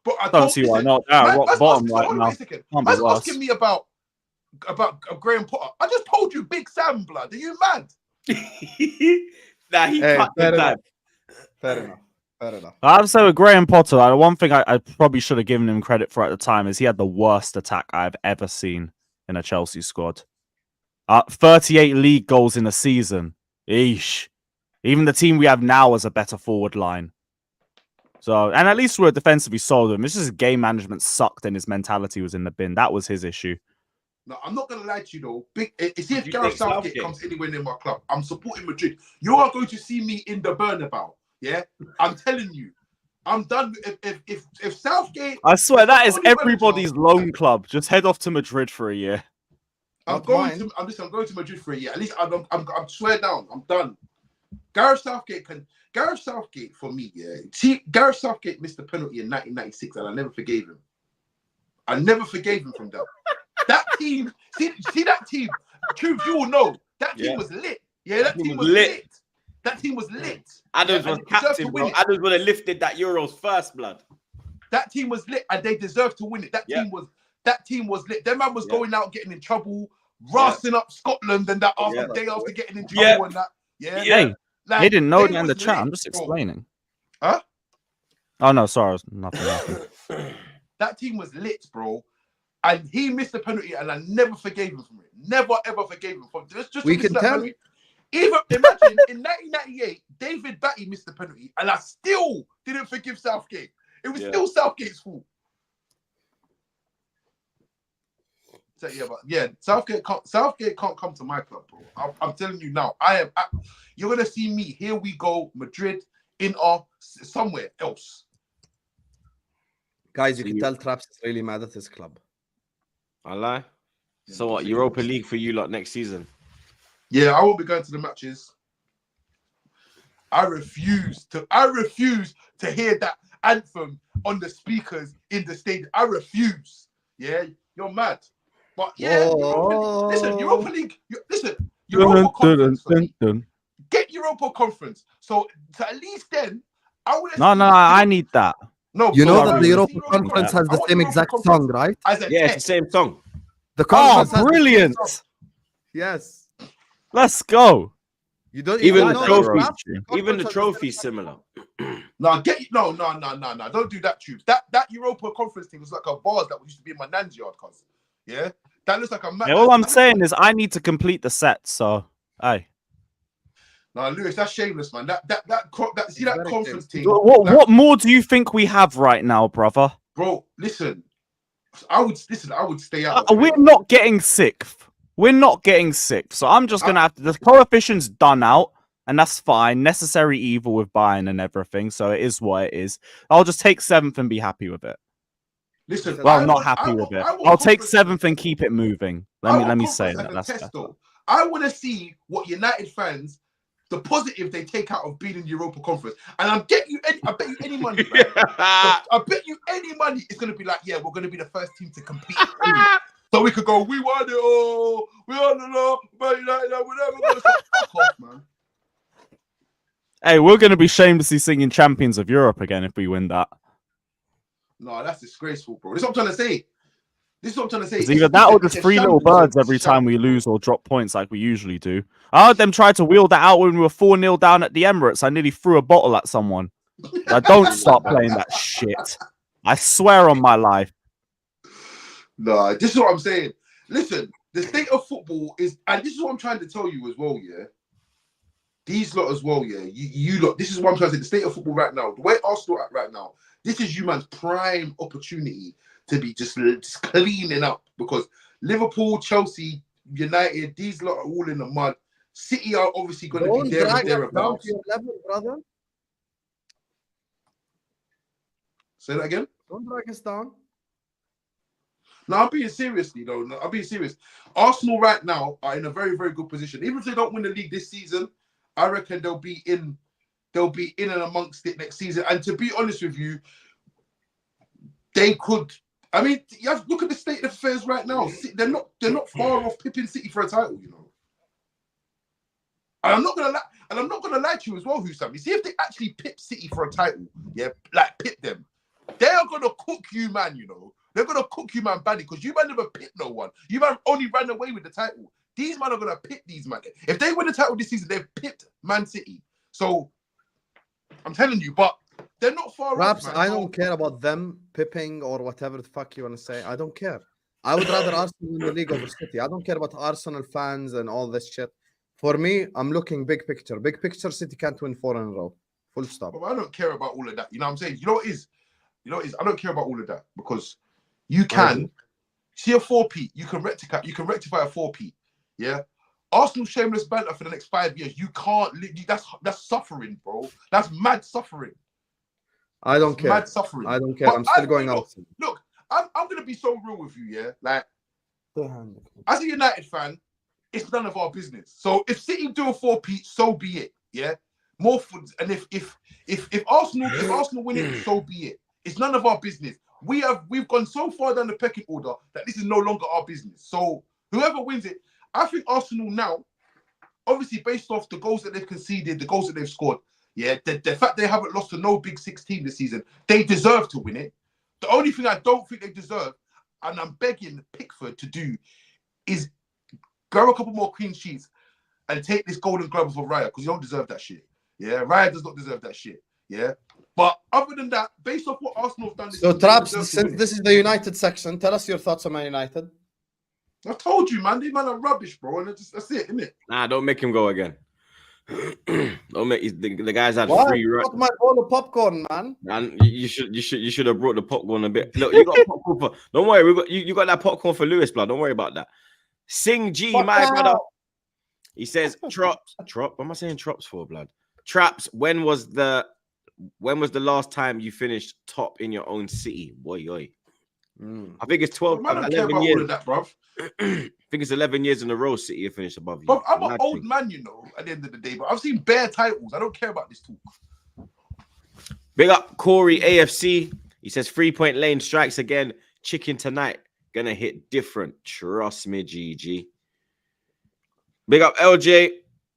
But I Don't see why not. Rock bottom right now. Man's asking me about Graham Potter. I just told you, Big Sam, blood. Are you mad? Nah, he cut the time. Fair enough. I have to say with Graham Potter, one thing I probably should have given him credit for at the time is he had the worst attack I've ever seen in a Chelsea squad. 38 league goals in a season. Eesh. Even the team we have now has a better forward line. So, and at least we're defensively solid. It's just his game management sucked and his mentality was in the bin. That was his issue. No, I'm not going to lie to you, though. See if You Gareth think Southgate comes anywhere near my club. I'm supporting Madrid. You are going to see me in the Bernabeu. Yeah? I'm telling you. I'm done. If Southgate... I swear, that is only everybody's manager, loan club. Just head off to Madrid for a year. I'm going to Madrid for a year. At least I'm swear down. I'm done. Gareth Southgate for me, See, Gareth Southgate missed the penalty in 1996, and I never forgave him. I never forgave him from that. That team, see that team. Truth, you will know that team was lit. Yeah, that team was lit. That team was lit. Adams was captain, bro. Adams would have lifted that Euros first, blood. That team was lit, and they deserved to win it. That team was lit. Their man was going out getting in trouble, rassing up Scotland, and that day after getting in trouble and that. Hey, like, they didn't know that in the was chat. lit, I'm just explaining. Huh? Oh no, sorry, nothing happened. That team was lit, bro. And he missed the penalty, and I never forgave him from it. Never ever forgave him from it. Just we can tell. Penalty. Even imagine in 1998, David Batty missed the penalty, and I still didn't forgive Southgate. It was still Southgate's fault. So Southgate can't come to my club, bro. I'm telling you now. You're gonna see me. Here we go, Madrid, somewhere else. Guys, you can tell Traps is really mad at his club. I lie. So what? Europa League for you lot next season? Yeah, I won't be going to the matches. I refuse to hear that anthem on the speakers in the stadium. I refuse. Yeah, you're mad. But yeah, Europa League. Listen, Europa Conference for me. Get Europa Conference. So at least then, I would. No, I need that. No, You bro, know I that wanna the see Europa Conference has I the want same Europa exact Conference song, right? as a Yeah, it's the test. same song. The Oh, conference has the same brilliant! song. Yes. Let's go. You don't Even know the that trophy, Traps? even the Conference has trophy's same similar. No, don't do that, Troops. That Europa Conference thing was like a bars that used to be in my nan's yard, cuz. Yeah, that looks like a. Yeah, all I'm saying is I need to complete the set. So, hey. No, Lewis, that's shameless, man. See that very conference thing. What more do you think we have right now, brother? Bro, listen. I would stay out. We're not getting sixth. We're not getting sixth. So I'm just gonna have to. The coefficient's done out, and that's fine. Necessary evil with Bayern and everything. So it is what it is. I'll just take seventh and be happy with it. Listen, well, not happy with it. I'll take seventh and keep it moving. Let me say that. That's test, though. I want to see what United fans, the positive they take out of being in the Europa Conference, and I bet you any money, man. I bet you any money it's going to be like, yeah, we're going to be the first team to compete. So we could go, we won it all, we won it all, but United, whatever. Fuck off, man. Hey, we're going to be shamelessly singing Champions of Europe again if we win that. No, that's disgraceful, bro. This is what I'm trying to say. It's either that or just three little birds every time we lose or drop points like we usually do. I heard them try to wheel that out when we were 4-0 down at the Emirates. I nearly threw a bottle at someone. I don't start playing that shit. I swear on my life. No, this is what I'm saying. Listen, the state of football is, and this is what I'm trying to tell you as well, yeah? These lot as well, yeah? You lot, this is what I'm trying to say. The state of football right now, the way Arsenal at right now, this is you man's prime opportunity to be just cleaning up, because Liverpool, Chelsea, United, these lot are all in the mud. City are obviously going to be there and thereabouts. level, brother. Say that again? Don't drag us down. No, I'm being seriously though. No, I'm being serious. Arsenal right now are in a very, very good position. Even if they don't win the league this season, I reckon they'll be in and amongst it next season. And to be honest with you, they could. I mean, you have to look at the state of affairs right now. They're not far off pipping City for a title, you know. And I'm not gonna lie to you as well, Husam. You see, if they actually pip City for a title, yeah, like pip them, they are gonna cook you, man. You know, they're gonna cook you, man, badly, because you man never pipped no one. You man only ran away with the title. These man are gonna pip these man. If they win the title this season, they've pipped Man City. So I'm telling you, but they're not far Perhaps off, man. I don't care about them pipping or whatever the fuck you want to say. I don't care. I would rather Arsenal win the league over City. I don't care about Arsenal fans and all this shit. For me, I'm looking big picture. Big picture, City can't win 4 in a row. Full stop. But I don't care about all of that. You know what I'm saying? You know what it is? I don't care about all of that, because you can see a 4P. You can rectify a 4P. Yeah. Arsenal shameless banter for the next 5 years. You can't. That's suffering, bro. That's mad suffering. I don't care. Mad suffering. I don't care. But I'm still going out. Look, I'm gonna be so real with you, yeah. Like, as a United fan, it's none of our business. So if City do a 4P, so be it. Yeah. More food, and if Arsenal win it, so be it. It's none of our business. We've gone so far down the pecking order that this is no longer our business. So whoever wins it, I think Arsenal now, obviously based off the goals that they've conceded, the goals that they've scored, yeah, the fact they haven't lost to no big 16 this season, they deserve to win it. The only thing I don't think they deserve, and I'm begging Pickford to do, is go a couple more clean sheets and take this Golden Glove of Raya, because you don't deserve that shit. Yeah, Raya does not deserve that shit. Yeah. But other than that, based off what Arsenal have done this So, season, Traps, they deserve to since win it. this is the United section, tell us your thoughts on Man United. I told you, man. These men are rubbish, bro. And that's it, innit? Nah, don't make him go again. Don't make the guys had Why? free Got my bowl of popcorn, man. And you should have brought the popcorn a bit. Look, you got popcorn for. Don't worry, you got that popcorn for Lewis, blood. Don't worry about that. Sing G, Fuck my out. brother. He says, Trop. What am I saying Trops for, blood? Traps. When was the last time you finished top in your own city? Boy, oi. I think it's 12, Man, I don't care 11 about all years. of that, bruv. I think it's 11 years in a row City have finished above you. But I'm an Mad old thing. man, you know, at the end of the day. But I've seen bare titles. I don't care about this talk. Big up Corey AFC. He says 3-point lane strikes again. Chicken tonight. Gonna hit different. Trust me, GG. Big up LJ.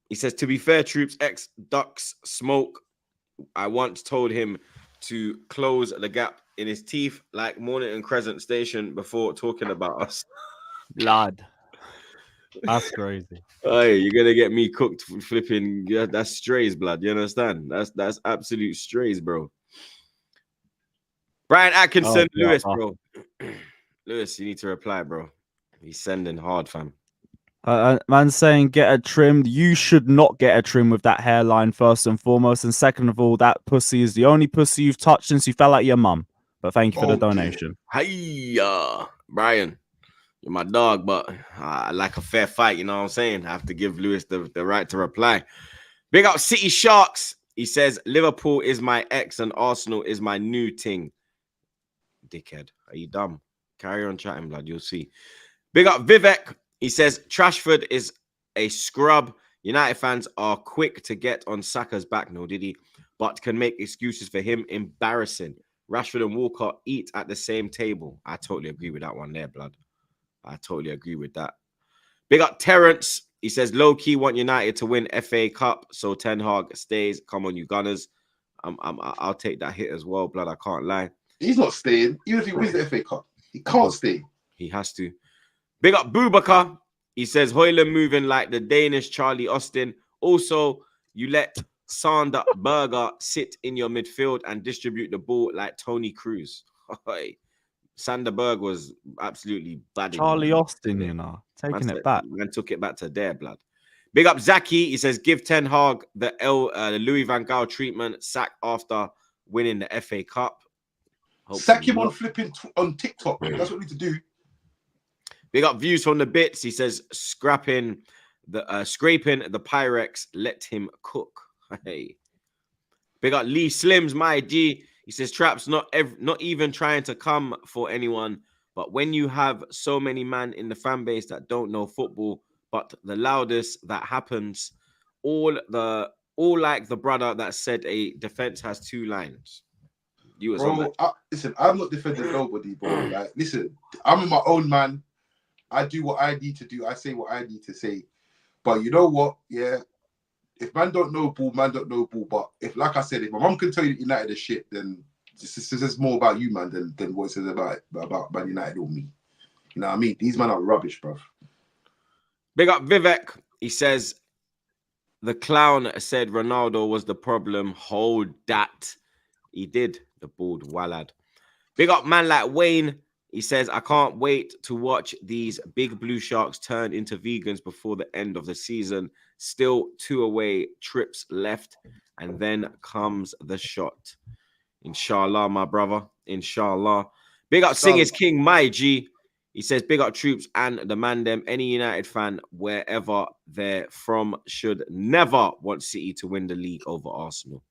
He says, to be fair, Troops X ducks smoke. I once told him to close the gap in his teeth like Mornington Crescent Station before talking about us. Lad. That's crazy. Hey, you're gonna get me cooked flipping. Yeah, that's strays, blood. You understand? That's absolute strays, bro. Brian Atkinson, Lewis, bro. Lewis, you need to reply, bro. He's sending hard, fam. Man's saying get a trim. You should not get a trim with that hairline, first and foremost. And second of all, that pussy is the only pussy you've touched since you fell out your mum. But thank you for the donation. Hey, Brian, you're my dog, but I like a fair fight. You know what I'm saying? I have to give Lewis the right to reply. Big up City Sharks. He says, Liverpool is my ex and Arsenal is my new ting. Dickhead. Are you dumb? Carry on chatting, blood. You'll see. Big up Vivek. He says, Trashford is a scrub. United fans are quick to get on Saka's back, no did he? But can make excuses for him. Embarrassing. Rashford and Walker eat at the same table. I totally agree with that one there, blood. I totally agree with that. Big up Terrence. He says, low-key want United to win FA Cup, so Ten Hag stays. Come on, you Gunners. I'll take that hit as well, blood. I can't lie. He's not staying. Even if he wins the FA Cup, he can't stay. He has to. Big up Boubacar. He says, Højlund moving like the Danish Charlie Austin. Also, you let Sander Berger sit in your midfield and distribute the ball like Tony Cruz. Sander Berg was absolutely bad. Charlie Austin, you know, taking it back. Man took it back to their blood. Big up Zaki. He says, give Ten Hag the Louis Van Gaal treatment. Sack after winning the FA Cup. Sack him on flipping on TikTok. That's what we need to do. Big up Views from the Bits. He says, scraping the Pyrex. Let him cook. Hey. Big up Lee Slims, my G. He says, Traps not even trying to come for anyone, but when you have so many man in the fan base that don't know football, but the loudest that happens, all like the brother that said a defense has two lines. You was on that. Listen, I'm not defending nobody, bro. Like, listen, I'm my own man. I do what I need to do. I say what I need to say. But you know what? Yeah, if man don't know ball, man don't know ball. But if, like I said, if my mum can tell you that United is shit, then this says more about you, man, than what it says about Man United or me. You know what I mean? These men are rubbish, bro. Big up Vivek. He says, the clown said Ronaldo was the problem. Hold that. He did. The bald wallad. Big up man like Wayne. He says, I can't wait to watch these big blue sharks turn into vegans before the end of the season. Still 2 away trips left. And then comes the shot. Inshallah, my brother. Inshallah. Big up Singers King, my G. He says, big up Troops and the man them. Any United fan, wherever they're from, should never want City to win the league over Arsenal.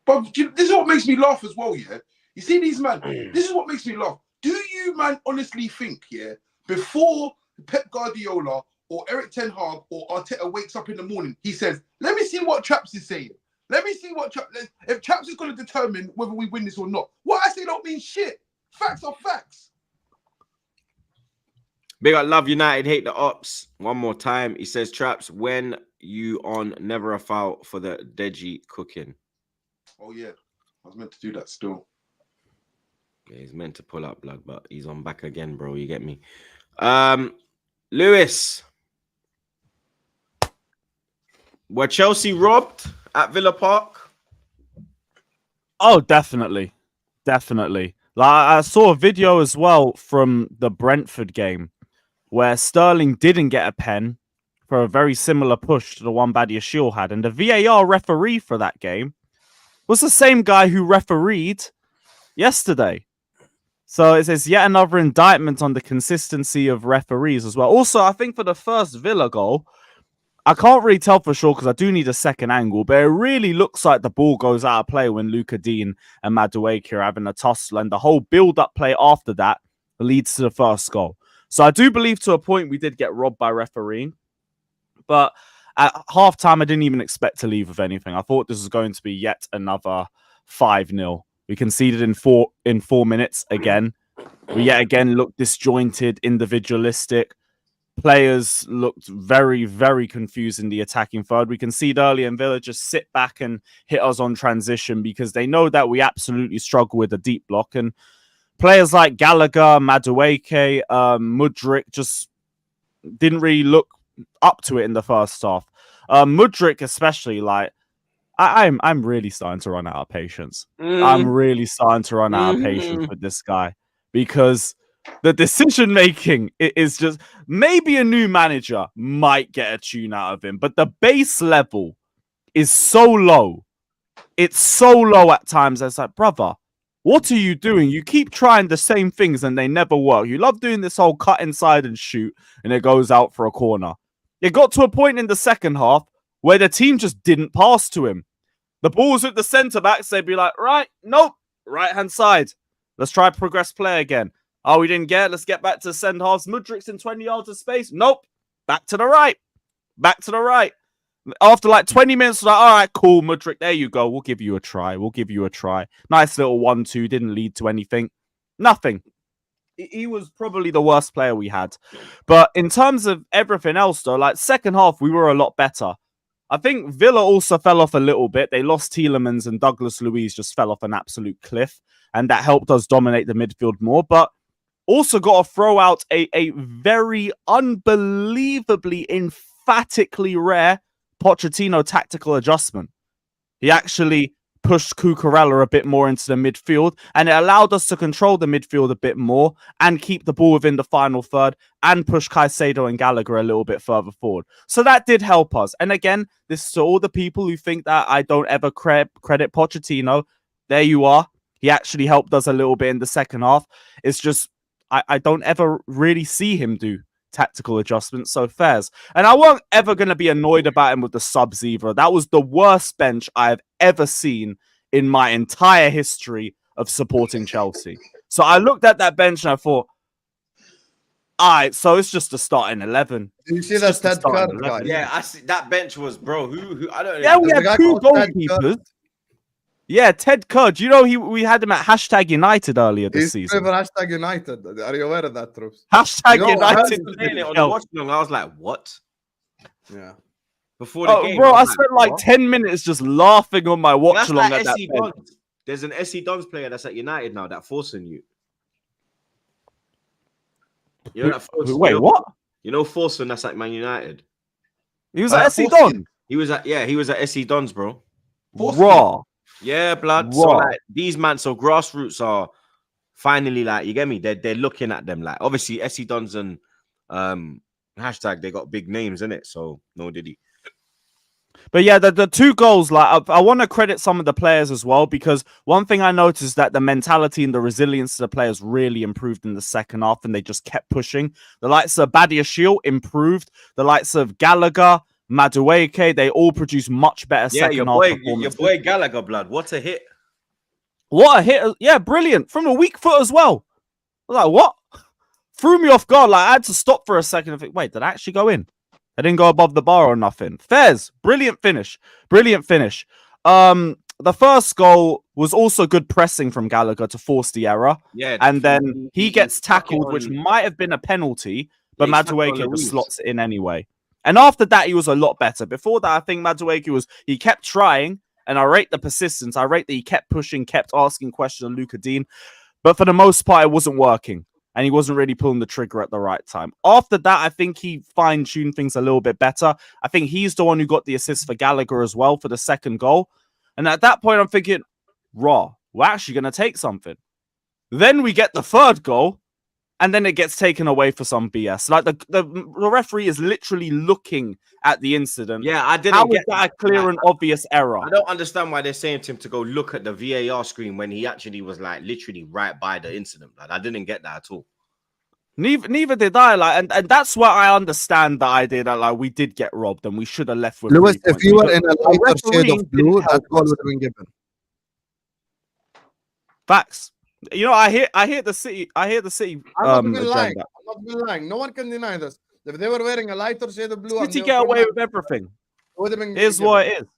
But this is what makes me laugh as well, yeah? You see these man, this is what makes me laugh. Do you, man, honestly think, yeah, before Pep Guardiola or Eric Ten Hag or Arteta wakes up in the morning, he says, let me see what Traps is saying. Let me see what if Traps is going to determine whether we win this or not. What I say don't mean shit. Facts are facts. Big up Love United, hate the ops. One more time. He says, Traps, when you on never a foul for the Deji cooking. Oh, yeah. I was meant to do that still. Yeah, he's meant to pull up, blood, but he's on back again, bro. You get me? Lewis. Were Chelsea robbed at Villa Park? Oh, definitely. Definitely. Like, I saw a video as well from the Brentford game where Sterling didn't get a pen for a very similar push to the one Badia Shield had. And the VAR referee for that game was the same guy who refereed yesterday. So it says yet another indictment on the consistency of referees as well. Also, I think for the first Villa goal, I can't really tell for sure because I do need a second angle, but it really looks like the ball goes out of play when Luka Dean and Madueke are having a tussle, and the whole build-up play after that leads to the first goal. So I do believe to a point we did get robbed by refereeing, but at halftime I didn't even expect to leave with anything. I thought this was going to be yet another 5-0. We conceded in 4 minutes again. We yet again looked disjointed, individualistic. Players looked very, very confused in the attacking third. We concede early and Villa just sit back and hit us on transition because they know that we absolutely struggle with the deep block. And players like Gallagher, Madueke, Mudryk just didn't really look up to it in the first half. Mudryk especially, like, I'm really starting to run out of patience. I'm really starting to run out of patience with this guy because the decision making is just, maybe a new manager might get a tune out of him, but the base level is so low. It's so low at times. It's like, brother, what are you doing? You keep trying the same things and they never work. You love doing this whole cut inside and shoot and it goes out for a corner. It got to a point in the second half where the team just didn't pass to him. The ball was at the centre backs. They'd be like, right, nope, right hand side. Let's try progress play again. Oh, we didn't get it. Let's get back to the centre halves. Mudryk's in 20 yards of space. Nope. Back to the right. Back to the right. After like 20 minutes, like, all right, cool, Mudryk, there you go. We'll give you a try. We'll give you a try. Nice little 1-2. Didn't lead to anything. Nothing. He was probably the worst player we had. But in terms of everything else, though, like second half, we were a lot better. I think Villa also fell off a little bit. They lost Tielemans and Douglas Luiz just fell off an absolute cliff. And that helped us dominate the midfield more. But also got to throw out a very unbelievably, emphatically rare Pochettino tactical adjustment. He actually pushed Cucurella a bit more into the midfield, and it allowed us to control the midfield a bit more and keep the ball within the final third and push Caicedo and Gallagher a little bit further forward. So that did help us. And again, this is to all the people who think that I don't ever credit Pochettino. There you are. He actually helped us a little bit in the second half. It's just, I don't ever really see him do tactical adjustments, so fairs. And I wasn't ever going to be annoyed about him with the subs either. That was the worst bench I have ever seen in my entire history of supporting Chelsea. So I looked at that bench and I thought, all right, so it's just a starting 11. Did you see that Ted card, guy? Yeah, I see that bench was, bro. Who I don't know. Yeah, we had 2 goalkeepers. Yeah, Ted Cud. You know, we had him at #United earlier this season. He's #United. Are you aware of that, Troops? #United. I was saying it on the watch along. I was like, what? Yeah. Before the game, bro, I spent like 10 minutes just laughing on my watch along like at that bench. There's an SC Dons player that's at United now that forcing you. You know that Forson, wait, what? You know Forson that's at Man United. He was at SC Dons. He was at SC Dons, bro. Raw. Yeah, blood. So like these man, so grassroots are finally like, you get me? They're looking at them like, obviously SC Dons and they got big names in it. So no did he. But yeah, the 2 goals, like I want to credit some of the players as well, because one thing I noticed that the mentality and the resilience of the players really improved in the second half, and they just kept pushing. The likes of Badiashile improved. The likes of Gallagher, Madueke, they all produced much better second half performances. Your boy Gallagher, blood. What a hit. What a hit. Yeah, brilliant. From the weak foot as well. I was like, what? Threw me off guard. Like, I had to stop for a second and think, wait, did I actually go in? I didn't go above the bar or nothing. Fairs. Brilliant finish. Brilliant finish. The first goal was also good pressing from Gallagher to force the error. Yeah. And then he gets tackled, which might have been a penalty, but Madueke just slots it in anyway. And after that, he was a lot better. Before that, I think Madueke he kept trying, and I rate the persistence. I rate that he kept pushing, kept asking questions on Luka Dean. But for the most part, it wasn't working, and he wasn't really pulling the trigger at the right time. After that, I think he fine-tuned things a little bit better. I think he's the one who got the assist for Gallagher as well for the second goal. And at that point, I'm thinking, we're actually going to take something. Then we get the third goal, and then it gets taken away for some BS. Like the referee is literally looking at the incident. Yeah, I didn't How get is that a clear and obvious error? I don't understand why they're saying to him to go look at the VAR screen when he actually was like literally right by the incident. Like, I didn't get that at all. Neither did I. Like, and that's where I understand the idea that like we did get robbed and we should have left with Lewis, 3 if points. you were Because in a the lighter shade refereeing of blue, didn't that help goal us. would have been given. Facts. You know, I hear the City I'm not even lying. agenda. I'm not even lying. No one can deny this. If they were wearing a lighter shade of blue and City they get were away with everything. it would have been Here's given. what it is.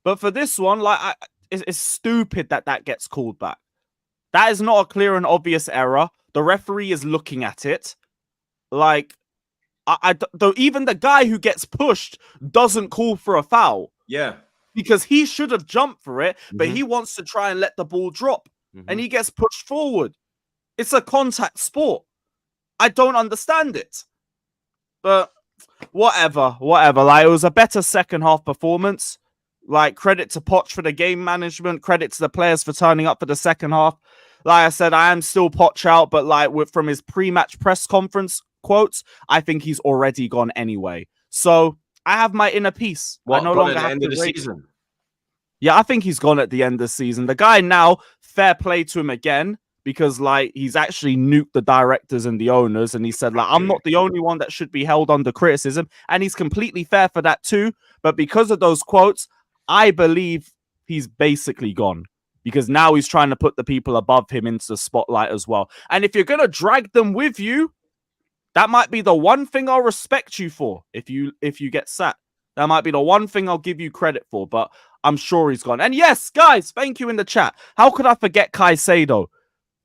But for this one, like, it's stupid that gets called back. That is not a clear and obvious error. The referee is looking at it. Like, though even the guy who gets pushed doesn't call for a foul. Yeah. Because he should have jumped for it, but he wants to try and let the ball drop. And he gets pushed forward. It's a contact sport. I don't understand it. But whatever. Like, it was a better second half performance. Like, credit to Poch for the game management. Credit to the players for turning up for the second half. Like I said, I am still Poch out, but like from his pre-match press conference quotes, I think he's already gone anyway. So I have my inner peace. What, I no gone longer at the have end to of the rate season? him. Yeah, I think he's gone at the end of the season. The guy now, fair play to him again, because like he's actually nuked the directors and the owners, and he said like I'm not the only one that should be held under criticism, and he's completely fair for that too. But because of those quotes, I believe he's basically gone, because now he's trying to put the people above him into the spotlight as well. And if you're gonna drag them with you, that might be the one thing I'll respect you for. If you get sacked, that might be the one thing I'll give you credit for. But I'm sure he's gone. And yes, guys, thank you in the chat. How could I forget Caicedo?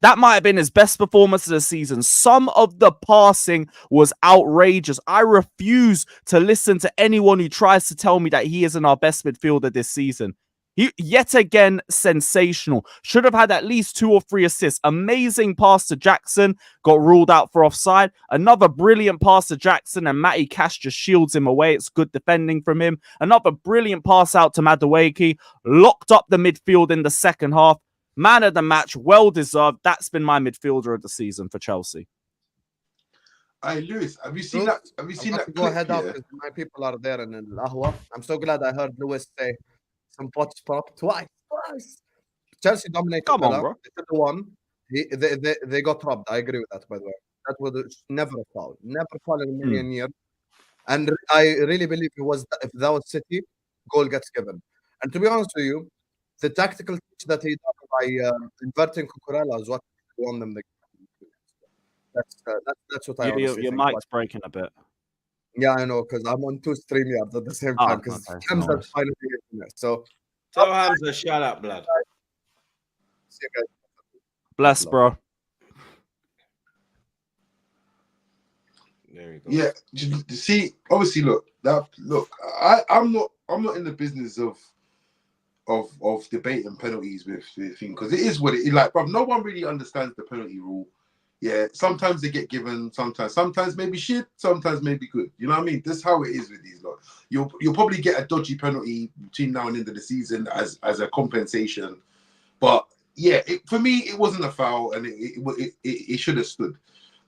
That might have been his best performance of the season. Some of the passing was outrageous. I refuse to listen to anyone who tries to tell me that he isn't our best midfielder this season. He, yet again, sensational. Should have had at least 2 or 3 assists. Amazing pass to Jackson. Got ruled out for offside. Another brilliant pass to Jackson, and Matty Cash just shields him away. It's good defending from him. Another brilliant pass out to Madueke. Locked up the midfield in the second half. Man of the match. Well deserved. That's been my midfielder of the season for Chelsea. Hey, Lewis, have you seen that? Have you seen that? Go ahead out because my people are there in the Ahwa. I'm so glad I heard Lewis say some pots pop twice. Chelsea dominated. Come on, bro. They won. They got robbed. I agree with that, by the way. That was never a foul. Never foul in a million years. And I really believe if that was City, goal gets given. And to be honest with you, the tactical switch that he done by inverting Cucurella is what won them the game. That's what I honestly Your think. mic's breaking a bit. Yeah, I know, because I'm on 2 StreamYards at the same time, because Hamza's finally getting it. So Tell Hamza, shut up, blood. see you guys. Bless, bro. There you go. Yeah, see, obviously, look, I'm not in the business of debating penalties with thing, because it is what it is. Like, bro, no one really understands the penalty rule. Yeah, sometimes they get given, sometimes maybe shit, sometimes maybe good. You know what I mean? That's how it is with these lot. You'll probably get a dodgy penalty between now and end of the season as a compensation. But yeah, for me, it wasn't a foul, and it should have stood.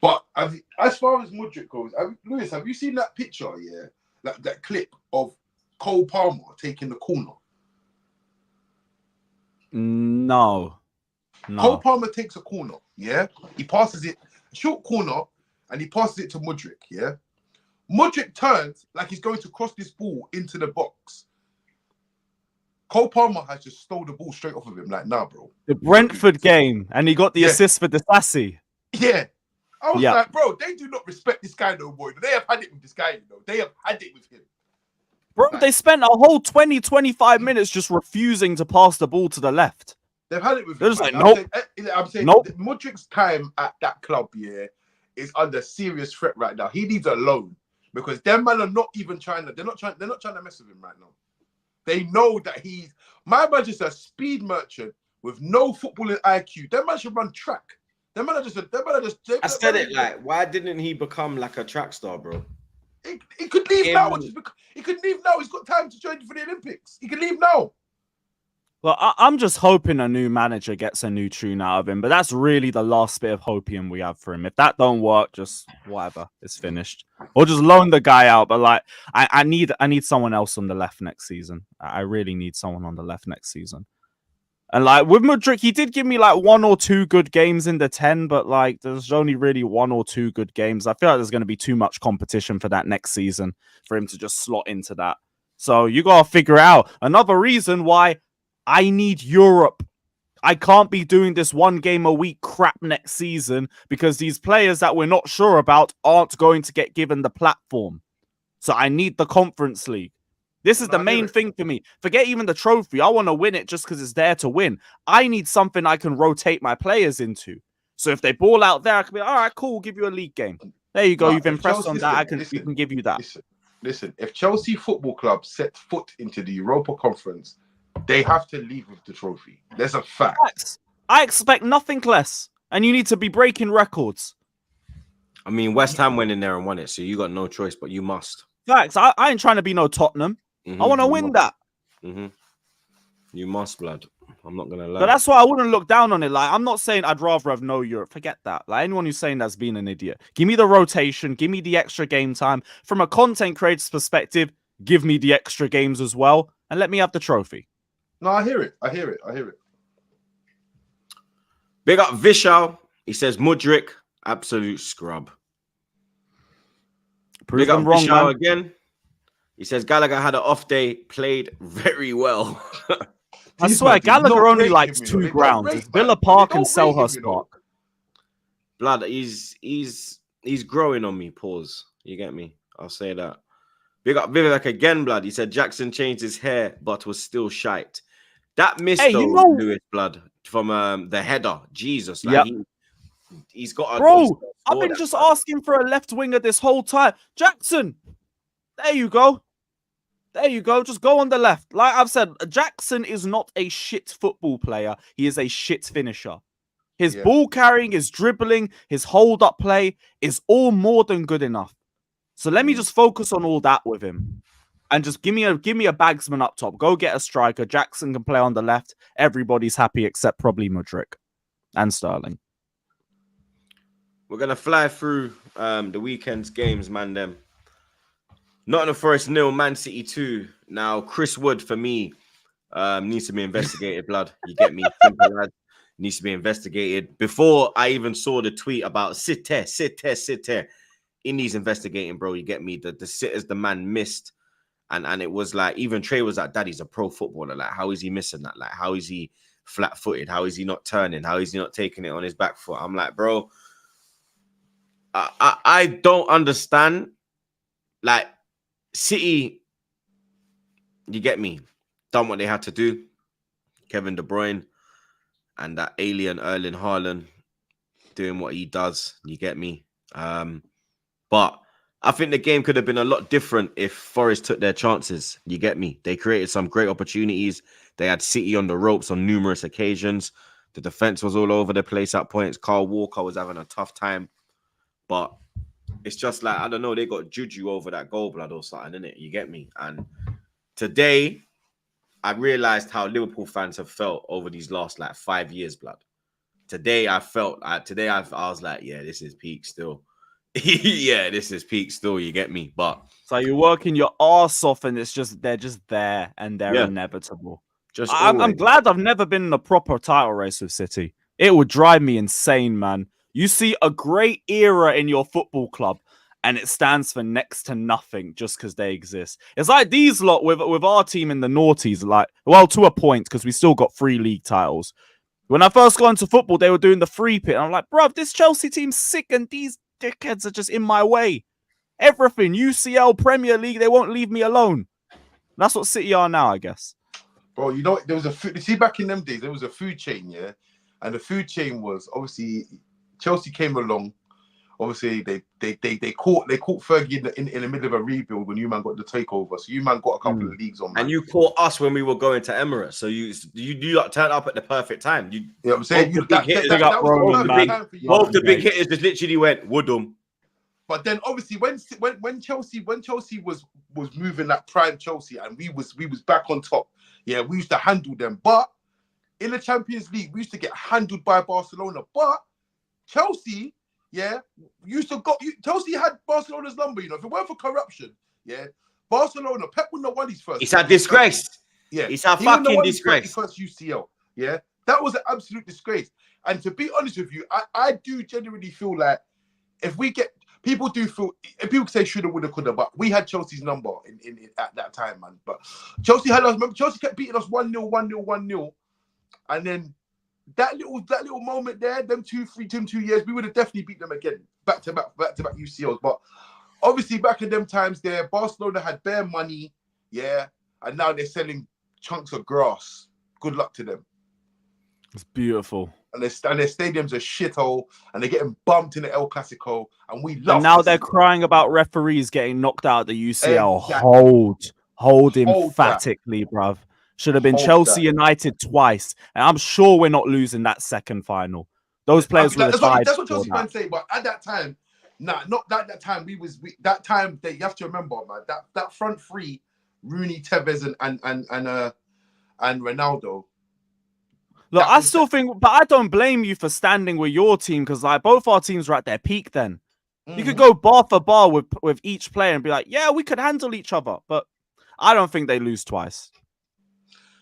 But as far as Mudryk goes, Lewis, have you seen that picture? Yeah, that clip of Cole Palmer taking the corner. No. Cole Palmer takes a corner. Yeah, he passes it short corner, and he passes it to Mudryk. Yeah, Mudryk turns like he's going to cross this ball into the box. Cole Palmer has just stole the ball straight off of him. Like, nah, bro. The Brentford game, and he got the assist for Disassi. Yeah. I was like, bro, they do not respect this guy no more. They have had it with this guy, you know. They have had it with him. Bro, they spent a whole 25 minutes just refusing to pass the ball to the left. They've had it with They're him. just like, I'm saying nope. Mudryk's time at that club, yeah, is under serious threat right now. He needs a loan, because them men are not even trying to. They're not trying to mess with him right now. They know that my man just a speed merchant with no footballing IQ. Them man should run track. Them man are just. I said it like, why didn't he become like a track star, bro? He could leave now. He could leave now. He's got time to join for the Olympics. He can leave now. Well, I'm just hoping a new manager gets a new tune out of him, but that's really the last bit of hopium we have for him. If that don't work, just whatever, it's finished. Or just loan the guy out. But like, I need someone else on the left next season. I really need someone on the left next season. And like with Mudryk, he did give me like 1 or 2 good games in the 10, but like there's only really 1 or 2 good games. I feel like there's going to be too much competition for that next season for him to just slot into that. So you got to figure out another reason why I need Europe. I can't be doing this 1 game a week crap next season because these players that we're not sure about aren't going to get given the platform. So I need the Conference League. This is the main thing for me. Forget even the trophy. I want to win it just because it's there to win. I need something I can rotate my players into. So if they ball out there, I can be like, all right, cool, we'll give you a league game. There you go. You've impressed on that. We can give you that. Listen, if Chelsea Football Club set foot into the Europa Conference, they have to leave with the trophy. There's a fact. Facts. I expect nothing less. And you need to be breaking records. I mean, West Ham went in there and won it, so you got no choice, but you must. Facts. I ain't trying to be no Tottenham. I want to win that. You must, blood. I'm not gonna lie. But that's why I wouldn't look down on it. Like, I'm not saying I'd rather have no Europe. Forget that. Like, anyone who's saying that's being an idiot. Give me the rotation. Give me the extra game time. From a content creator's perspective, give me the extra games as well, and let me have the trophy. No, I hear it. Big up Vishal. He says Mudryk, absolute scrub. Big up wrong, Vishal man. again. He says Gallagher had an off day, played very well. I swear, Gallagher only likes 2 grounds. It's Villa Park and Selhurst Park. Blood, he's growing on me. Pause. You get me? I'll say that. Big up Vivek again, blood. He said Jackson changed his hair, but was still shite. That missed though, Lewis, blood, from the header. Jesus, like he's got. Bro, I've been just asking for a left winger this whole time. Jackson, there you go. There you go. Just go on the left. Like I've said, Jackson is not a shit football player. He is a shit finisher. His ball carrying, his dribbling, his hold-up play is all more than good enough. So let me just focus on all that with him. And just give me a bagsman up top. Go get a striker. Jackson can play on the left. Everybody's happy except probably Mudryk and Sterling. We're going to fly through the weekend's games, man, them. Nottingham Forest 0, Man City 2. Now, Chris Wood, for me, needs to be investigated, blood. You get me? Simple as. Needs to be investigated. Before I even saw the tweet about sit there. He needs investigating, bro. You get me? The sitters the man missed. And it was like, even Trey was like, Daddy's a pro footballer. Like, how is he missing that? Like, how is he flat-footed? How is he not turning? How is he not taking it on his back foot? I'm like, bro, I don't understand. Like, City, you get me, done what they had to do. Kevin De Bruyne and that alien Erling Haaland doing what he does. You get me? But I think the game could have been a lot different if Forest took their chances. You get me? They created some great opportunities. They had City on the ropes on numerous occasions. The defense was all over the place at points. Carl Walker was having a tough time. But it's just like, I don't know, they got juju over that goal, blood, or something, innit? You get me? And today, I realized how Liverpool fans have felt over these last, 5 years, blood. Today, I was like, yeah, this is peak still. Yeah, this is peak still, you get me? But so you're working your arse off and they're just there and they're inevitable. I'm glad I've never been in a proper title race with City. It would drive me insane, man. You see a great era in your football club and it stands for next to nothing just because they exist. It's like these lot with our team in the noughties, to a point, because we still got 3 league titles. When I first got into football, they were doing the free pit. And I'm like, bruv, this Chelsea team's sick and these dickheads are just in my way. Everything, UCL, Premier League, they won't leave me alone. That's what City are now, I guess. Bro, you know, there was back in them days, there was a food chain, yeah? And the food chain was, obviously, Chelsea came along. Obviously, they caught Fergie in the middle of a rebuild when you man got the takeover. So you man got a couple of leagues on. Man. And you caught us when we were going to Emirates. So you turned up at the perfect time. You know what I'm saying? Both the big hitters just literally went Woodham. But then obviously when Chelsea was moving that prime Chelsea and we was back on top, yeah, we used to handle them. But in the Champions League, we used to get handled by Barcelona. But Chelsea, yeah, Chelsea had Barcelona's number, you know. If it weren't for corruption, yeah, Barcelona, Pep wouldn't have won his first. It's a disgrace. Yeah, it's a fucking disgrace. First UCL. Yeah, that was an absolute disgrace. And to be honest with you, I do genuinely feel like if we get people do feel if people say shoulda, woulda, coulda, but we had Chelsea's number in at that time, man. But Chelsea had us. Remember, Chelsea kept beating us 1-0, 1-0, 1-0, and then that little moment there, them 2 years, we would have definitely beat them again, back to back UCLs. But obviously, back in them times, there Barcelona had bare money, yeah, and now they're selling chunks of grass. Good luck to them. It's beautiful. And their stadiums are shithole, and they're getting bumped in the El Clasico, and we love. And now they're crying about referees getting knocked out of the UCL. Exactly. Hold emphatically, bruv. Should have been Chelsea United twice, and I'm sure we're not losing that second final. Those players would have died. That's what Chelsea fans say. But at that time, not that time. That time. You have to remember, man. That front three, Rooney, Tevez, and Ronaldo. Look, I still think, but I don't blame you for standing with your team because like both our teams were at their peak then. You could go bar for bar with each player and be like, yeah, we could handle each other. But I don't think they lose twice.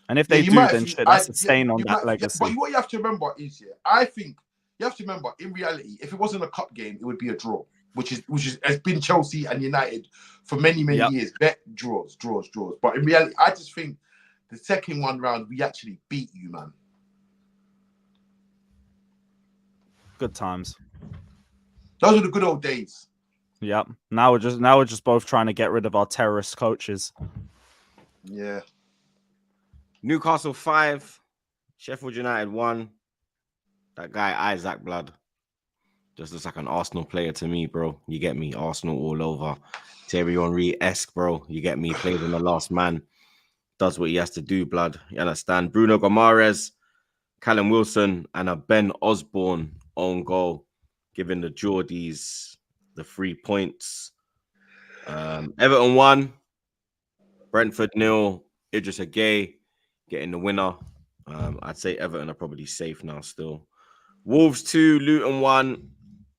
And if they do, then shit, that's a stain on that legacy. But what you have to remember is, I think you have to remember, in reality, if it wasn't a cup game, it would be a draw, which has been Chelsea and United for many years. Bet draws. But in reality, I just think the second one round, we actually beat you, man. Good times. Those were the good old days. Yep. Now we're just both trying to get rid of our terrorist coaches. Yeah. Newcastle 5, Sheffield United 1. That guy Isaac Blood just looks like an Arsenal player to me, bro. You get me? Arsenal all over. Thierry Henry-esque, bro. You get me? Plays on the last man. Does what he has to do, Blood. You understand? Bruno Gomares, Callum Wilson, and a Ben Osborne own goal, giving the Geordies the 3 points. Everton 1, Brentford 0, Idris Gueye getting the winner. I'd say Everton are probably safe now still. Wolves 2, Luton 1.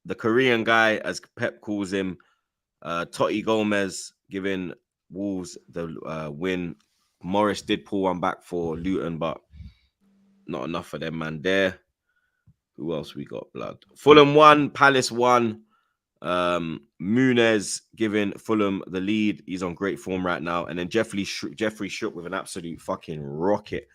The Korean guy, as Pep calls him, Totti Gomez, giving Wolves the win. Morris did pull one back for Luton, but not enough for them, man. There. Who else we got, Blood? Fulham 1, Palace 1. Muniz giving Fulham the lead. He's on great form right now. And then Jeffrey Shook with an absolute fucking rocket.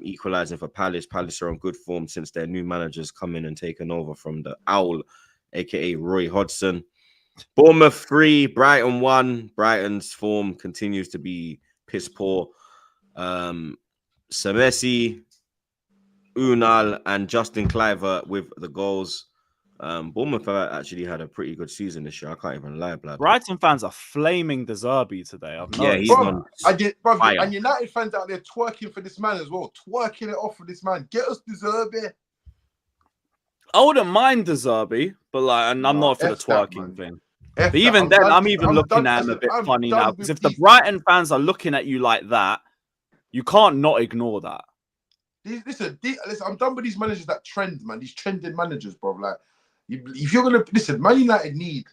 Equalizing for Palace. Palace are on good form since their new managers come in and taken over from the Owl, aka Roy Hodgson. Bournemouth 3, Brighton 1. Brighton's form continues to be piss poor. Samesi, Unal, and Justin Cliver with the goals. Bournemouth actually had a pretty good season this year. I can't even lie, Blood. Brighton fans are flaming De Zerbi today. I've noticed. Yeah, he's on fire. And United fans out there twerking for this man as well. Twerking it off for this man. Get us De Zerbi. I wouldn't mind De Zerbi, but like, and I'm not for the twerking thing. But even then, I'm looking at him a bit funny now. Because if the Brighton fans are looking at you like that, you can't not ignore that. Listen, I'm done with these managers that trend, man. These trending managers, bro. Like, if you're gonna listen, Man United need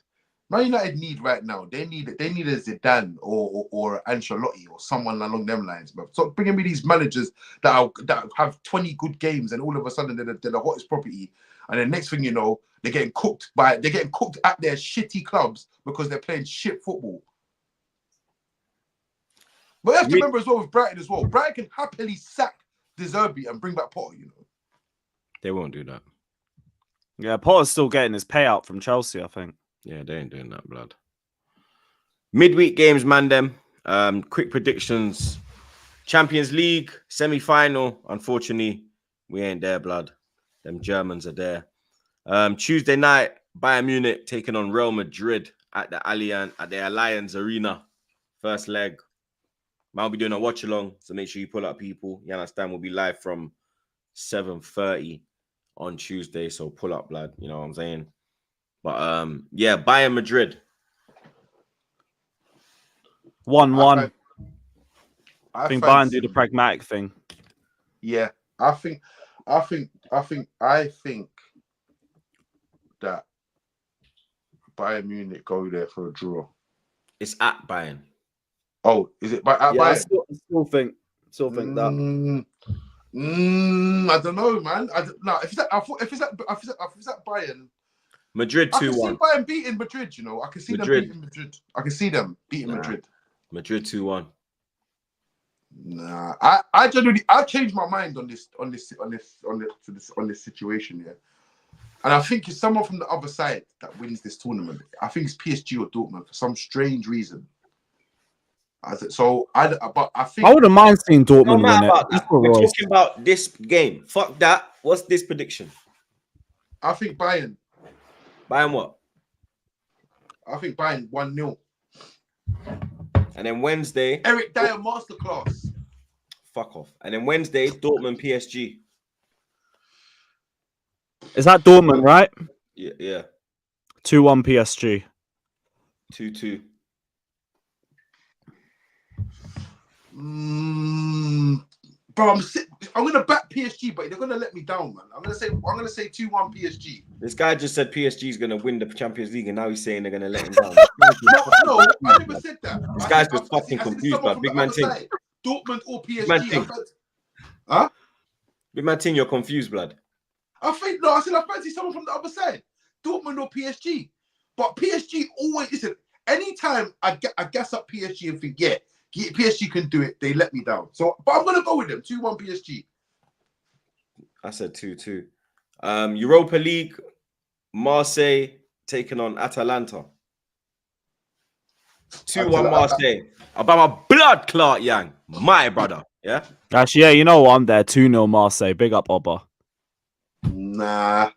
right now. They need a Zidane or Ancelotti or someone along them lines, bro. So bringing me these managers that have 20 good games and all of a sudden they're the hottest property, and then next thing you know, they're getting cooked at their shitty clubs because they're playing shit football. But you have to remember as well with Brighton as well. Brighton can happily sack De Zerbi and bring back Potter, you know. They won't do that. Yeah, Potter's still getting his payout from Chelsea, I think. Yeah, they ain't doing that, Blood. Midweek games, man, them. Quick predictions. Champions League semi-final. Unfortunately, we ain't there, Blood. Them Germans are there. Tuesday night, Bayern Munich taking on Real Madrid at the Allianz Arena. First leg. I'll be doing a watch along, so make sure you pull up, people. You understand? We'll be live from 7:30 on Tuesday, so pull up, Blood. You know what I'm saying? But yeah, Bayern Madrid 1-1. I think Bayern do the pragmatic thing. Yeah, I think that Bayern Munich go there for a draw. It's at Bayern. Oh, is it at Bayern? I still think that. I don't know, man. No, if it's at Bayern, Madrid I can see 2-1. Bayern beating Madrid. You know, I can see them Madrid. beating Madrid. I can see them beating Nah. Madrid. Madrid 2-1. Nah, I genuinely changed my mind on this situation, yeah. And I think it's someone from the other side that wins this tournament. I think it's PSG or Dortmund for some strange reason. I wouldn't mind seeing No Dortmund win matter it. about Just that. for We're Royce. talking about this game. Fuck that. What's this prediction? I think Bayern. Bayern what? I think Bayern 1-0. And then Wednesday, Eric Dyer masterclass. fuck off. And then Wednesday, Dortmund PSG. Is that Dortmund, right? Yeah. 2-1 PSG. 2-2. Bro, I'm gonna back PSG, but they're gonna let me down, man. I'm gonna say 2-1 PSG. This guy just said PSG is gonna win the Champions League, and now he's saying they're gonna let him down. No, I never said that. This guy's just fucking confused, but big man thing. Dortmund or man PSG. thing. Huh? Big man thing, you're confused, blood. I fancy someone from the other side. Dortmund or PSG. But PSG always, listen, anytime I gas up PSG and think, yeah, PSG can do it, they let me down. So, but I'm gonna go with them. 2-1 PSG. I said 2-2. Europa League, Marseille taking on Atalanta. 2-1 Marseille. About my blood clot, Yang. My brother. Yeah? Actually, yeah, you know what? I'm there. 2-0 Marseille. Big up, Oba. Nah.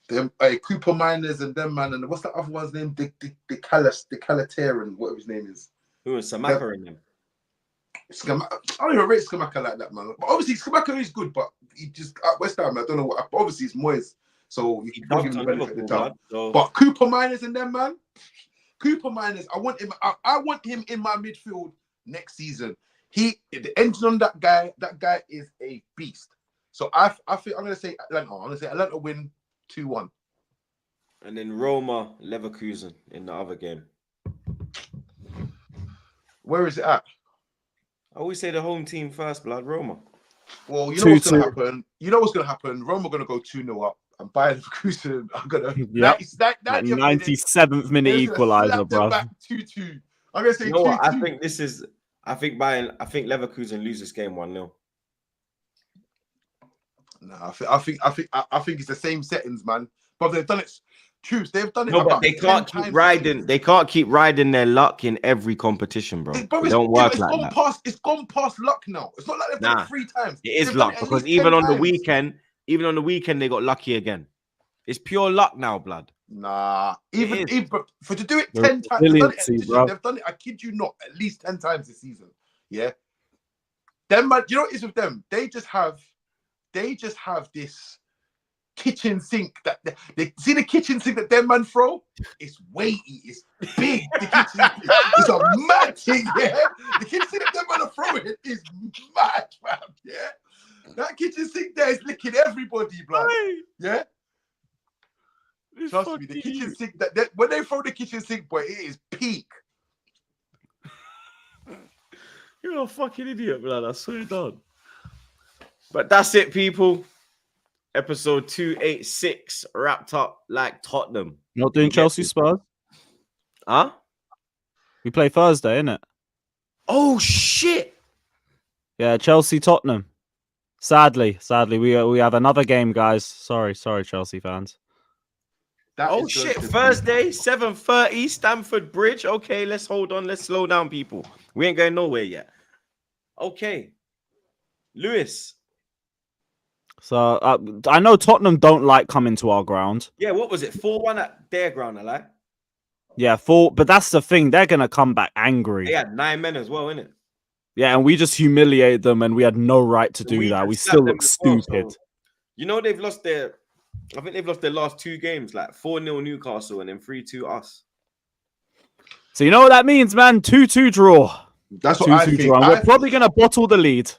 Them Cooper Miners and them, man. And what's the other one's name? The Calatair, whatever his name is. Who is Samaka in them? I don't even rate Skamaka like that, man. But obviously, Skamaka is good, but he just at West Ham, I don't know what. Obviously, it's Moyes, so you can give him the benefit of the doubt. So... But Cooper Miners and them, man. Cooper Miners, I want him. I want him in my midfield next season. The engine on that guy is a beast. So I think I'm gonna say Atlanta. I'm gonna say Atlanta win 2-1. And then Roma, Leverkusen in the other game. Where is it at? I always say the home team first, blood. Roma. Well, you know what's gonna happen. You know what's gonna happen. Roma are gonna go 2-0 up, and Bayern Leverkusen are gonna. Yep. 97th minute equaliser, bro. 2-2. I'm gonna say 2-2. You know what? I think Leverkusen lose this game 1-0. No, I think it's the same settings, man. But they've done it. Truth, they've done it. No, but they can't keep riding. They can't keep riding their luck in every competition, bro. It don't work like that. It's gone past luck now. It's not like they've done it 3 times. It is luck because even on the weekend, they got lucky again. It's pure luck now, blood. Nah, even for to do it 10 times, they've done it. I kid you not, at least 10 times this season. Yeah, them man, you know what it is with them? They just have this kitchen sink that they see the kitchen sink that them man throw. It's weighty, it's big. The kitchen sink, it's a mad thing. Yeah, the kitchen sink that them man are throwing is mad, man. Yeah, that kitchen sink there is licking everybody, blood. Yeah. Trust me, the kitchen sink that when they throw the kitchen sink, boy, it is peak. You're a fucking idiot, blood. I swear to. But that's it, people. Episode 286 wrapped up like Tottenham. Not doing Chelsea Spurs? Huh? We play Thursday, innit? Oh shit! Yeah, Chelsea Tottenham. Sadly, we have another game, guys. Sorry, Chelsea fans. Oh shit! Thursday, 7:30, Stamford Bridge. Okay, let's hold on. Let's slow down, people. We ain't going nowhere yet. Okay, Lewis. So I know Tottenham don't like coming to our ground. Yeah, what was it? 4-1 at their ground, I like. Yeah, 4. But that's the thing; they're gonna come back angry. They had 9 men as well, innit? Yeah, and we just humiliated them, and we had no right to do that. We still look stupid. Well, so, you know, they've lost their. I think they've lost their last 2 games, like 4-0 Newcastle and then 3-2 us. So you know what that means, man? 2-2 draw. That's what I think. Draw. We're probably gonna bottle the lead.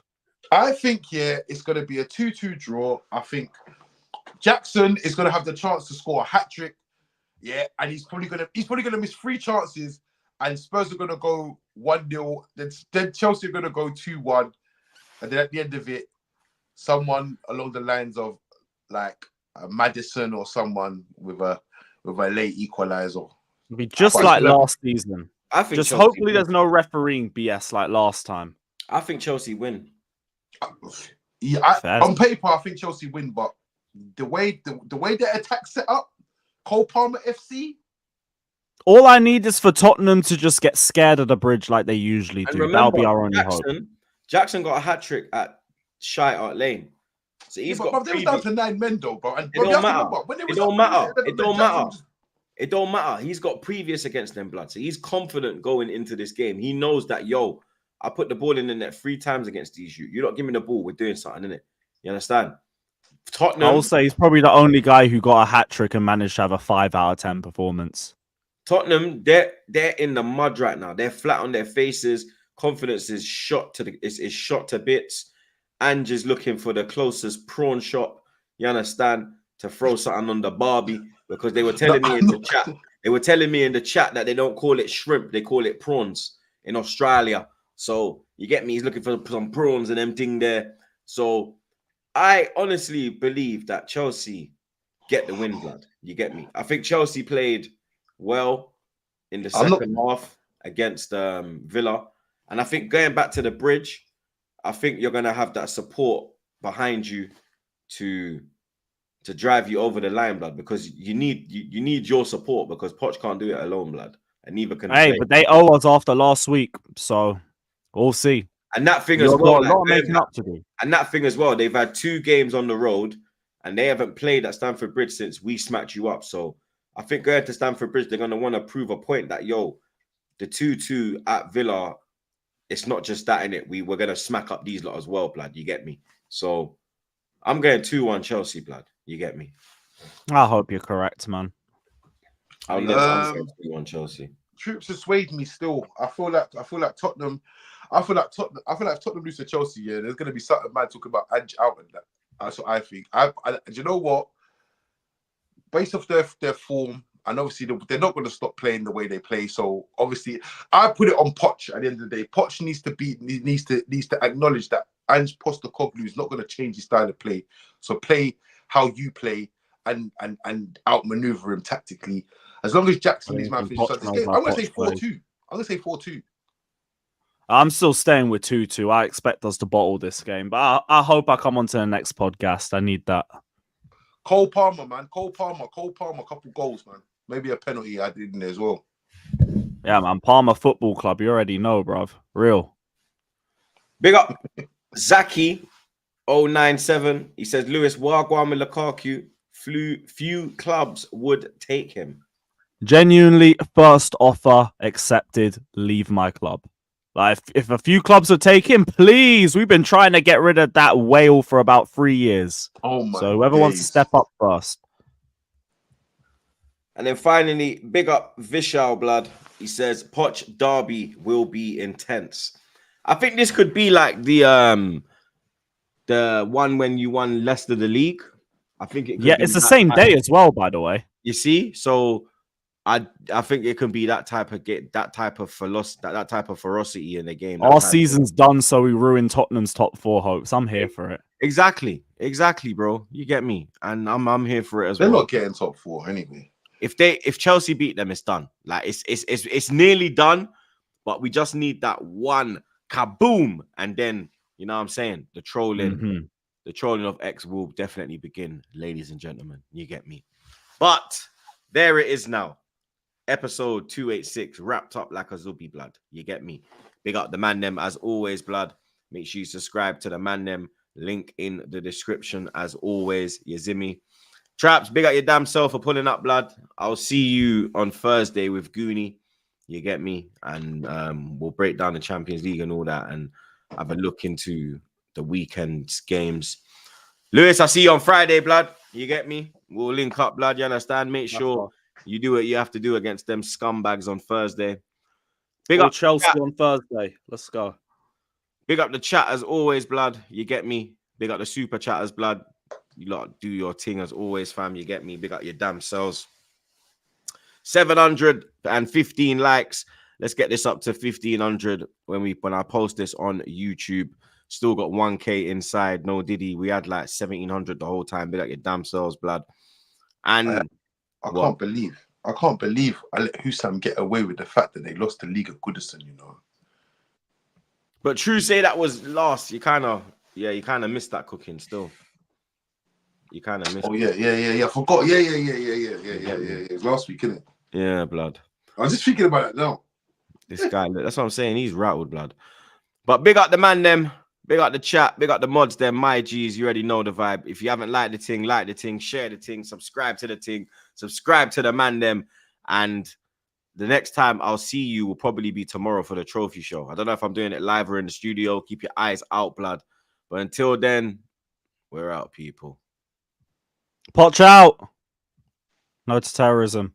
I think, yeah, it's going to be a 2-2 draw. I think Jackson is going to have the chance to score a hat-trick. Yeah, and he's probably going to miss 3 chances, and Spurs are going to go 1-0. Then Chelsea are going to go 2-1, and then at the end of it, someone along the lines of like Madison or someone with a late equalizer. It'll be just But- like last season. I think Just Chelsea hopefully win. there's no refereeing BS like last time. I think Chelsea win. Yeah, Fair. on paper, I think Chelsea win, but the way their attack set up, Cole Palmer FC. All I need is for Tottenham to just get scared of the bridge like they usually And do. remember, That'll be our only hope. Jackson got a hat trick at Shite Art Lane. So he's Yeah, but got they was down to 9 men though, bro. And It bro, you don't have to matter. remember, when they It was don't up matter. there, It don't Jackson matter. just- It don't matter. He's got previous against them, blood. So he's confident going into this game. He knows that, yo, I put the ball in the net 3 times against these. You're not giving me the ball. We're doing something, innit? You understand? Tottenham. I will say he's probably the only guy who got a hat trick and managed to have a 5 out of 10 performance. Tottenham, they're in the mud right now. They're flat on their faces. Confidence is shot to is shot to bits. Ange is looking for the closest prawn shop. You understand? To throw something on the Barbie because they were telling me in the chat. They were telling me in the chat that they don't call it shrimp, they call it prawns in Australia. So you get me? He's looking for some prawns and them thing there. So I honestly believe that Chelsea get the win, blood. You get me? I think Chelsea played well in the second half against Villa. And I think going back to the bridge, I think you're going to have that support behind you to drive you over the line, blood, because you need your support because Poch can't do it alone, blood. And neither can Hey, play. but they owe us after last week, so we'll see. And that thing You've as well, got a lot of making up to do. and that thing as well, they've had 2 games on the road and they haven't played at Stamford Bridge since we smacked you up. So I think going to Stamford Bridge, they're going to want to prove a point that, yo, the 2-2 at Villa, it's not just that in it. We're going to smack up these lot as well, blood. You get me? So I'm going 2-1 Chelsea, blood. You get me? I hope you're correct, man. I'm going 2-1 Chelsea. Troops have swayed me still. I feel like Tottenham. I feel like Tottenham lose to Chelsea. Yeah, there's gonna be something mad talking about Ange out and that. That's what I think. Do you know what? Based off their form, and obviously they're not going to stop playing the way they play. So obviously, I put it on Poch. At the end of the day, Poch needs to acknowledge that Ange Postecoglou is not going to change his style of play. So play how you play and outmaneuver him tactically. As long as Jackson is man finishes this game, I'm going to say 4-2. I'm going to say 4-2. I'm still staying with 2-2. I expect us to bottle this game, but I hope I come on to the next podcast. I need that. Cole Palmer, man. Cole Palmer, couple goals, man. Maybe a penalty I did in there as well. Yeah, man. Palmer Football Club. You already know, bruv. Real. Big up Zaki 097. He says, Lewis, Wagwan with Lukaku. Few clubs would take him. Genuinely, first offer accepted. Leave my club. Like, if a few clubs would take him, please. We've been trying to get rid of that whale for about 3 years. Oh my! So whoever wants to step up first. And then finally, big up Vishal, blood. He says, Poch Derby will be intense. I think this could be like the one when you won Leicester the league. I think it could be It's the that same type. day as well, by the way. You see, so I think it can be that type of ferocity in the game. Our season's done, so we ruined Tottenham's top 4 hopes. I'm here for it. Exactly, bro. You get me, and I'm here for it as They're well. not getting top 4 anyway. If Chelsea beat them, it's done. Like it's nearly done, but we just need that one kaboom, and then you know what I'm saying. The trolling of X will definitely begin, ladies and gentlemen. You get me. But there it is now. Episode 286 wrapped up like a zubi, blood. You get me. Big up the man them as always, blood. Make sure you subscribe to the man them. Link in the description as always. You zimmy. Traps, big up your damn self for pulling up, blood. I'll see you on Thursday with Goonie. You get me? And we'll break down the Champions League and all that and have a look into the weekend's games. Lewis, I see you on Friday, blood. You get me? We'll link up, blood. You understand? Make sure you do what you have to do against them scumbags on Thursday. Big up Chelsea on Thursday. Let's go. Big up the chat as always, blood. You get me? Big up the super chatters, blood. You lot do your thing as always, fam. You get me? Big up your damn selves. 715 likes. Let's get this up to 1,500 when I post this on YouTube. Still got 1K inside. No Diddy. We had like 1,700 the whole time. Be like your damn selves, blood. And I what? can't believe I let Husam get away with the fact that they lost the league at Goodison, you know. But true, say that was last. You kind of missed that cooking still. You kind of missed. Oh yeah. I forgot. Yeah. Last week, innit? Yeah, blood. I was just thinking about it now. This guy, that's what I'm saying. He's rattled, blood. But big up the man, them. Big up the chat. Big up the mods, them. My G's, you already know the vibe. If you haven't liked the thing, like the thing, share the thing, subscribe to the thing, subscribe to the man, them. And the next time I'll see you will probably be tomorrow for the trophy show. I don't know if I'm doing it live or in the studio. Keep your eyes out, blood. But until then, we're out, people. Potch out. No to terrorism.